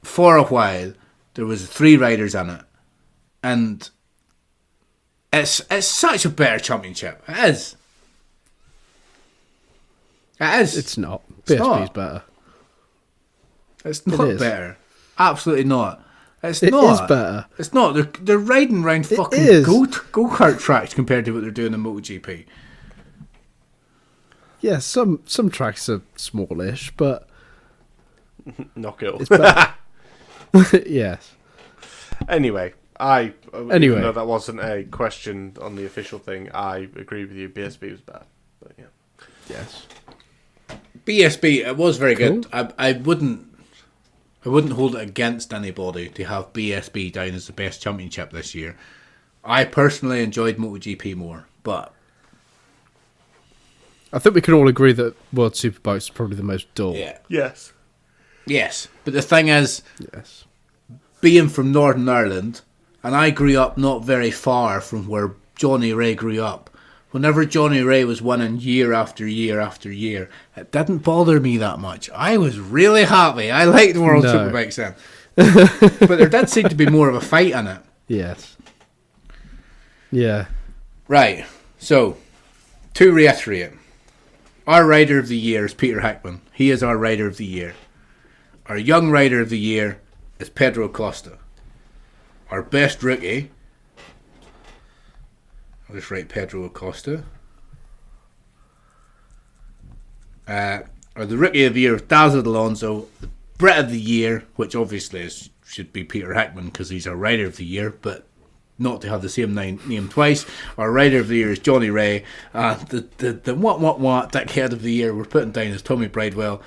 for a while, there was 3 riders in it, and it's such a better championship. It is. It is. It's not. BSB's better. It's not better. Absolutely not. It is better. It's not. They're riding around fucking go-kart tracks compared to what they're doing in MotoGP. Yeah, some tracks are smallish, but Knockhill. It's better. Yes. Anyway, even though that wasn't a question on the official thing, I agree with you. BSB was bad, but yeah. Yes. BSB, it was very good. I wouldn't hold it against anybody to have BSB down as the best championship this year. I personally enjoyed MotoGP more, but I think we can all agree that World Superbikes is probably the most dull. Yeah. Yes. But the thing is, being from Northern Ireland, and I grew up not very far from where Johnny Ray grew up. Whenever Johnny Ray was winning year after year after year, it didn't bother me that much. I was really happy. I liked World Superbikes then. But there did seem to be more of a fight in it. Yes. Yeah. Right. So, to reiterate, our rider of the year is Peter Hickman. He is our rider of the year. Our young rider of the year is Pedro Acosta. Our best rookie, I'll just write Pedro Acosta. Or the rookie of the year is Dazzle Alonso. The Brit of the year, which obviously should be Peter Hickman because he's our rider of the year, but not to have the same name twice. Our Rider of the Year is Johnny Ray. The Dickhead of the Year we're putting down is Tommy Bridewell,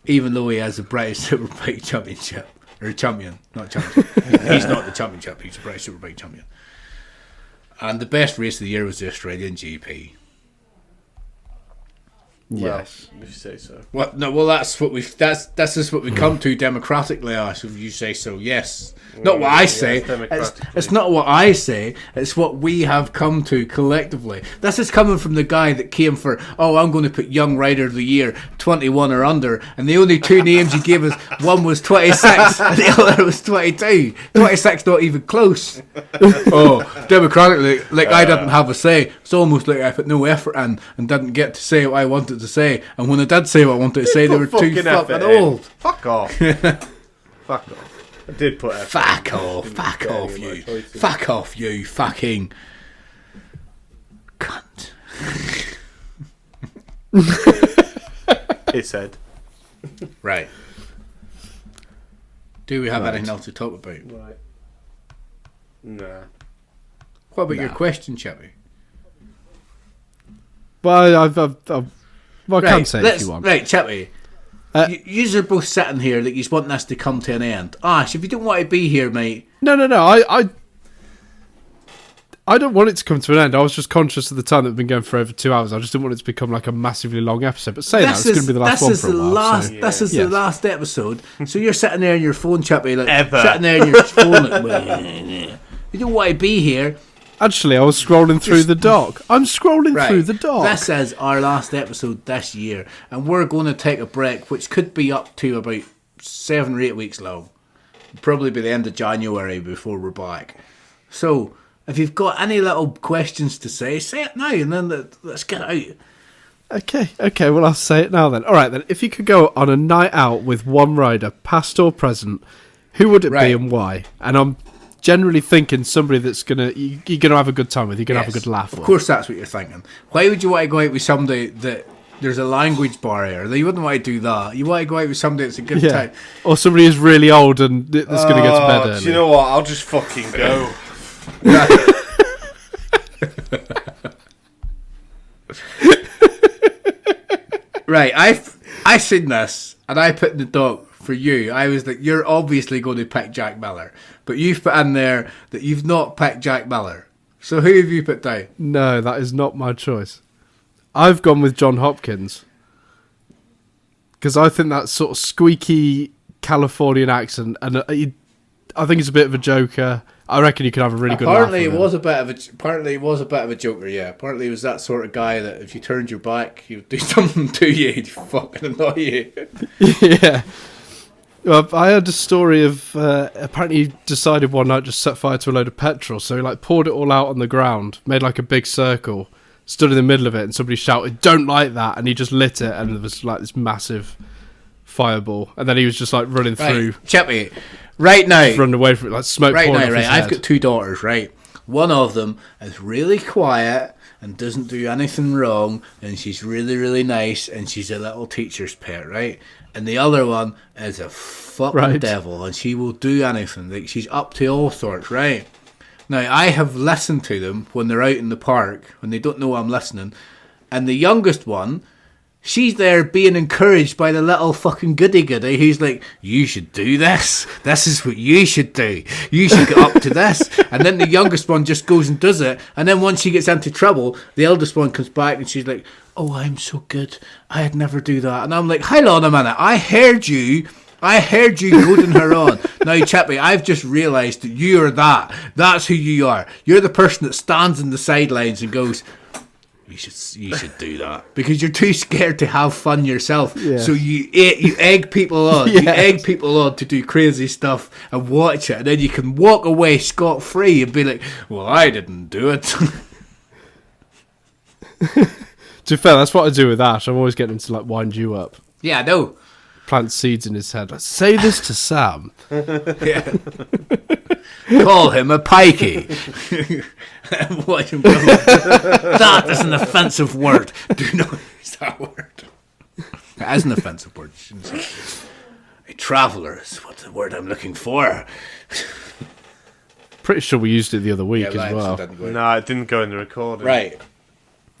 even though he has the British Superbike Championship. Or champion, not champion. He's not the championship, he's the British Superbike champion. And the best race of the year was the Australian GP. Yes, if you say so. What? No, well, that's what we've. That's just what we come to democratically. Ash, if you say so, yes. Not what I say. It's not what I say. It's what we have come to collectively. This is coming from the guy that came for. Oh, I'm going to put Young Rider of the Year 21 or under, and the only two names he gave us, one was 26 and the other was 22. 26, not even close. Oh, democratically, like I didn't have a say. It's almost like I put no effort in and didn't get to say what I wanted to say. And when I did say what I wanted to say, they were too fucking old. Fuck off. Fuck off. I did put effort. Fuck off. Fuck off, you. Fuck off, you fucking cunt. It said. Right. Do we have anything else to talk about? Right. Nah. What about your question, Chippy? Well, I can't say if you want. Right, Chippy. You are both sitting here like you want this to come to an end. Ash, if you don't want to be here, mate. No. I don't want it to come to an end. I was just conscious of the time that we've been going for over 2 hours. I just didn't want it to become like a massively long episode. But saying that, it's going to be the last one for a while. This is the last episode. So you're sitting there on your phone, Chippy, like sitting there on your phone. Like, you don't want to be here. Actually, I was scrolling through the doc. I'm scrolling through the doc. This is our last episode this year, and we're going to take a break, which could be up to about 7 or 8 weeks long. Probably by the end of January before we're back. So, if you've got any little questions to say it now, and then let's get it out. Okay, well, I'll say it now then. All right, then. If you could go on a night out with one rider, past or present, who would it be and why? And I'm generally thinking somebody that's you're gonna have a good time with, you're gonna have a good laugh with. Of course, that's what you're thinking. Why would you want to go out with somebody that there's a language barrier? You wouldn't want to do that. You want to go out with somebody that's a good time, or somebody who's really old and that's gonna go to bed early. Do you know what? I'll just fucking go. Right, I seen this and I put in the doc for you. I was like, you're obviously going to pick Jack Miller, but you've put in there that you've not picked Jack Miller. So who have you put down? No, that is not my choice. I've gone with John Hopkins because I think that sort of squeaky Californian accent, and I think he's a bit of a joker. I reckon you could have a really good laugh. Apparently, he was a bit of a joker. Yeah, apparently he was that sort of guy that if you turned your back, he would do something to you. He'd fucking annoy you. Yeah. Well, I heard a story of apparently he decided one night just set fire to a load of petrol, so he like poured it all out on the ground, made like a big circle, stood in the middle of it, and somebody shouted, "Don't light that!" and he just lit it, and there was like this massive fireball, and then he was just like running through. Chippy, right now, running away from it, like smoke pouring off his head. I've got 2 daughters, right? One of them is really quiet and doesn't do anything wrong, and she's really, really nice, and she's a little teacher's pet, right? And the other one is a fucking devil, and she will do anything. Like, she's up to all sorts, right? Now, I have listened to them when they're out in the park, when they don't know I'm listening, and the youngest one, she's there being encouraged by the little fucking goody-goody who's like, you should do this. This is what you should do. You should get up to this. And then the youngest one just goes and does it. And then once she gets into trouble, the eldest one comes back and she's like, oh, I'm so good. I'd never do that. And I'm like, hold on a minute. I heard you goading her on. Now, Chippy, I've just realised that you are that. That's who you are. You're the person that stands in the sidelines and goes, you should do that because you're too scared to have fun yourself. Yeah. So you egg people on. Yes. You egg people on to do crazy stuff and watch it, and then you can walk away scot free and be like, "Well, I didn't do it." To be fair, that's what I do with Ash. I'm always getting him to like wind you up. Yeah, I know. Plant seeds in his head. Like, say this to Sam. Yeah. Call him a pikey. Watch him go. That is an offensive word. Do not use that word. It is an offensive word. A traveller is what the word I'm looking for. Pretty sure we used it the other week Yeah, as that well. episode didn't go in. No, it didn't go in the recording. Right.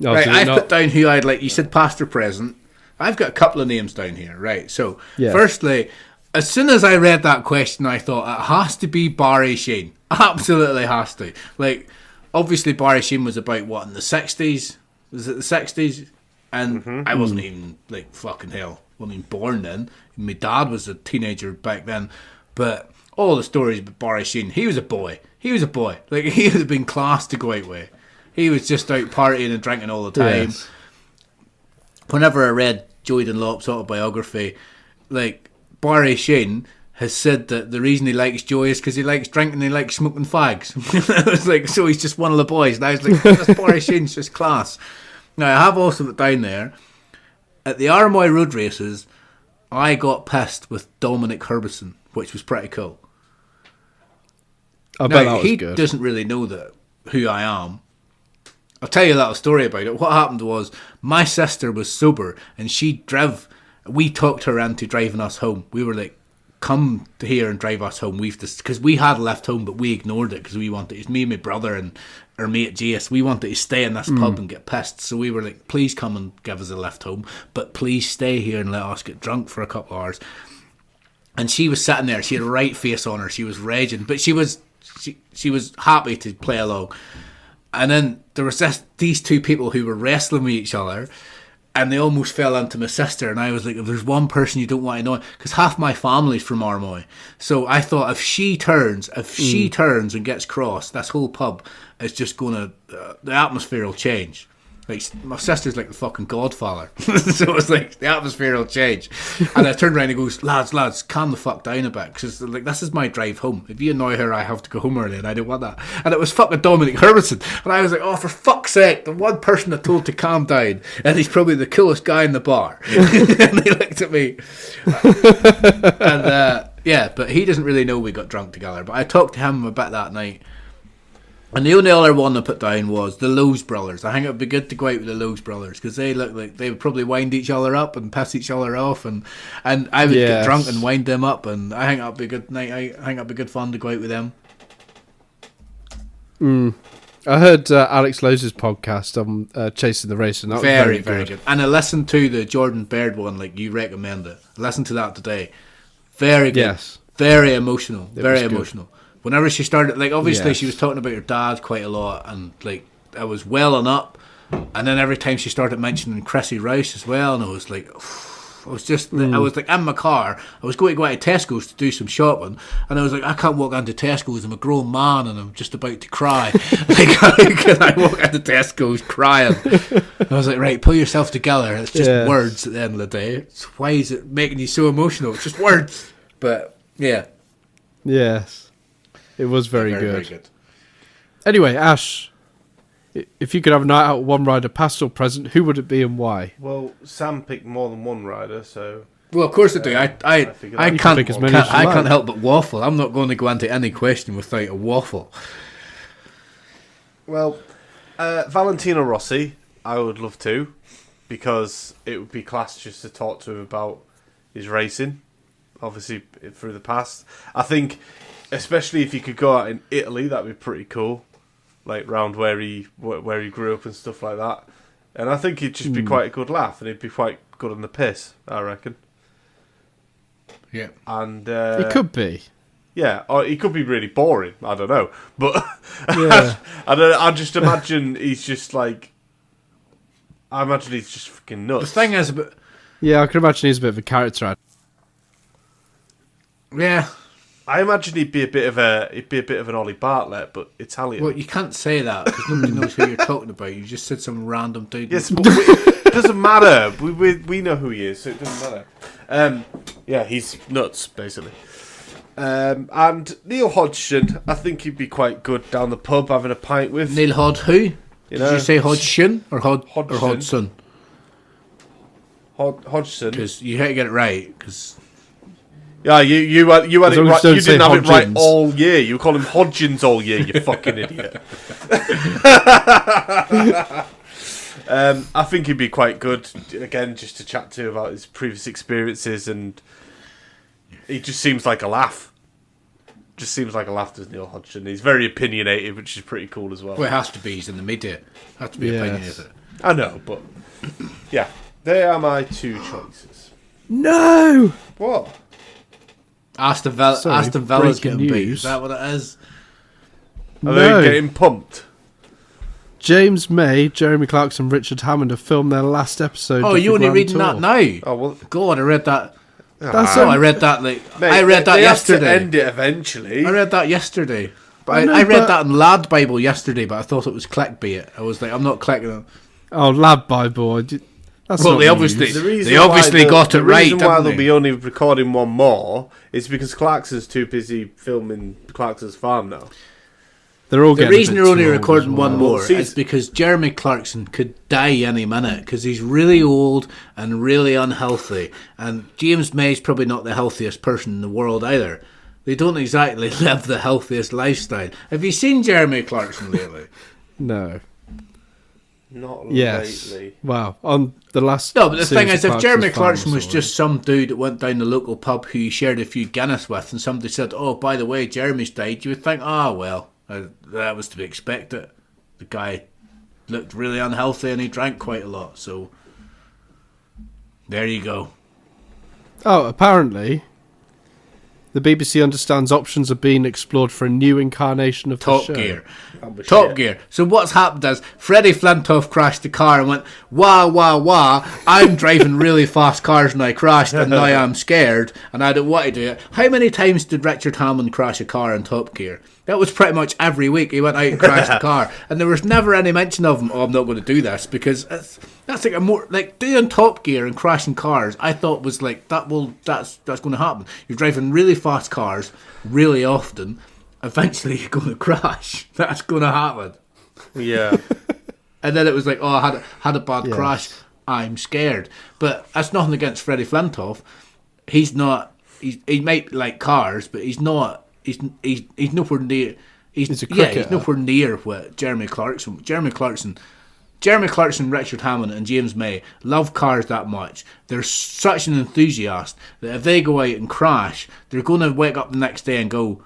Oh, Right, did it I've not? put down who I'd like. You said past or present. I've got a couple of names down here. Right. So, Yeah. firstly, as soon as I read that question, I thought it has to be Barry Sheen. Absolutely has to. Like, obviously, Barry Sheen was about what in the 60s? Was it the 60s? And I wasn't even like fucking hell. Wasn't even born then. My dad was a teenager back then. But all the stories about Barry Sheen, he was a boy. He was a boy. Like, he would have been class to go out with. He was just out partying and drinking all the time. Yes. Whenever I read Joey Dunlop's autobiography, like, Barry Sheen has said that the reason he likes Joey is because he likes drinking and he likes smoking fags. I was like, so he's just one of the boys. And I was like, that's Barry Sheen's just class. Now, I have also put down there, at the Armoy Road Races, I got pissed with Dominic Herbison, which was pretty cool. I Now, bet that was he good. doesn't really know that who I am. I'll tell you a little story about it. What happened was, my sister was sober, and she drove. We talked her into driving us home. We were like, come to here and drive us home. Because we had left home, but we ignored it because we wanted. It's me and my brother and our mate Jace. We wanted to stay in this pub and get pissed. So we were like, please come and give us a lift home, but please stay here and let us get drunk for a couple of hours. And she was sitting there. She had a right face on her. She was raging, but she was happy to play along. And then there was these two people who were wrestling with each other, and they almost fell into my sister. And I was like, if there's one person you don't want to know, because half my family's from Armoy. So I thought if she turns and gets cross, this whole pub is just going to, the atmosphere will change. Like, my sister's like the fucking godfather. So it's like, the atmosphere will change. And I turned around and goes, lads, calm the fuck down a bit. Because, like, this is my drive home. If you annoy her, I have to go home early, and I don't want that. And it was fucking Dominic Herbison. And I was like, oh, for fuck's sake, the one person I told to calm down, and he's probably the coolest guy in the bar. And he looked at me. And, yeah, but he doesn't really know we got drunk together. But I talked to him a bit that night. And the only other one I put down was the Lowe's brothers. I think it would be good to go out with the Lowe's brothers because they look like they would probably wind each other up and piss each other off, and I would get drunk and wind them up, and I think that'd be a good night. I think that'd be good fun to go out with them. I heard Alex Lowe's podcast on Chasing the Race, and that was very good. And I listened to the Jordan Baird one, like you recommended. I listened to that today. Very good. Yes. Very emotional. Very was good. emotional. Whenever she started, like, obviously Yes. she was talking about her dad quite a lot, and like I was welling up, and then every time she started mentioning Chrissy Rouse as well, and I was like, I was just, I was like in my car. I was going to go out to Tesco's to do some shopping, and I was like, I can't walk into Tesco's. I'm a grown man, and I'm just about to cry. Like, how can I walk into Tesco's crying? I was like, right, pull yourself together. It's just words at the end of the day. It's, why is it making you so emotional? It's just words. But yeah, Yes. It was very good. Very good. Anyway, Ash, if you could have a night out with one rider, past or present, who would it be and why? Well, Sam picked more than one rider, so... Well, of course I do. I can't help but waffle. I'm not going to go into any question without a waffle. Well, Valentino Rossi, I would love to, because it would be class just to talk to him about his racing, obviously through the past. I think, especially if you could go out in Italy, that'd be pretty cool, like round where he grew up and stuff like that. And I think he'd just be quite a good laugh, and he'd be quite good on the piss, I reckon. Yeah, and it could be. Yeah, or he could be really boring. I don't know, but Yeah. I just imagine he's just like. I imagine he's just fucking nuts. the thing is, Yeah, I can imagine he's a bit of a character. yeah. I imagine he'd be a bit of an Ollie Bartlett, but Italian. Well, you can't say that because nobody knows who you're talking about. You just said some random dude. Yes, but it doesn't matter. We know who he is, so it doesn't matter. Yeah, he's nuts, basically. And Neil Hodgson, I think he'd be quite good down the pub having a pint with. Neil Hod who? You Did know, you say Hodgson or Hodgson. or Hodgson? Hodgson. Because you had to get it right. Because Yeah, you had it long as right. you don't You say didn't have it right Hodgins. all year. You call him Hodgins all year. You fucking idiot. I think he'd be quite good again, just to chat to about his previous experiences, and he just seems like a laugh. just seems like a laugh to Neil Hodgson. He's very opinionated, which is pretty cool as well. Well, it has to be. He's in the media. Has to be opinionated. I know, but yeah, they are my two choices. No! What? Aston Villa's getting beat. Is that what it is? Are they getting pumped? James May, Jeremy Clarkson, Richard Hammond have filmed their last episode. Oh, you only reading Tour. that now? Oh well, God, I read that. I read that mate, I read that they yesterday. Have to end it eventually. I read that yesterday. But I read that in Lad Bible yesterday, but I thought it was clickbait. I was like, I'm not clicking it. Oh, Lad Bible. That's well, they obviously got it right. The reason why they'll be only recording one more is because Clarkson's too busy filming Clarkson's farm now. The reason they're only recording one more well, is because Jeremy Clarkson could die any minute because he's really old and really unhealthy. And James May's probably not the healthiest person in the world either. They don't exactly live the healthiest lifestyle. Have you seen Jeremy Clarkson lately? No. Not lately. Wow. On the last... No, but the thing is, if Jeremy Clarkson was just some dude that went down the local pub who he shared a few Guinness with and somebody said, oh, by the way, Jeremy's died, you would think, well... that was to be expected. The guy looked really unhealthy and he drank quite a lot, so there you go. Oh, apparently the BBC understands options are being explored for a new incarnation of Top the show. Gear. Top Gear. So what's happened is Freddie Flintoff crashed the car and went, wah, wah, wah, I'm driving really fast cars and I crashed and now I'm scared and I don't want to do it. How many times did Richard Hammond crash a car in Top Gear? That was pretty much every week he went out and crashed the car, and there was never any mention of him. Oh, I'm not going to do this because that's like a more like doing Top Gear and crashing cars. I thought was like that's going to happen. You're driving really fast cars really often. Eventually, you're going to crash. That's going to happen. Yeah. And then it was like, oh, I had a bad crash. I'm scared. But that's nothing against Freddie Flintoff. He's not. He might like cars, but he's not. He's nowhere near. He's nowhere near what Jeremy Clarkson. Jeremy Clarkson, Richard Hammond, and James May love cars that much. They're such an enthusiast that if they go out and crash, they're going to wake up the next day and go,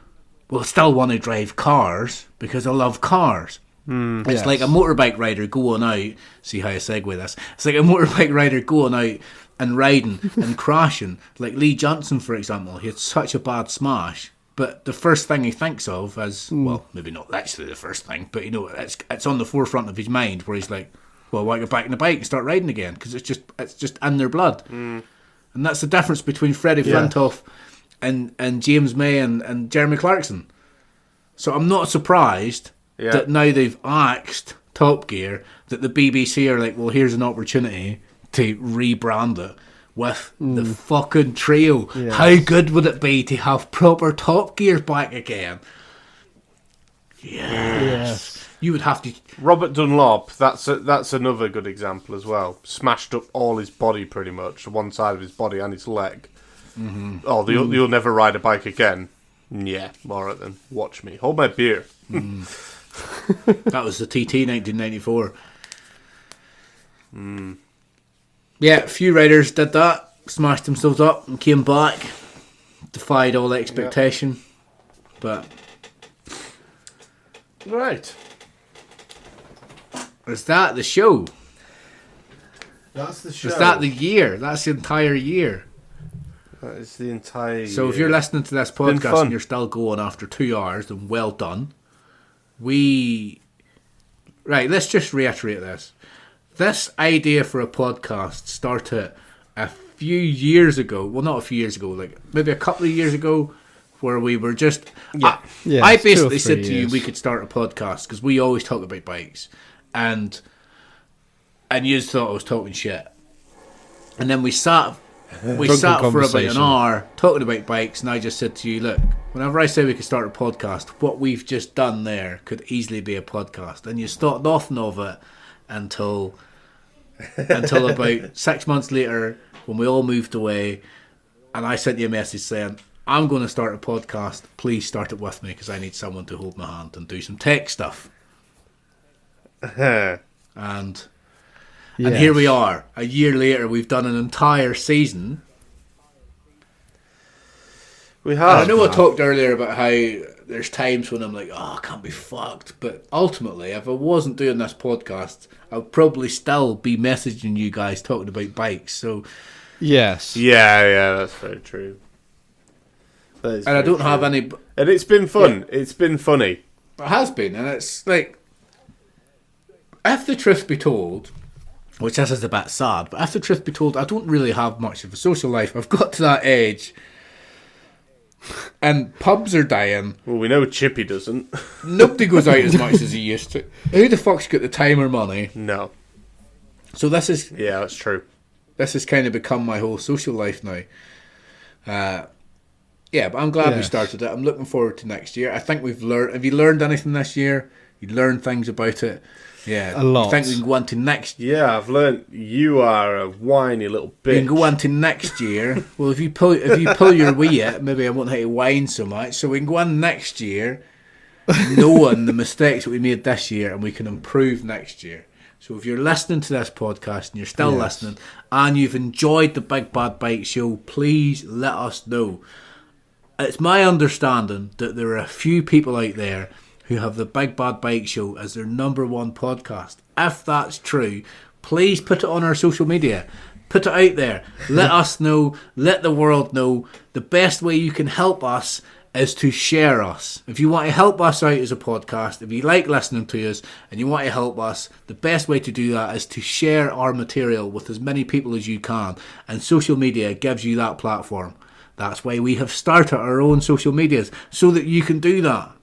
"Well, I still want to drive cars because I love cars." It's like a motorbike rider going out. See how I segue this? It's like a motorbike rider going out and riding and crashing. Like Lee Johnson, for example, he had such a bad smash. But the first thing he thinks of is, well, maybe not actually the first thing, but it's on the forefront of his mind where he's like, well, why get back on the bike and start riding again? Because it's just in their blood. And that's the difference between Freddie Flintoff and James May and Jeremy Clarkson. So I'm not surprised that now they've axed Top Gear, that the BBC are like, well, here's an opportunity to rebrand it with the fucking trio. Yes. How good would it be to have proper Top Gear back again? Yes. You would have to... Robert Dunlop, that's another good example as well. Smashed up all his body pretty much, one side of his body and his leg. Oh, you'll never ride a bike again. Yeah, alright then. Watch me. Hold my beer. That was the TT 1994. Yeah, a few riders did that, smashed themselves up and came back, defied all expectation. But right, is that the show? That's the show. Is that the year? That's the entire year. That is the entire year. So if you're listening to this podcast and you're still going after 2 hours, then well done. Right, let's just reiterate this. This idea for a podcast started a few years ago. Well, not a few years ago, like maybe a couple of years ago, where we were just... I basically said to you we could start a podcast because we always talk about bikes. And you thought I was talking shit. And then we sat for about an hour talking about bikes, and I just said to you, look, whenever I say we could start a podcast, what we've just done there could easily be a podcast. And you thought nothing of it until about 6 months later when we all moved away, and I sent you a message saying, I'm going to start a podcast, please start it with me because I need someone to hold my hand and do some tech stuff. And here we are, a year later. We've done an entire season. We have. I know I talked earlier about how there's times when I'm like, I can't be fucked. But ultimately, if I wasn't doing this podcast, I would probably still be messaging you guys talking about bikes. So, yes. Yeah, that's very true. And I don't have any... And it's been fun. Yeah. It's been funny. It has been. And it's like, if the truth be told, which this is a bit sad, but if the truth be told, I don't really have much of a social life. I've got to that age... And pubs are dying. Well, we know Chippy doesn't. Nobody goes out as much as he used to. Who the fuck's got the time or money? No. So this is... Yeah, that's true. This has kind of become my whole social life now. Yeah, but I'm glad we started it. I'm looking forward to next year. I think we've learned... Have you learned anything this year? You learned things about it? Yeah. A lot. I think we can go on to next... Yeah, I've learned you are a whiny little bitch. We can go on to next year. Well, if you pull your wee it, maybe I won't have to whine so much. So we can go on next year, knowing the mistakes that we made this year, and we can improve next year. So if you're listening to this podcast and you're still listening, and you've enjoyed the Big Bad Bike Show, please let us know. It's my understanding that there are a few people out there who have the Big Bad Bike Show as their number one podcast. If that's true, please put it on our social media. Put it out there. Let us know. Let the world know. The best way you can help us is to share us. If you want to help us out as a podcast, if you like listening to us and you want to help us, the best way to do that is to share our material with as many people as you can. And social media gives you that platform. That's why we have started our own social medias, so that you can do that.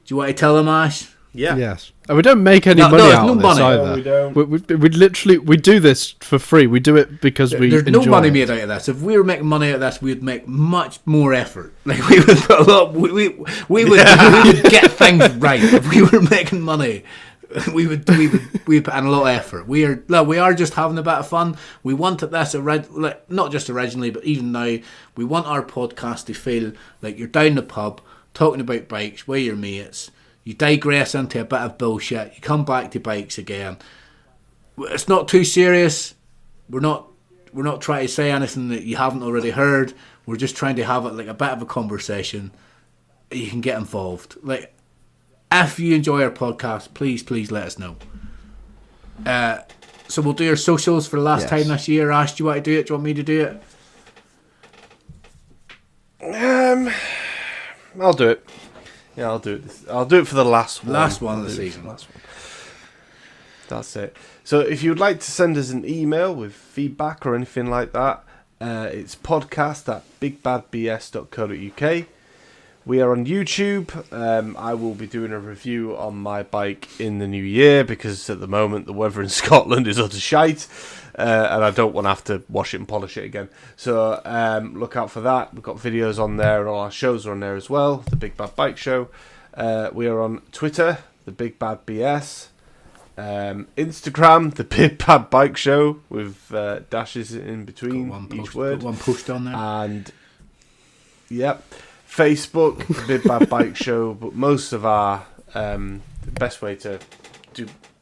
Do you want to tell them, Ash? Yeah. Yes. And we don't make any money out of this either. No, we don't. We literally do this for free. We do it because we There's enjoy no money it. made out of this. If we were making money out of this, we'd make much more effort. Like we would put a lot. We would get things right. If we were making money, we would put in a lot of effort. We are just having a bit of fun. We wanted this not just originally, but even now, we want our podcast to feel like you're down the pub talking about bikes with your mates. You digress into a bit of bullshit. You come back to bikes again. It's not too serious. We're not trying to say anything that you haven't already heard. We're just trying to have it like a bit of a conversation. You can get involved. Like, if you enjoy our podcast, please let us know. So we'll do our socials for the last time this year. Ash, do you want to do it? Do you want me to do it? I'll do it. Yeah, I'll do it. I'll do it for the last one. Last one of the season. That's it. So if you'd like to send us an email with feedback or anything like that, it's podcast@bigbadbs.co.uk. We are on YouTube. I will be doing a review on my bike in the new year because at the moment the weather in Scotland is utter shite. And I don't want to have to wash it and polish it again. So look out for that. We've got videos on there, and all our shows are on there as well. The Big Bad Bike Show. We are on Twitter, the Big Bad BS. Instagram, the Big Bad Bike Show, with dashes in between each word. Got one post on there. And Facebook, the Big Bad Bike Show. But most of our the best way to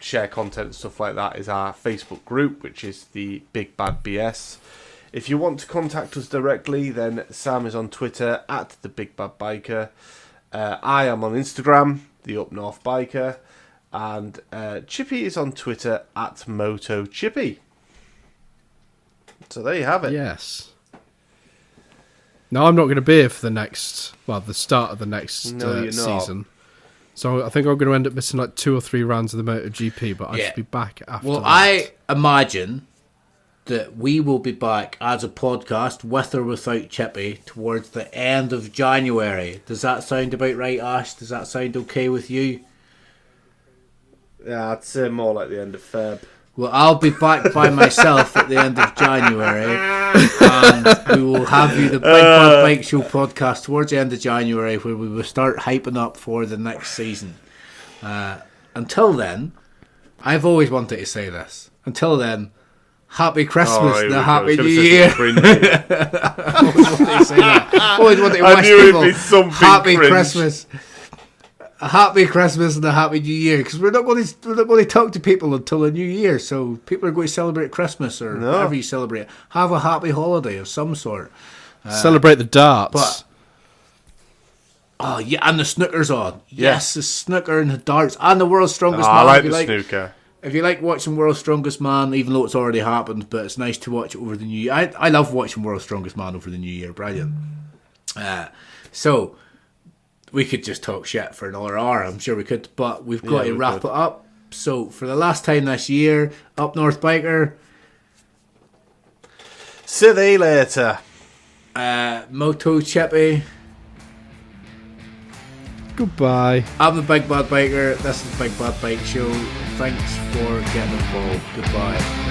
share content and stuff like that is our Facebook group, which is the Big Bad BS. If you want to contact us directly, then Sam is on Twitter at the Big Bad Biker. I am on Instagram, the Up North Biker, and Chippy is on Twitter at MotoChippy. So there you have it. Yes. No, I'm not going to be here for the start of the next season. So I think I'm going to end up missing like 2 or 3 rounds of the MotoGP, but I should be back after that. I imagine that we will be back as a podcast, with or without Chippy, towards the end of January. Does that sound about right, Ash? Does that sound okay with you? Yeah, I'd say more like the end of Feb. Well, I'll be back by myself at the end of January, and we will have you the Big Bad Bike Show podcast towards the end of January, where we will start hyping up for the next season. Until then, I've always wanted to say this. Until then, Happy Christmas and a Happy New Year. I always wanted to say that. I always wanted to wish people Happy Christmas. A happy Christmas and a happy New Year, because we're not going to talk to people until the New Year. So people are going to celebrate Christmas or whatever you celebrate. Have a happy holiday of some sort. Celebrate the darts. Oh, yeah, and the snooker's on. Yes, the snooker and the darts and the World's Strongest Man. I like the snooker. If you like watching World's Strongest Man, even though it's already happened, but it's nice to watch it over the new year. I love watching World's Strongest Man over the new year. Brilliant. So, we could just talk shit for another hour. I'm sure we could, but we've got to wrap it up. So, for the last time this year, Up North Biker. See you later. MotoGP. Goodbye. I'm the Big Bad Biker. This is the Big Bad Bike Show. Thanks for getting involved. Goodbye.